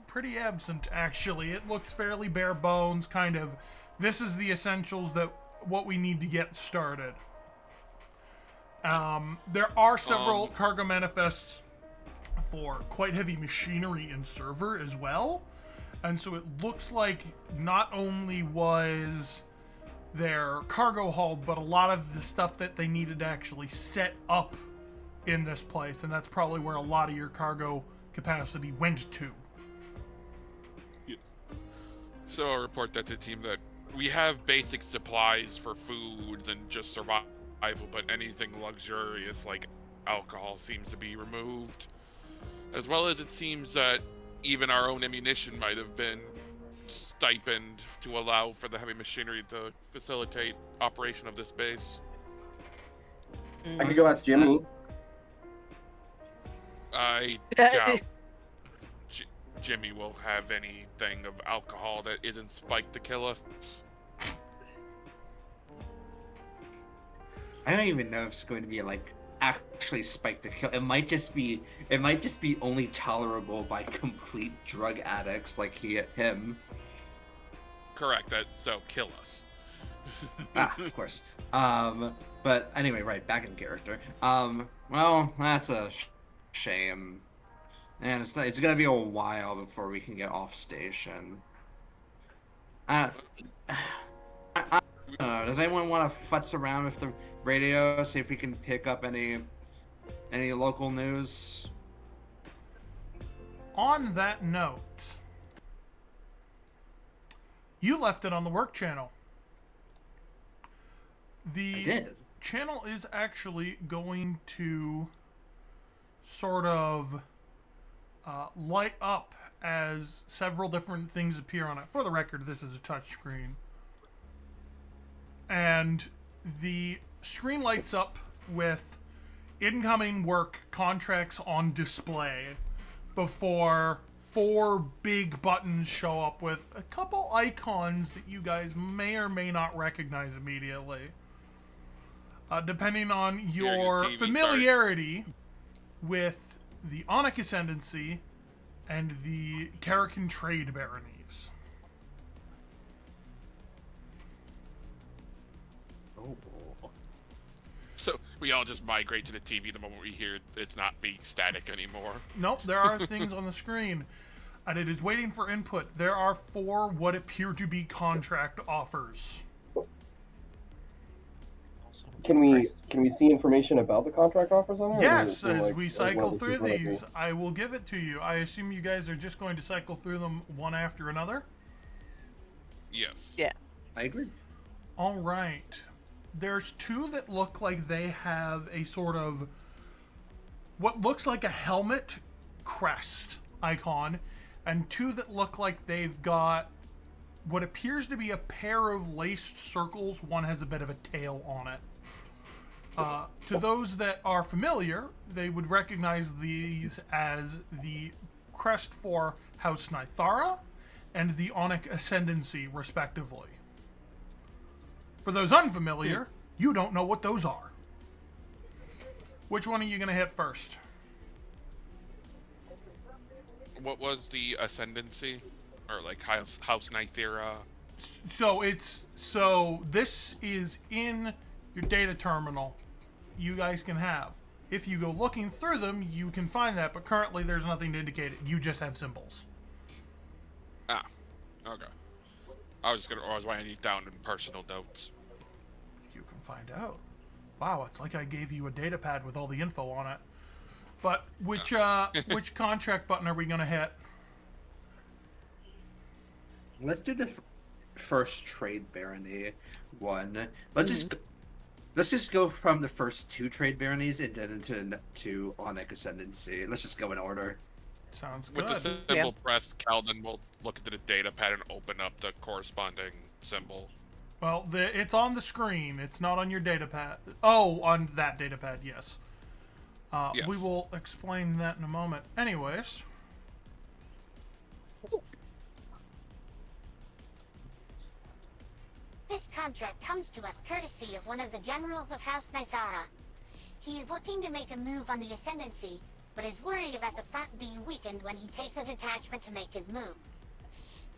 pretty absent, actually. It looks fairly bare bones, kind of. This is the essentials that what we need to get started. There are several cargo manifests for quite heavy machinery and server as well. And so it looks like not only was their cargo hauled, but a lot of the stuff that they needed to actually set up in this place. And that's probably where a lot of your cargo capacity went to. So I'll report that to the team that we have basic supplies for food and just survival, but anything luxurious like alcohol seems to be removed. As well as it seems that even our own ammunition might have been stipend to allow for the heavy machinery to facilitate operation of this base. I could go ask Jimmy. I doubt Jimmy will have anything of alcohol that isn't spiked to kill us. I don't even know if it's going to be like actually spiked to kill. It might just be only tolerable by complete drug addicts like him. Correct. So kill us. Of course. But anyway, right, back in character. Well, that's a shame. And it's gonna be a while before we can get off station. I don't know, does anyone want to futz around with the radio, see if we can pick up any local news? On that note, you left it on the work channel. The I did. channel is actually going to sort of light up as several different things appear on it. For the record, this is a touchscreen. And the screen lights up with incoming work contracts on display before 4 big buttons show up with a couple icons that you guys may or may not recognize immediately. Depending on your familiarity with the Onic Ascendancy and the Karakin Trade Baronies. Oh. So we all just migrate to the TV the moment we hear it's not being static anymore. Nope, there are things on the screen, and it is waiting for input. There are 4 what appear to be contract offers. can we Christ. can we see information about the contract offers on there? or does it Yes, seem as like- we like one cycle of these through is really these, cool? I will give it to you. I assume you guys are just going to cycle through them one after another? Yes. Yeah. I agree. All right. There's two that look like they have a sort of what looks like a helmet crest icon, and two that look like they've got what appears to be a pair of laced circles. One has a bit of a tail on it. To those that are familiar, they would recognize these as the crest for House Nithara and the Onic Ascendancy, respectively. For those unfamiliar, you don't know what those are. Which one are you going to hit first? What was the ascendancy? Or like House Nithera? So this is in your data terminal. You guys can have. If you go looking through them, you can find that, but currently there's nothing to indicate it. You just have symbols. Ah, okay. I was writing these down in personal notes. You can find out. Wow, it's like I gave you a data pad with all the info on it. But which contract button are we gonna hit? Let's do the first trade barony one. Let's just go from the first two trade baronies and then into Onic Ascendancy. Let's just go in order. Sounds With good. the symbol pressed, Calden will look into the data pad and open up the corresponding symbol. Well, it's on the screen. It's not on your data pad. Oh, on that data pad, yes. Yes. We will explain that in a moment. Anyways, This contract comes to us courtesy of one of the generals of House Nithara. He is looking to make a move on the Ascendancy, but is worried about the front being weakened when he takes a detachment to make his move.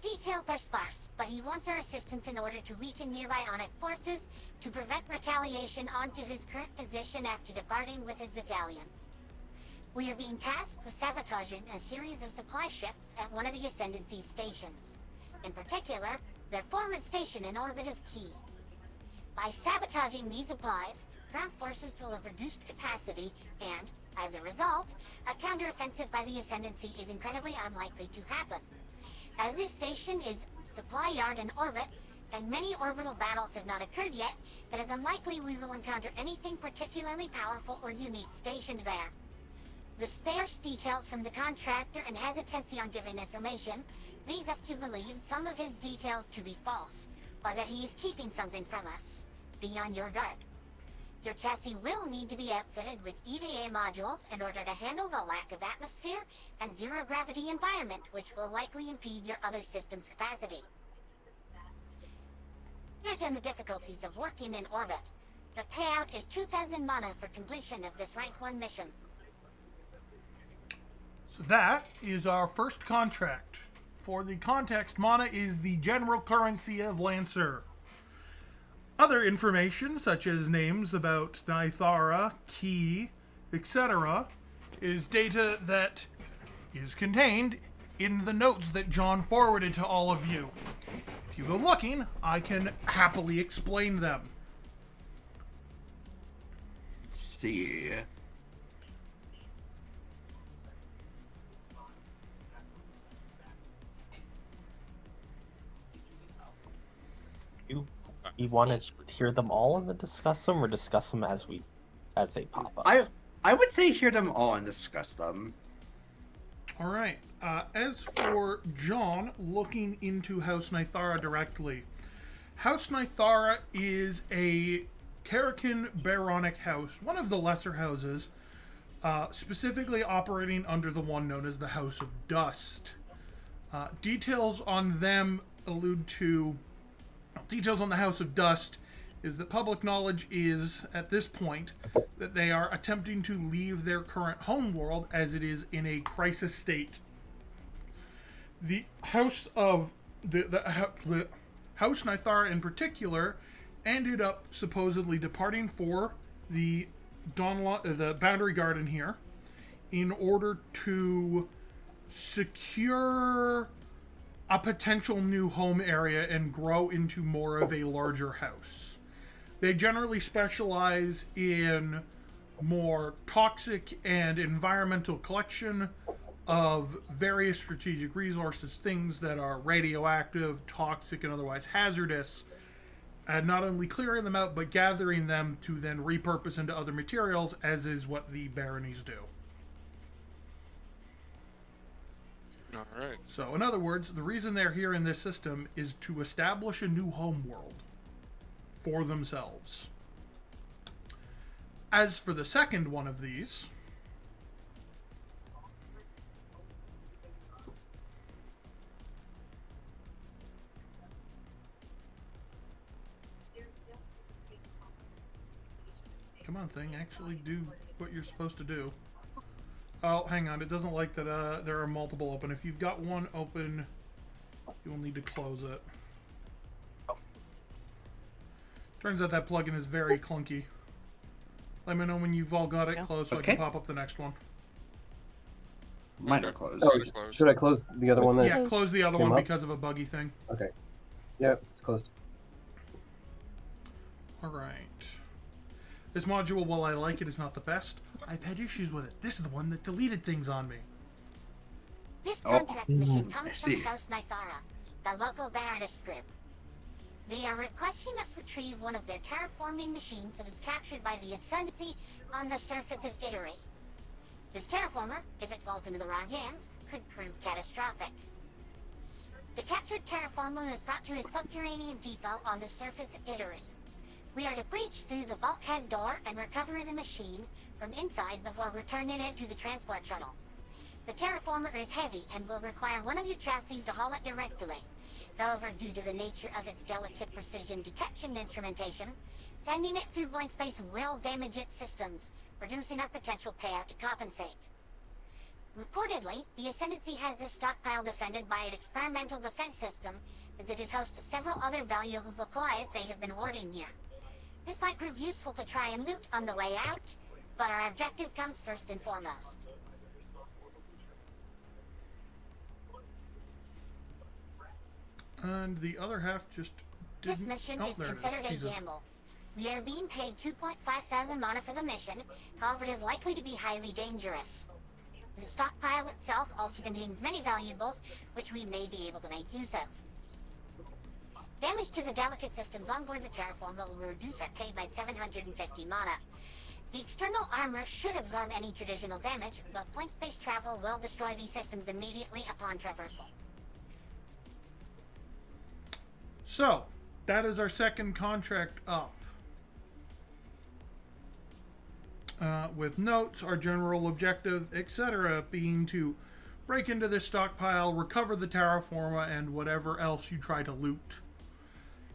Details are sparse, but he wants our assistance in order to weaken nearby Onic forces to prevent retaliation onto his current position after departing with his battalion. We are being tasked with sabotaging a series of supply ships at one of the Ascendancy's stations. In particular, their forward station in orbit of Key. By sabotaging these supplies, ground forces will have reduced capacity and, as a result, a counteroffensive by the Ascendancy is incredibly unlikely to happen. As this station is supply yard in orbit, and many orbital battles have not occurred yet, it is unlikely we will encounter anything particularly powerful or unique stationed there. The sparse details from the contractor and hesitancy on giving information leads us to believe some of his details to be false, or that he is keeping something from us. Be on your guard. Your chassis will need to be outfitted with EVA modules in order to handle the lack of atmosphere and zero-gravity environment, which will likely impede your other system's capacity. Given the difficulties of working in orbit, the payout is 2,000 mana for completion of this Rank 1 mission. so that is our first contract. For the context, mana is the general currency of Lancer. Other information, such as names about Nithara, Key, etc., is data that is contained in the notes that John forwarded to all of you. If you go looking, I can happily explain them. Let's see. You want to hear them all and then discuss them, or discuss them as they pop up? I would say hear them all and discuss them. All right. As for John looking into House Nithara directly, House Nithara is a Karakin Baronic house, one of the lesser houses, specifically operating under the one known as the House of Dust. Details on them allude to... Details on the House of Dust is that public knowledge is, at this point, that they are attempting to leave their current homeworld as it is in a crisis state. The House of... The House Nithara in particular ended up supposedly departing for the Boundary Garden here in order to secure a potential new home area and grow into more of a larger house. They generally specialize in more toxic and environmental collection of various strategic resources, things that are radioactive, toxic, and otherwise hazardous, and not only clearing them out, but gathering them to then repurpose into other materials, as is what the baronies do. Alright. So, in other words, the reason they're here in this system is to establish a new homeworld for themselves. As for the second one of these, come on, thing, actually do what you're supposed to do. Oh, hang on, it doesn't like that there are multiple open. If you've got one open, you will need to close it. Turns out that plugin is very clunky. Let me know when you've all got it closed so I can pop up the next one. Mine are closed. Oh, should I close the other one then? Yeah, close the other Came one up? because of a buggy thing. Okay. Yeah, it's closed. Alright. This module, while I like it, is not the best. I've had issues with it. This is the one that deleted things on me. This contract mission I comes see. from House Nithara, the local Baroness group. They are requesting us retrieve one of their terraforming machines that was captured by the Ascendancy on the surface of Italy. This terraformer, if it falls into the wrong hands, could prove catastrophic. The captured terraformer is brought to a subterranean depot on the surface of Italy. We are to breach through the bulkhead door and recover the machine from inside before returning it to the transport shuttle. The terraformer is heavy and will require one of your chassis to haul it directly. However, due to the nature of its delicate precision detection instrumentation, sending it through blank space will damage its systems, reducing our potential payout to compensate. Reportedly, the Ascendancy has this stockpile defended by an experimental defense system, as it is host to several other valuable supplies they have been hoarding here. This might prove useful to try and loot on the way out, but our objective comes first and foremost. And the other half just didn't... This mission oh, is there it considered a Jesus. gamble. We are being paid 2.5 thousand mana for the mission, however it is likely to be highly dangerous. The stockpile itself also contains many valuables, which we may be able to make use of. Damage to the delicate systems on board the terraformer will reduce our pay by 750 mana. The external armor should absorb any traditional damage, but point space travel will destroy these systems immediately upon traversal. So, that is our second contract up. With notes, our general objective, etc., being to break into this stockpile, recover the terraforma, and whatever else you try to loot.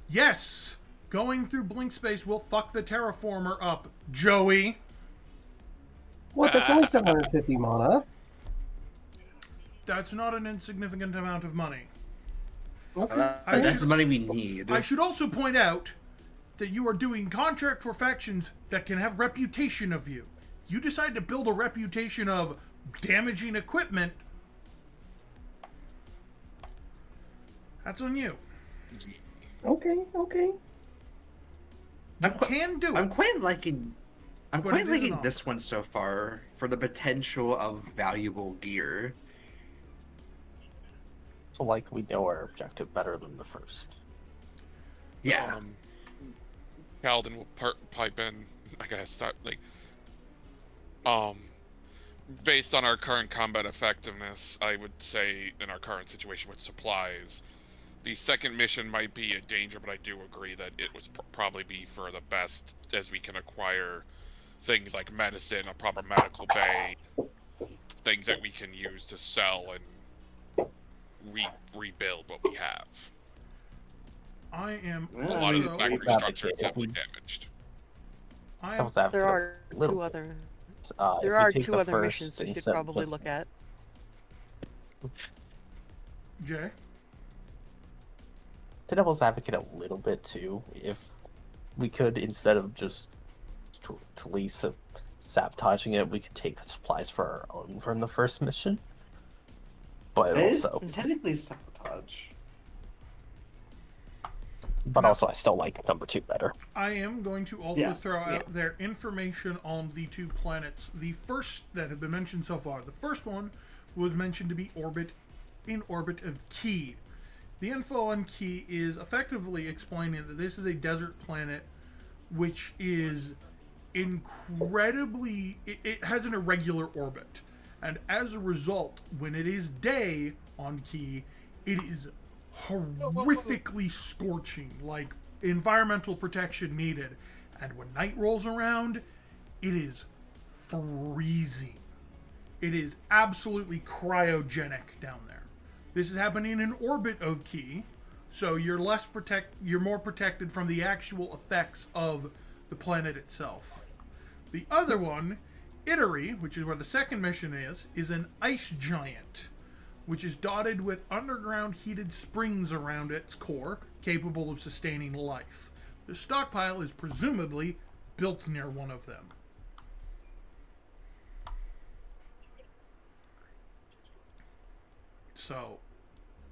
Yes! Going through blink space will fuck the terraformer up, Joey! What? That's only 750 mana. That's not an insignificant amount of money. Okay. That's the money we need. I should also point out that you are doing contract for factions that can have reputation of you. You decide to build a reputation of damaging equipment, that's on you. Okay. You can do it. I'm quite liking. I'm But quite it is an liking option. this one so far for the potential of valuable gear. So like we know our objective better than the first. Yeah. Kaladin will pipe in, I guess, based on our current combat effectiveness, I would say in our current situation with supplies, the second mission might be a danger, but I do agree that it would probably be for the best, as we can acquire things like medicine, a proper medical bay, things that we can use to sell and rebuild what we have. I am A lot of the also, infrastructure is heavily damaged. I am, Comes after There a are little two bit. other. If There we are take two the other first missions we should instead of probably just- look at. Jay? To devil's advocate a little bit too, if we could, instead of just totally sabotaging it, we could take the supplies for our own from the first mission. But It is also, technically sabotage. But No. also, I still like number 2 better. I am going to also Yeah, throw yeah. out their information on the 2 planets. The first that have been mentioned so far. The first one was mentioned to be in orbit of Key. The info on Key is effectively explaining that this is a desert planet which is incredibly... It has an irregular orbit. And as a result, when it is day on Key, it is horrifically scorching, like environmental protection needed. And when night rolls around, it is freezing. It is absolutely cryogenic down there. This is happening in orbit of Key, so you're more protected from the actual effects of the planet itself. The other one, Ittery, which is where the second mission is an ice giant, which is dotted with underground heated springs around its core, capable of sustaining life. The stockpile is presumably built near one of them. So,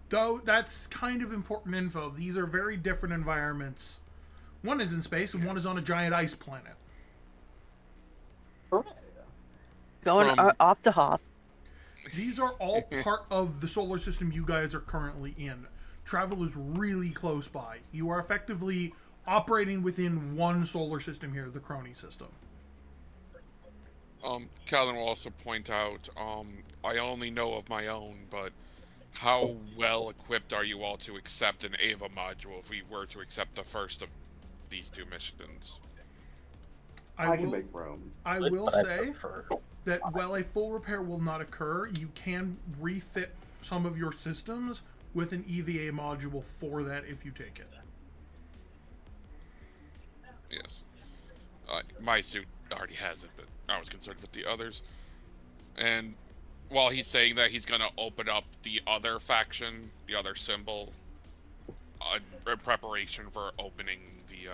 though that's kind of important info, these are very different environments. One is in space and one is on a giant ice planet. Going From- off to Hoth. These are all part of the solar system you guys are currently in. Travel is really close by. You are effectively operating within one solar system here, the Crony system. Calvin will also point out, I only know of my own, but how well equipped are you all to accept an Ava module if we were to accept the first of these 2 missions? I can make room. I But will I say prefer- that while a full repair will not occur, you can refit some of your systems with an EVA module for that if you take it. Yes. My suit already has it, but I was concerned with the others. And while he's saying that, he's gonna open up the other faction, the other symbol, in preparation for opening the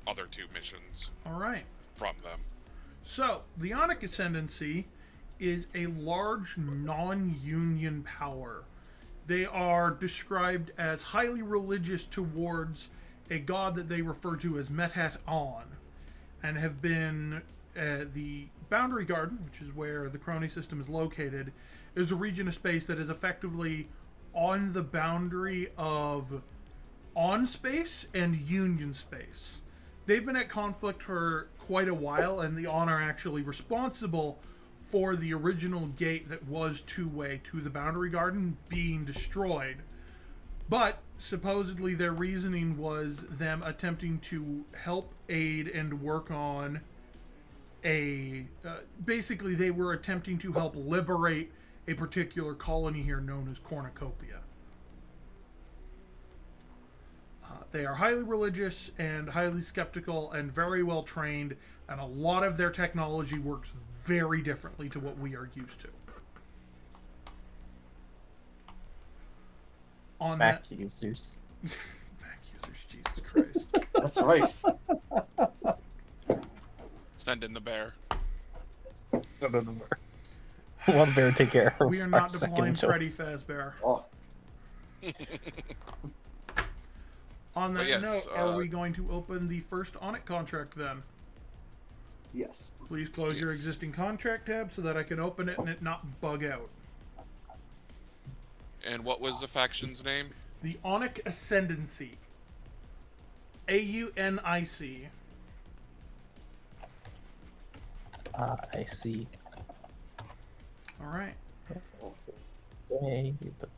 other 2 missions All right. from them. So, the Onic Ascendancy is a large non-union power. They are described as highly religious towards a god that they refer to as Metat On, and have been the Boundary Garden, which is where the Crony system is located, is a region of space that is effectively on the boundary of on space and union space. They've been at conflict for quite a while, and the On are actually responsible for the original gate that was two-way to the Boundary Garden being destroyed. But supposedly their reasoning was them attempting to help aid and work on basically they were attempting to help liberate a particular colony here known as Cornucopia. They are highly religious and highly skeptical and very well trained, and a lot of their technology works very differently to what we are used to. On Mac that, users. Mac users, Jesus Christ. That's right. Send in the bear. One bear take care of We are our not second deploying child. Freddy Fazbear. Oh, On that But yes, note, are we going to open the first Onic contract then? yes. Please close your Yes. existing contract tab so that I can open it and it not bug out. And what was the faction's name? The Onic Ascendancy. AUNIC. I see. Alright. Hey, but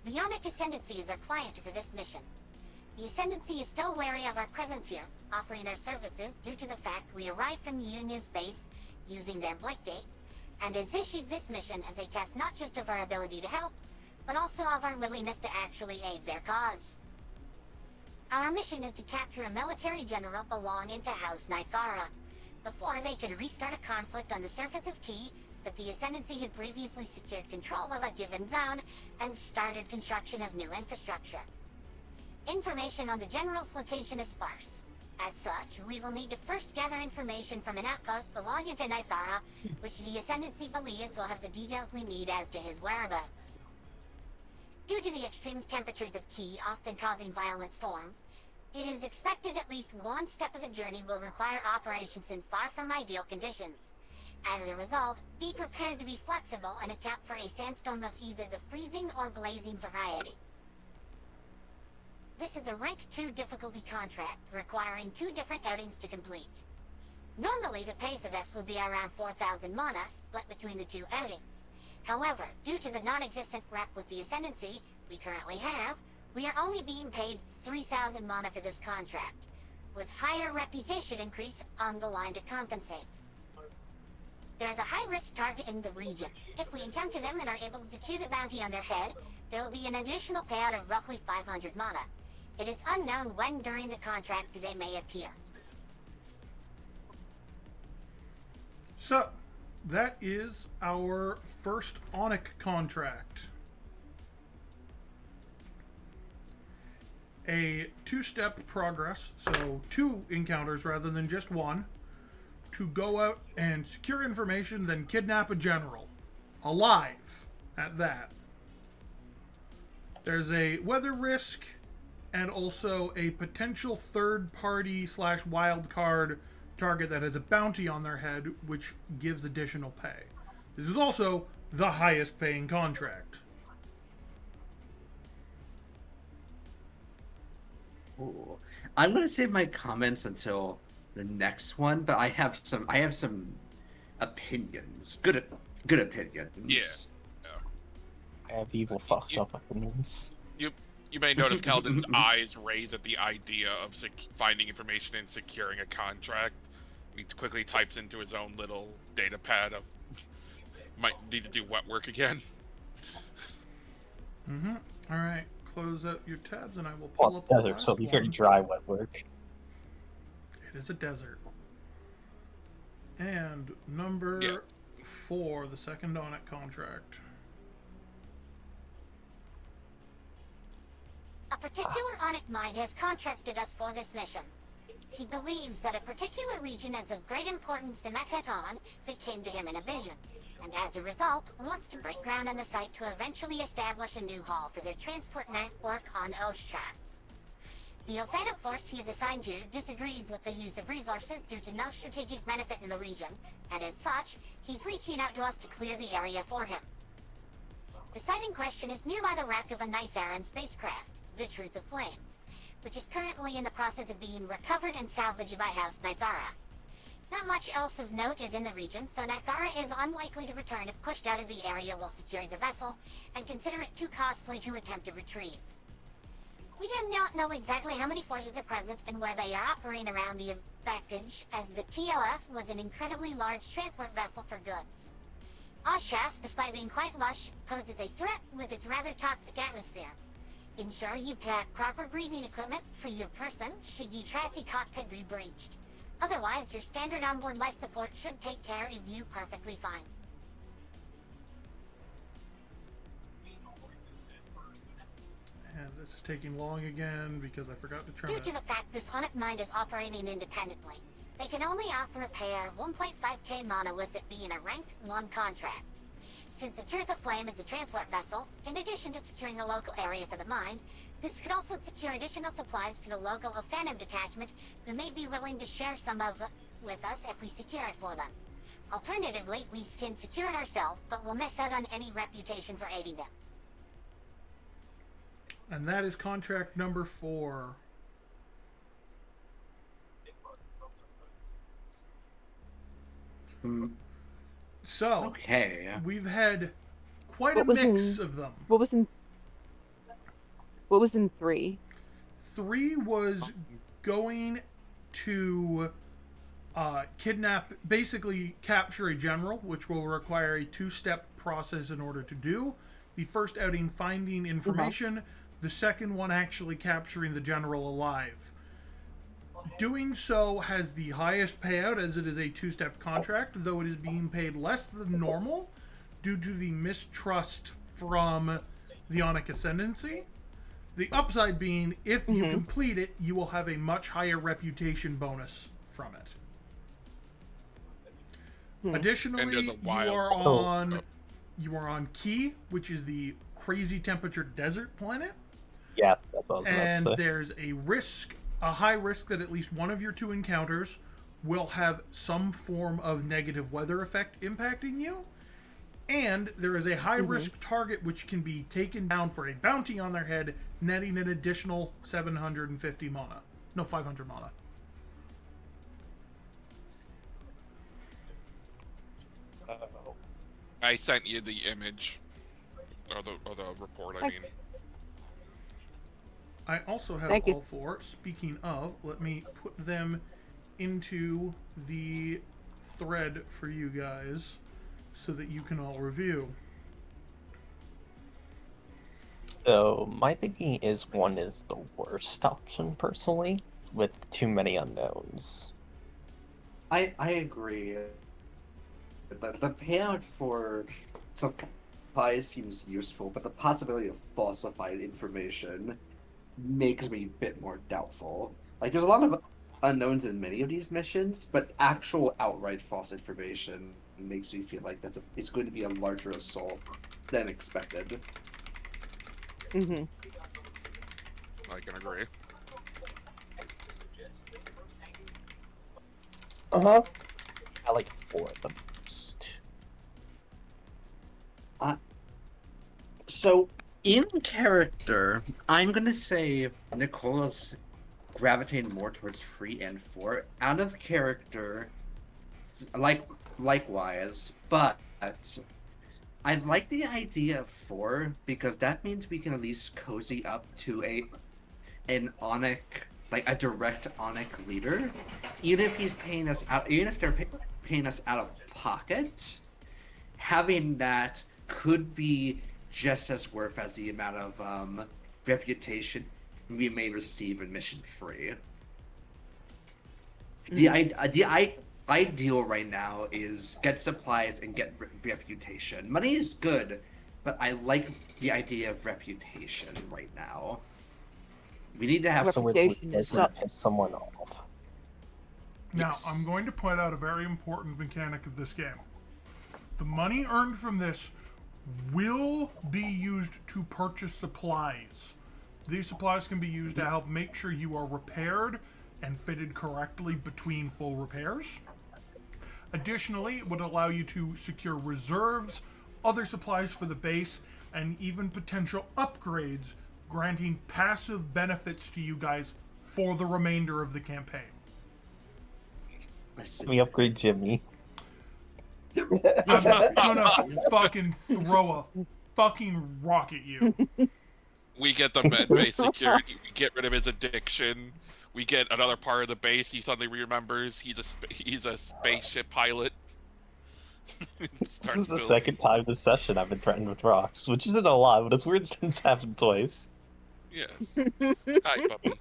The Ionic Ascendancy is our client for this mission. The Ascendancy is still wary of our presence here, offering our services due to the fact we arrived from the Union's base using their Blight Gate, and has issued this mission as a test not just of our ability to help, but also of our willingness to actually aid their cause. Our mission is to capture a military general belonging to House Nithara, before they could restart a conflict on the surface of Key that the Ascendancy had previously secured control of a given zone and started construction of new infrastructure. Information on the general's location is sparse. As such, we will need to first gather information from an outpost belonging to Nithara, which the Ascendancy believes will have the details we need as to his whereabouts. Due to the extreme temperatures of Key often causing violent storms, it is expected at least one step of the journey will require operations in far from ideal conditions. As a result, be prepared to be flexible and account for a sandstorm of either the freezing or blazing variety. This is a rank 2 difficulty contract, requiring 2 different outings to complete. Normally, the pay for this would be around 4,000 mana, split between the 2 outings. However, due to the non-existent rep with the Ascendancy we currently have, we are only being paid 3,000 mana for this contract, with higher reputation increase on the line to compensate. There is a high-risk target in the region. If we encounter them and are able to secure the bounty on their head, there will be an additional payout of roughly 500 mana. It is unknown when during the contract they may appear. So, that is our first Onyx contract. A 2-step progress, so 2 encounters rather than just 1, to go out and secure information, then kidnap a general. Alive, at that. There's a weather risk, and also a potential third-party / wildcard target that has a bounty on their head, which gives additional pay. This is also the highest paying contract. Ooh. I'm gonna save my comments until the next one, but I have some opinions. Good opinions. Yeah. I have evil fucked up opinions. You may notice Kaladin's eyes raise at the idea of finding information and securing a contract. He quickly types into his own little data pad of might need to do wet work again. Mm-hmm. All right, close out your tabs, and I will Well, pull up it's a the desert, last so it'll be very one. dry wet work. It is a desert. And number 4, the second Onyx contract. A particular Onyx mind has contracted us for this mission. He believes that a particular region is of great importance to Meteton that came to him in a vision, and as a result, wants to break ground on the site to eventually establish a new hall for their transport network on Oshchas. The Othana force he is assigned to disagrees with the use of resources due to no strategic benefit in the region, and as such, he's reaching out to us to clear the area for him. The site in question is nearby the wreck of a Nitharan spacecraft, the Truth of Flame, which is currently in the process of being recovered and salvaged by House Nithara. Not much else of note is in the region, so Nithara is unlikely to return if pushed out of the area while securing the vessel, and consider it too costly to attempt to retrieve. We do not know exactly how many forces are present and where they are operating around the package, as the TLF was an incredibly large transport vessel for goods. Oshchas, despite being quite lush, poses a threat with its rather toxic atmosphere. Ensure you pack proper breathing equipment for your person should your chassis cockpit be breached. Otherwise, your standard onboard life support should take care of you perfectly fine. And this is taking long again because I forgot to turn Due it. to the fact this Onyx mind is operating independently, they can only offer a payout of 1.5k mana with it being a rank 1 contract. Since the Truth of Flame is a transport vessel, in addition to securing the local area for the mine, this could also secure additional supplies for the local Ophanim detachment who may be willing to share some of it with us if we secure it for them. Alternatively, we can secure it ourselves, but we'll miss out on any reputation for aiding them. And that is contract number 4. So, Okay. we've had quite a What was mix in- of them. What was in 3? 3 was going to kidnap, basically capture a general, which will require a 2-step process in order to do. The first outing, finding information. The second one, actually capturing the general alive. Doing so has the highest payout, as it is a 2-step contract, though it is being paid less than normal due to the mistrust from the Onyx Ascendancy. The upside being, if you complete it, you will have a much higher reputation bonus from it. Additionally, And there's a you wild- are So- on You are on Key, which is the crazy temperature desert planet. Yeah, that's what I was And about to say. there's a high risk that at least one of your two encounters will have some form of negative weather effect impacting you. And there is a high risk target which can be taken down for a bounty on their head, netting an additional 750 mana. No, 500 mana. I sent you the image. Or the report, I mean. I also have Thank you. all four. Speaking of, let me put them into the thread for you guys so that you can all review. So my thinking is 1 is the worst option personally, with too many unknowns. I agree. The payout for supplies seems useful, but the possibility of falsified information makes me a bit more doubtful. Like, there's a lot of unknowns in many of these missions, but actual outright false information makes me feel like it's going to be a larger assault than expected. Mm-hmm. I can agree. Uh-huh. I like 4 the most. So, in character, I'm gonna say Nicola's gravitating more towards 3 and 4. Out of character, likewise, but I like the idea of 4 because that means we can at least cozy up to an Onic, like a direct Onic leader, even if he's paying us out, even if they're paying us out of pocket. Having that could be just as worth as the amount of reputation we may receive in mission 3. The ideal right now is get supplies and get reputation. Money is good, but I like the idea of reputation right now. We need to have So we're Reputation is gonna piss someone off. Now, Yes. I'm going to point out a very important mechanic of this game. The money earned from this will be used to purchase supplies. These supplies can be used to help make sure you are repaired and fitted correctly between full repairs. Additionally, it would allow you to secure reserves, other supplies for the base, and even potential upgrades, granting passive benefits to you guys for the remainder of the campaign. Can we upgrade Jimmy? I'm not gonna fucking throw a fucking rock at you. We get the med base security. We get rid of his addiction. We get another part of the base. He suddenly remembers he's a spaceship pilot. This is the second time this session I've been threatened with rocks, which isn't a lot, but it's weird that it's happened twice. Yes. Hi, puppy.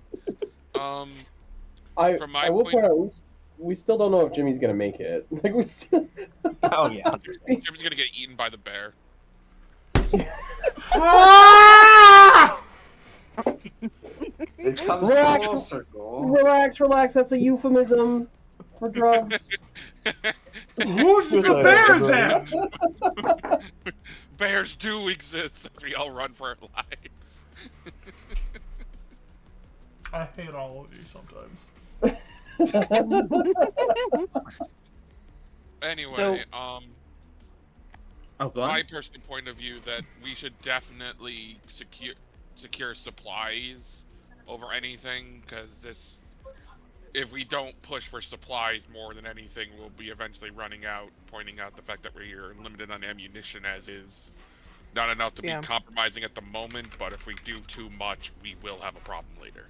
From my I will point- point out, we still don't know if Jimmy's gonna make it. Like, we still... Oh yeah. Jim's gonna get eaten by the bear. Ah! It comes Relax. full circle. Relax, that's a euphemism for drugs. Who's the bear then? Bears do exist as we all run for our lives. I hate all of you sometimes. Anyway, Oh, go on. my personal point of view that we should definitely secure supplies over anything, because if we don't push for supplies more than anything, we'll be eventually running out, pointing out the fact that we're limited on ammunition as is. Not enough to be compromising at the moment, but if we do too much, we will have a problem later.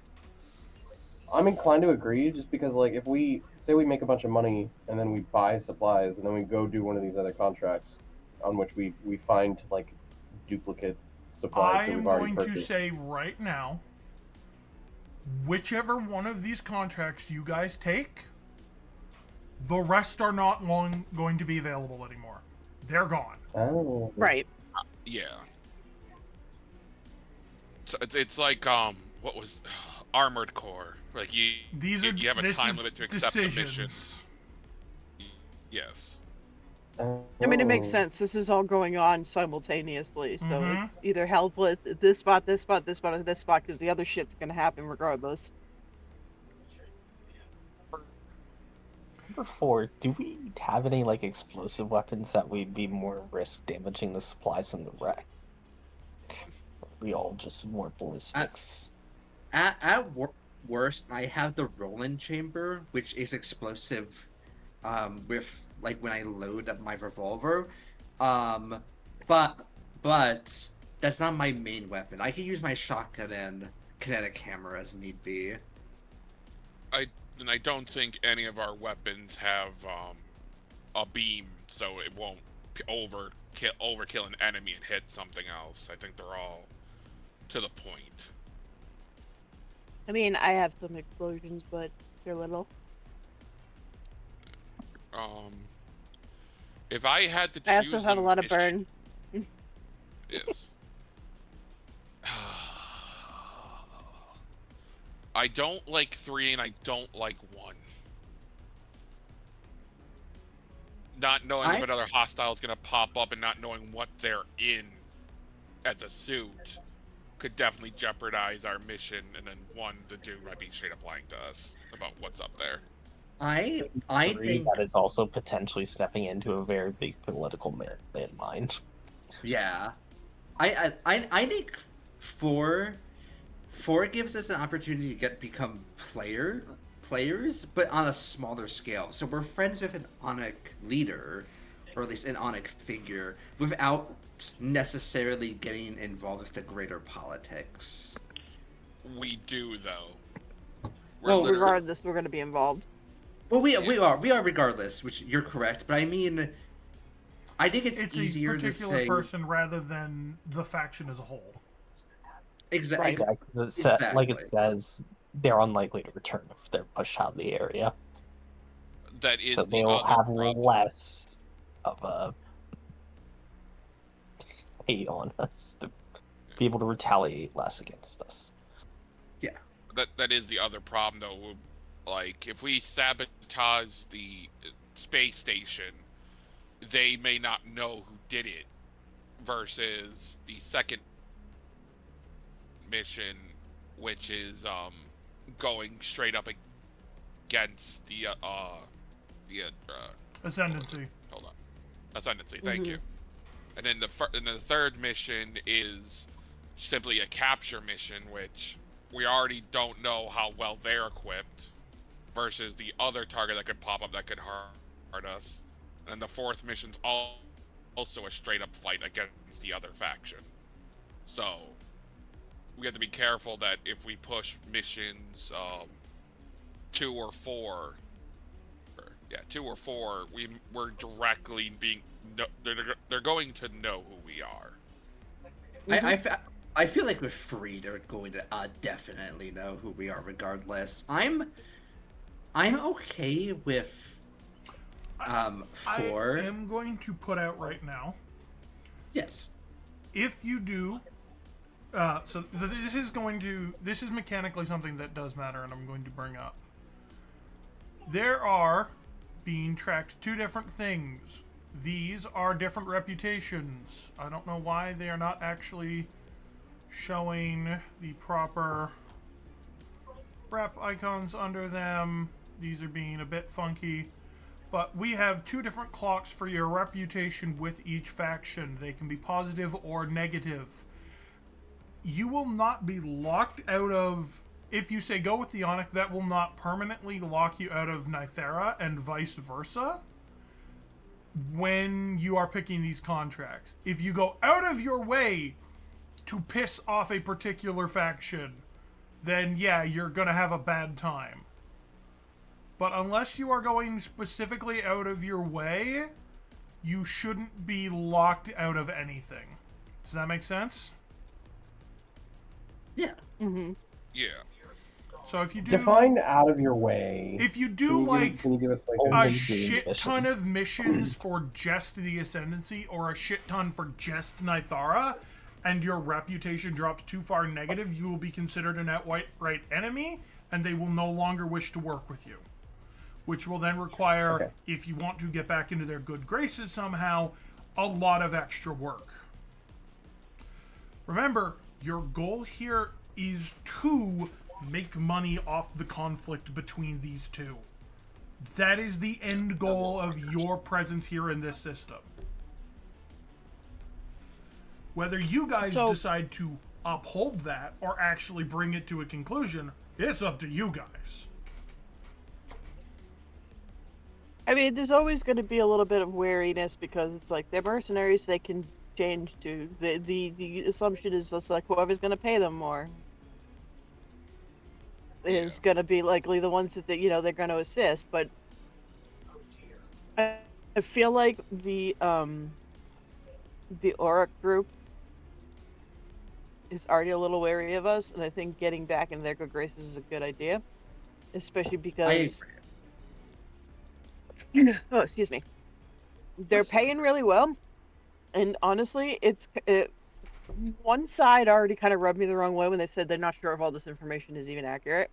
I'm inclined to agree, just because, like, if we say we make a bunch of money and then we buy supplies and then we go do one of these other contracts on which we find, like, duplicate supplies I that am we've already going to purchased. say right now, whichever one of these contracts you guys take, the rest are not going to be available anymore. They're gone. Oh. Right. Yeah. So it's like what was Armored Core? Like you have a time limit to accept the mission. decisions. Yes. I mean, it makes Oh. sense. This is all going on simultaneously, so Mhm. it's either help with this spot, this spot, this spot, or this spot, because the other shit's gonna happen regardless. Number 4, do we have any like explosive weapons that would be more risk damaging the supplies in the wreck? We all just more ballistics. At worst, I have the Roland chamber, which is explosive. With like when I load up my revolver, but that's not my main weapon. I can use my shotgun and kinetic hammer as need be. And I don't think any of our weapons have a beam, so it won't overkill an enemy and hit something else. I think they're all to the point. I mean, I have some explosions, but they're little. If I had to choose, I also have a lot of burn. Yes. I don't like 3 and I don't like 1. Not knowing if another hostile is gonna pop up and not knowing what they're in as a suit could definitely jeopardize our mission, and then 1, the dude might be straight up lying to us about what's up there. I 3, think that is also potentially stepping into a very big political landmine. yeah, I think 4 gives us an opportunity to become players, but on a smaller scale. So we're friends with an Onic leader, or at least an Onic figure, without necessarily getting involved with the greater politics. We do, though. Well, Regardless, we're going to be involved. Well, we are regardless, which you're correct. But I mean, I think it's easier a to particular say person rather than the faction as a whole. exactly. Exactly. Like it says, they're unlikely to return if they're pushed out of the area. That is, so the they will other have problem. less of a hate on us, to be able to retaliate less against us. Yeah. That is the other problem, though. Like, if we sabotage the space station, they may not know who did it, versus the second mission, which is going straight up against the Ascendancy. hold on, Ascendancy. Thank you. And then the third mission is simply a capture mission, which we already don't know how well they're equipped, versus the other target that could pop up that could hurt us. And the fourth mission's also a straight up fight against the other faction. So we have to be careful that if we push missions 2 or 4, we're directly being they're going to know who we are. I feel like with 3, they're going to definitely know who we are regardless. I'm okay with 4. I am going to put out right now. Yes. If you do, this is mechanically something that does matter, and I'm going to bring up. There are being tracked 2 different things. These are different reputations. I don't know why they are not actually showing the proper rep icons under them. These are being a bit funky. But we have 2 different clocks for your reputation with each faction. They can be positive or negative. You will not be locked out of... If you say go with the Onic, that will not permanently lock you out of Nythera, and vice versa, when you are picking these contracts. If you go out of your way to piss off a particular faction, then yeah, you're going to have a bad time. But unless you are going specifically out of your way, you shouldn't be locked out of anything. Does that make sense? Yeah. Yeah. So if you do... Define out of your way. If you do, Can you give us like a Only doing shit ton missions. of missions for just the Ascendancy, or a shit ton for just Nythara, and your reputation drops too far negative, you will be considered an outright enemy, and they will no longer wish to work with you. which will then require, Okay. if you want to get back into their good graces somehow, a lot of extra work. Remember, your goal here is to make money off the conflict between these two. That is the end goal of your presence here in this system. Whether you guys decide to uphold that or actually bring it to a conclusion, it's up to you guys. I mean, there's always going to be a little bit of wariness because it's like they're mercenaries. They can change to the assumption is just like whoever's going to pay them more is going to be likely the ones that they're going to assist. But I feel like the Auric group is already a little wary of us, and I think getting back into their good graces is a good idea, especially because oh, excuse me, they're paying really well, and honestly, one side already kind of rubbed me the wrong way when they said they're not sure if all this information is even accurate.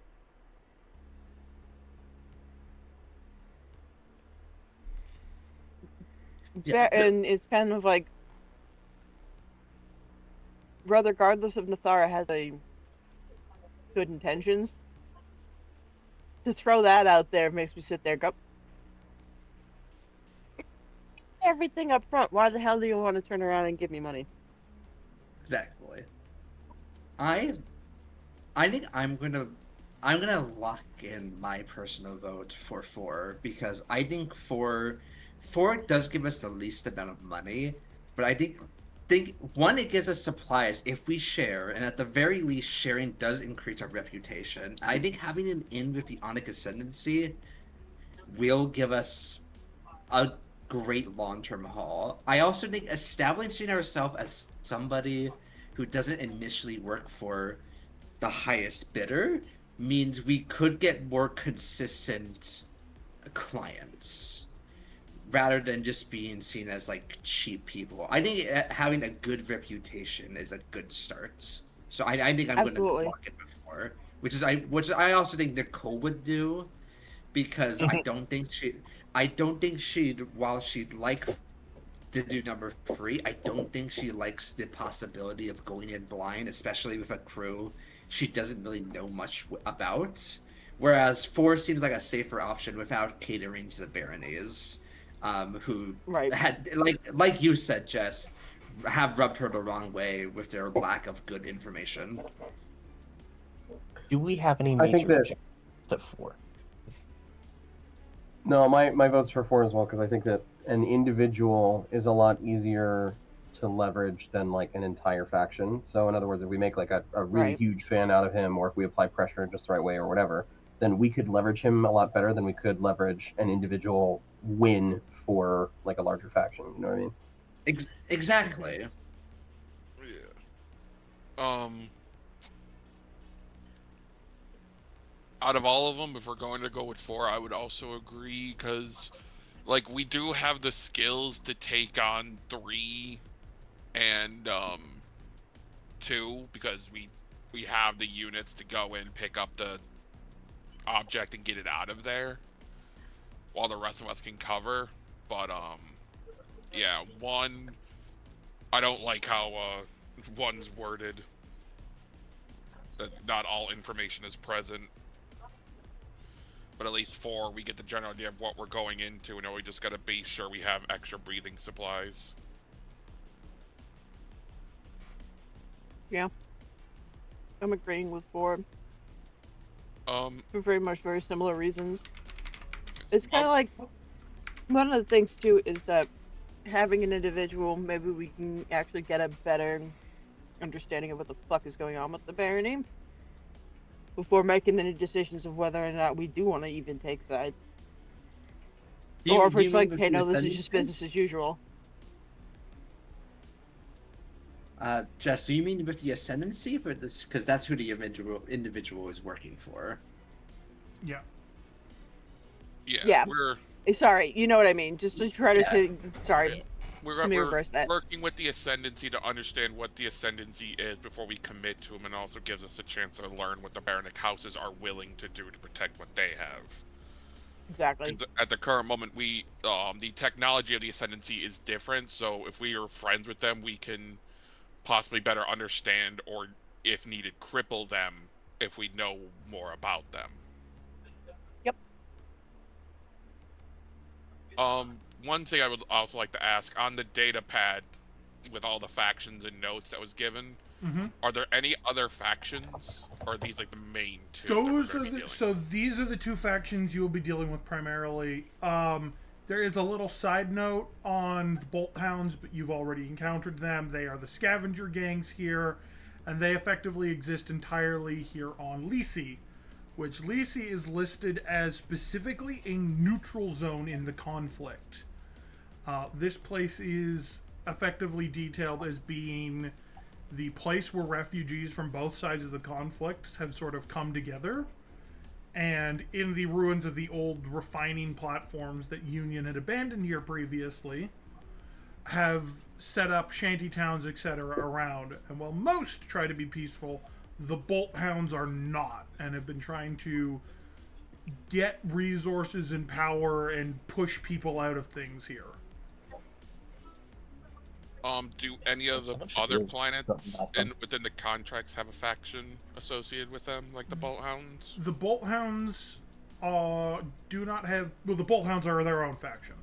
Yeah, and it's kind of like, regardless of Nathara has a good intentions, to throw that out there makes me sit there and go, everything up front. Why the hell do you want to turn around and give me money? Exactly. I think I'm gonna lock in my personal vote for 4 because I think 4 does give us the least amount of money, but I think one, it gives us supplies if we share, and at the very least sharing does increase our reputation. I think having an in with the Onyx Ascendancy will give us a great long-term haul. I also think establishing ourselves as somebody who doesn't initially work for the highest bidder means we could get more consistent clients rather than just being seen as like cheap people. I think having a good reputation is a good start. So I think I'm going to walk it before, which I also think Nicole would do, because I don't think she'd while she'd like to do number 3, I don't think she likes the possibility of going in blind, especially with a crew she doesn't really know much about. Whereas 4 seems like a safer option without catering to the Baronese, who had, like you said, Jess, have rubbed her the wrong way with their lack of good information. Do we have any major objectives at 4? No, my vote's for 4 as well, because I think that an individual is a lot easier to leverage than like an entire faction. So in other words, if we make like a really huge fan out of him, or if we apply pressure just the right way or whatever, then we could leverage him a lot better than we could leverage an individual win for like a larger faction. You know what I mean? Exactly. Yeah. Out of all of them, if we're going to go with 4, I would also agree, because like we do have the skills to take on 3 and 2, because we have the units to go in, pick up the object and get it out of there, while the rest of us can cover. But yeah, 1, I don't like how 1's worded, that not all information is present. But at least 4, we get the general idea of what we're going into, and we just gotta be sure we have extra breathing supplies. Yeah, I'm agreeing with 4. For very similar reasons. It's kind of like, one of the things too is that having an individual, maybe we can actually get a better understanding of what the fuck is going on with the barony before making any decisions of whether or not we do want to even take sides. Or if it's like, hey, no, this is just business as usual. Jess, do you mean with the Ascendancy for this? Because that's who the individual is working for. Yeah. Yeah. Sorry, you know what I mean. Just to try to. Sorry. Yeah. Let me reverse that. Working with the Ascendancy to understand what the Ascendancy is before we commit to them, and also gives us a chance to learn what the Baronic houses are willing to do to protect what they have. Exactly. At the current moment, we the technology of the Ascendancy is different. So if we are friends with them, we can possibly better understand, or if needed, cripple them if we know more about them. Yep. One thing I would also like to ask, on the data pad with all the factions and notes that was given, are there any other factions, or are these like the main two? Those are these are the two factions you will be dealing with primarily. There is a little side note on the Bolt Hounds, but you've already encountered them. They are the scavenger gangs here, and they effectively exist entirely here on Lisi, which Lisi is listed as specifically a neutral zone in the conflict. This place is effectively detailed as being the place where refugees from both sides of the conflict have sort of come together, and in the ruins of the old refining platforms that Union had abandoned here previously, have set up shanty towns, etc. around. And while most try to be peaceful, the Bolt Hounds are not, and have been trying to get resources and power and push people out of things here. Do any of the other planets within the contracts have a faction associated with them, like the Bolt Hounds? The Bolt Hounds do not have... Well, the Bolt Hounds are their own faction.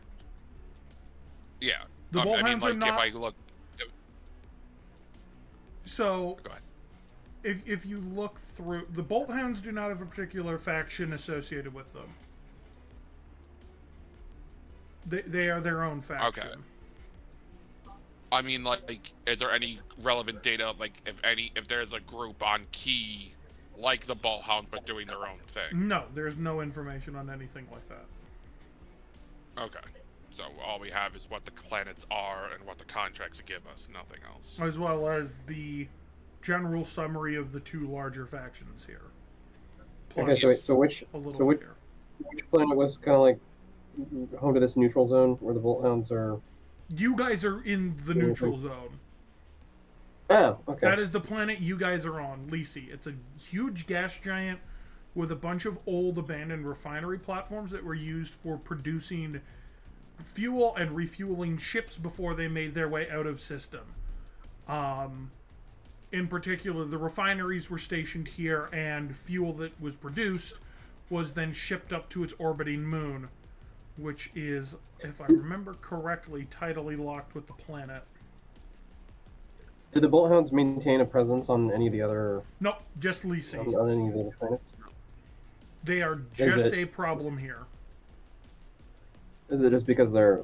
Yeah. The Bolt Hounds are not... if I look... So, Go ahead. If you look through... The Bolt Hounds do not have a particular faction associated with them. They are their own faction. Okay. I mean, like, is there any relevant data, like, if there's a group on Key, like the Bolt Hounds, but doing their own thing? No, there's no information on anything like that. Okay. So all we have is what the planets are and what the contracts give us, nothing else. As well as the general summary of the two larger factions here. Okay, so which planet was kind of like home to this neutral zone where the Bolt Hounds are? You guys are in the neutral zone. Oh, okay. That is the planet you guys are on, Lisi. It's a huge gas giant with a bunch of old abandoned refinery platforms that were used for producing fuel and refueling ships before they made their way out of system. In particular, the refineries were stationed here, and fuel that was produced was then shipped up to its orbiting moon, which is, if I remember correctly, tidally locked with the planet. Did the Bolt Hounds maintain a presence on any of the other... Nope, just Lisi. On any of the other planets? They are just a problem here. Is it just because they're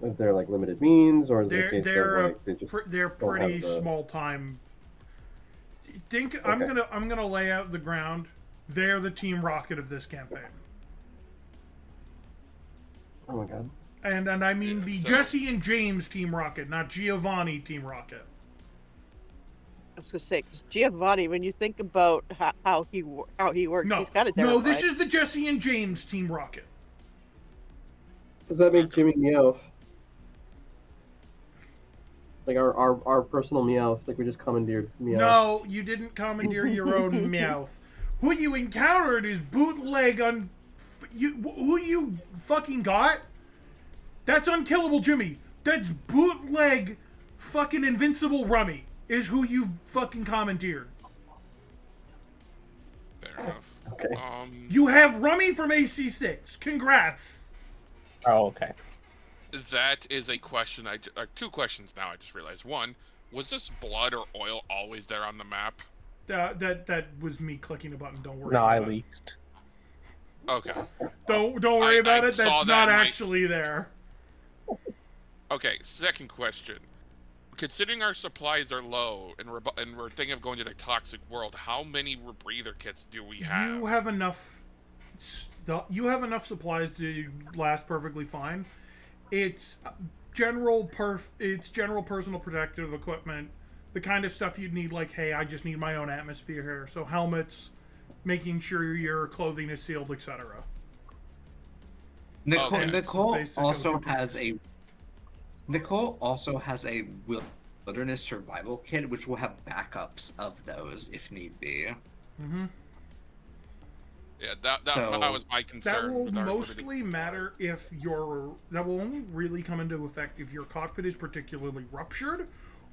limited means, or is it a case of they're pretty small time? Okay. I'm gonna lay out the ground. They're the Team Rocket of this campaign. Oh my god. And I mean Jesse and James Team Rocket, not Giovanni Team Rocket. I was gonna say, 'cause Giovanni, when you think about how he works, he's kind of terrified. No, this is the Jesse and James Team Rocket. Does that mean Jimmy Meowth? Like our personal Meowth, like we just commandeered Meowth. No, you didn't commandeer your own Meowth. Who you encountered is bootleg on... who you fucking got? That's Unkillable Jimmy. That's bootleg fucking Invincible Rummy is who you fucking commandeered. Fair enough. Okay. You have Rummy from AC6. Congrats. Oh, okay. That is a question. Two questions now. I just realized. One, was this blood or oil always there on the map? That was me clicking a button. Don't worry. No, I about leaked. Okay. Don't worry about it. That's saw not that actually there. Okay. Second question. Considering our supplies are low and we're thinking of going to the toxic world, how many rebreather kits do we have? You have enough. You have enough supplies to last perfectly fine. It's general personal protective equipment, the kind of stuff you'd need. Like, hey, I just need my own atmosphere here. So helmets, making sure your clothing is sealed, etc. Nicole also has a wilderness survival kit, which will have backups of those if need be. Mm-hmm. Yeah, that So- was my That concern. will with our liquidity mostly matter if your. That will only really come into effect if your cockpit is particularly ruptured,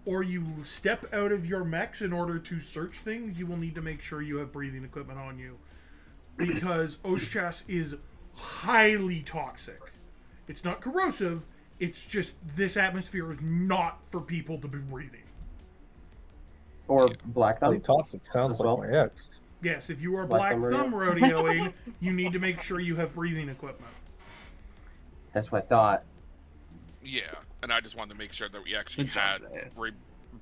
or you step out of your mechs in order to search things. You will need to make sure you have breathing equipment on you, because Oshchas is highly toxic. It's not corrosive. It's just this atmosphere is not for people to be breathing. Or Black Thumb. Highly toxic sounds As like well. my ex. Yes, if you are Black Black Thumb Thumb rodeoing, you need to make sure you have breathing equipment. That's what I thought. Yeah, and I just wanted to make sure that we actually Good job, had Dave.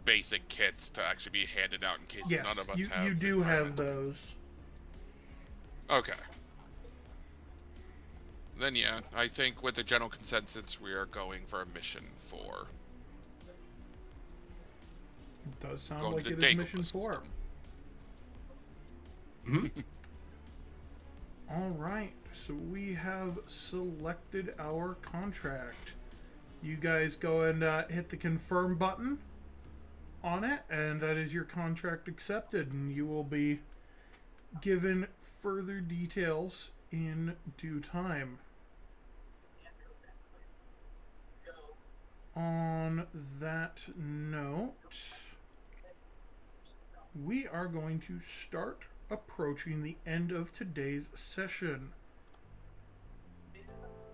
basic kits to actually be handed out in case Yes, none of us you, have. you do have environmental. those. Okay. Then yeah, I think with the general consensus, we are going for a mission 4. It does sound Going like to it the is mission Dagobah 4. system. All right, so we have selected our contract. You guys go and hit the confirm button on it, and that is your contract accepted, and you will be given further details in due time. On that note, we are going to start approaching the end of today's session.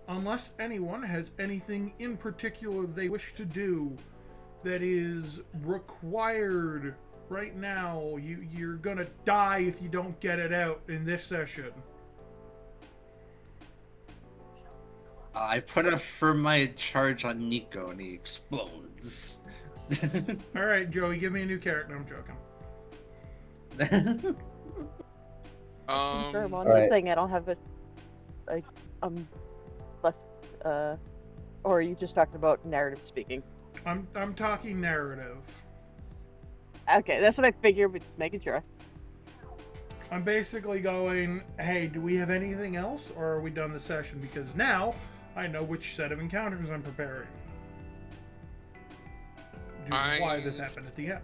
Unless anyone has anything in particular they wish to do that is required right now, you're gonna die if you don't get it out in this session. I put a thermite charge on Nico and he explodes. Alright, Joey, give me a new character. I'm joking. Confirm on Alright. the thing. I don't have less. Or are you just talking about narrative speaking? I'm talking narrative. Okay, that's what I figured, but just making sure. I'm basically going, hey, do we have anything else, or are we done the session? Because now I know which set of encounters I'm preparing. Which is why this happened at the end.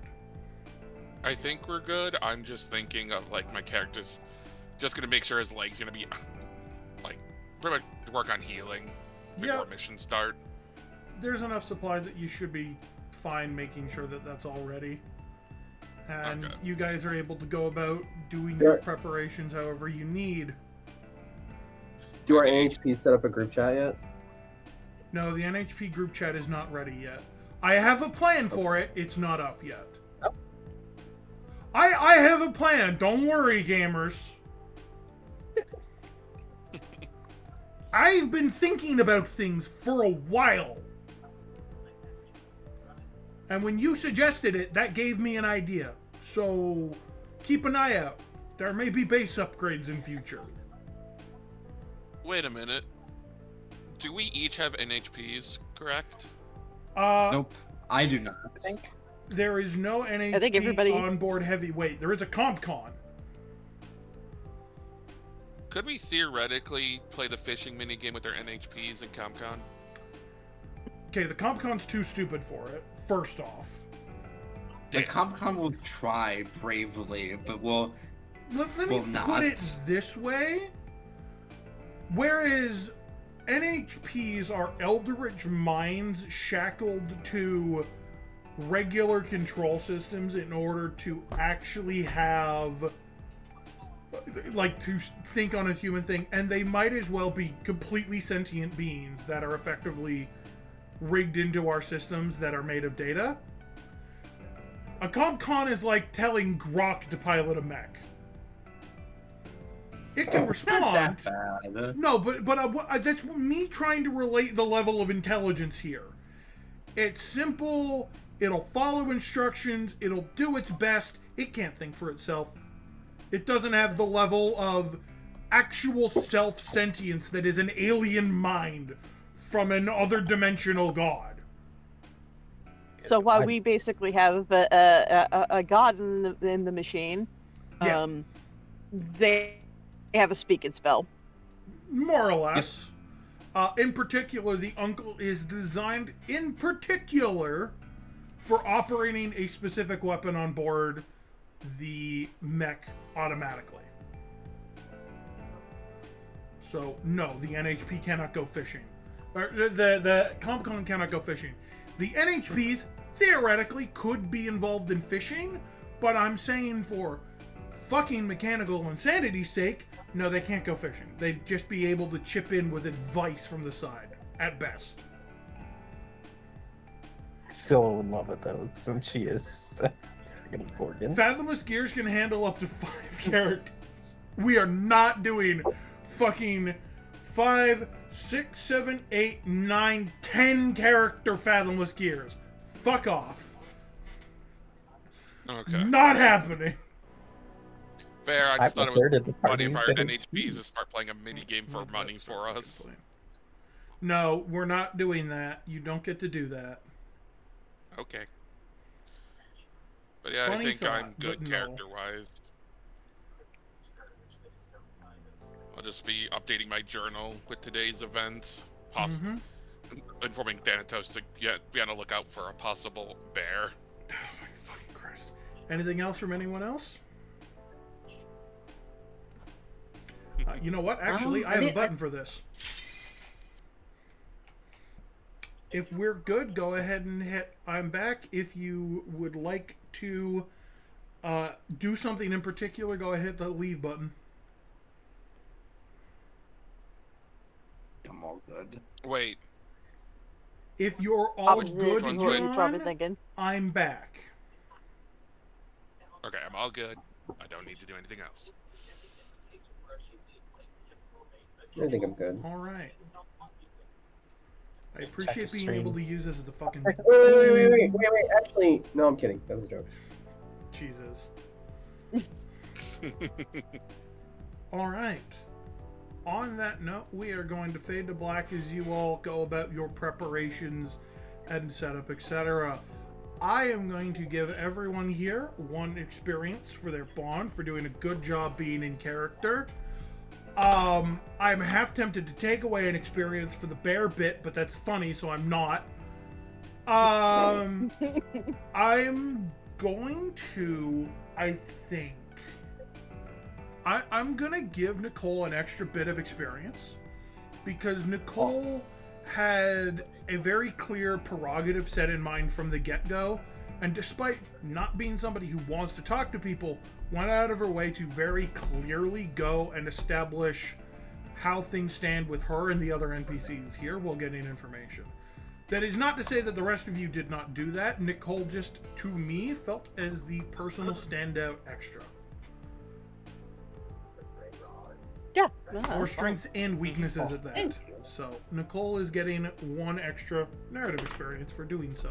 I think we're good. I'm just thinking of like my character's just gonna make sure his leg's gonna be like pretty much work on healing before Yep. missions start. There's enough supplies that you should be fine making sure that that's all ready. And Okay. you guys are able to go about doing Sure. your preparations however you need. Do our NHP set up a group chat yet? No, the NHP group chat is not ready yet. I have a plan for it, it's not up yet. Oh. I have a plan, don't worry, gamers. I've been thinking about things for a while. And when you suggested it, that gave me an idea. So, keep an eye out. There may be base upgrades in future. Wait a minute. Do we each have NHPs, correct? Nope, I do not. There is no NHP I think everybody- onboard heavyweight. There is a CompCon. Could we theoretically play the fishing minigame with our NHPs in ComCon? Okay, the CompCon's too stupid for it, first off. The Damn. CompCon will try bravely, but we'll. Let me Well, put not. it this way. Whereas NHPs are Eldritch minds shackled to regular control systems in order to actually have, like, to think on a human thing, and they might as well be completely sentient beings that are effectively rigged into our systems that are made of data. A CompCon is like telling Grok to pilot a mech. It can respond. Not that bad. No, but that's me trying to relate the level of intelligence here. It's simple. It'll follow instructions. It'll do its best. It can't think for itself. It doesn't have the level of actual self-sentience that is an alien mind from an other dimensional god. So while we basically have a god in the machine, Yeah. they have a speak and spell. More or less. In particular, the Uncle is designed in particular for operating a specific weapon on board the mech automatically. So no, the NHP cannot go fishing. Or the Comic-Con cannot go fishing. The NHPs theoretically could be involved in fishing, but I'm saying for fucking mechanical insanity's sake, no, they can't go fishing. They'd just be able to chip in with advice from the side, at best. I still would love it though, since she is freaking Gorgon. Fathomless Gears can handle up to 5 characters. We are not doing fucking 5, 6, 7, 8, 9, 10 character Fathomless Gears. Fuck off. Okay. Not happening. Fair, I just thought it preferred it was to funny if our parties. NHPs to start playing a mini game for money for us. No, we're not doing that. You don't get to do that. Okay. But yeah, Funny I think thought, I'm good but no. character-wise. I'll just be updating my journal with today's event. Mhm. Informing Thanatos to be on the lookout for a possible bear. Oh my fucking Christ. Anything else from anyone else? You know what? Actually, I have a button for this. If we're good, go ahead and hit I'm back. If you would like to do something in particular, go ahead and hit the leave button. I'm all good. Wait, If you're all Opposite good, of what you're probably John, thinking. I'm back. okay, I'm all good. I don't need to do anything else. I think I'm good. All right. I appreciate the being stream. able to use this as a fucking Wait. Actually, no, I'm kidding. That was a joke. Jesus. All right. On that note, we are going to fade to black as you all go about your preparations and setup, etc. I am going to give everyone here 1 experience for their bond for doing a good job being in character. I'm half tempted to take away an experience for the bear bit, but that's funny, so I'm not. I'm going to, I think, I'm gonna give Nicole an extra bit of experience because Nicole had a very clear prerogative set in mind from the get-go, and despite not being somebody who wants to talk to people, went out of her way to very clearly go and establish how things stand with her and the other NPCs here while getting information. That is not to say that the rest of you did not do that. Nicole just, to me, felt as the personal standout extra. Yeah. For strengths and weaknesses at that. So, Nicole is getting 1 extra narrative experience for doing so.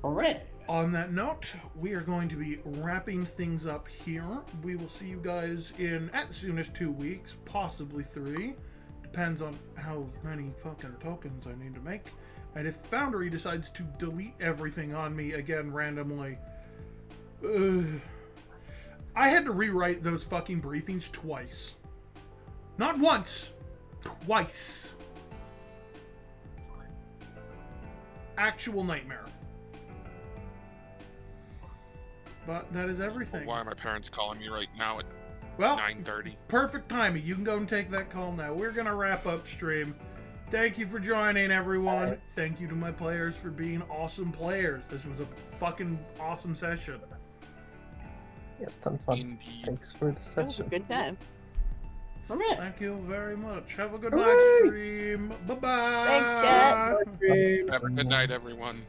Alright. On that note, we are going to be wrapping things up here. We will see you guys in as soon as 2 weeks, possibly 3. Depends on how many fucking tokens I need to make. And if Foundry decides to delete everything on me again randomly, I had to rewrite those fucking briefings twice. Not once, twice. Actual nightmare. But that is everything. Why are my parents calling me right now at Well, 9:30? perfect timing. You can go and take that call now. We're going to wrap up stream. Thank you for joining, everyone. Thank you to my players for being awesome players. This was a fucking awesome session. Yes, ton of fun. Indeed. Thanks for the It was a session. good time. Alright. Thank you very much. Have a good night, stream. Bye-bye. Thanks, chat. Have a good night, everyone.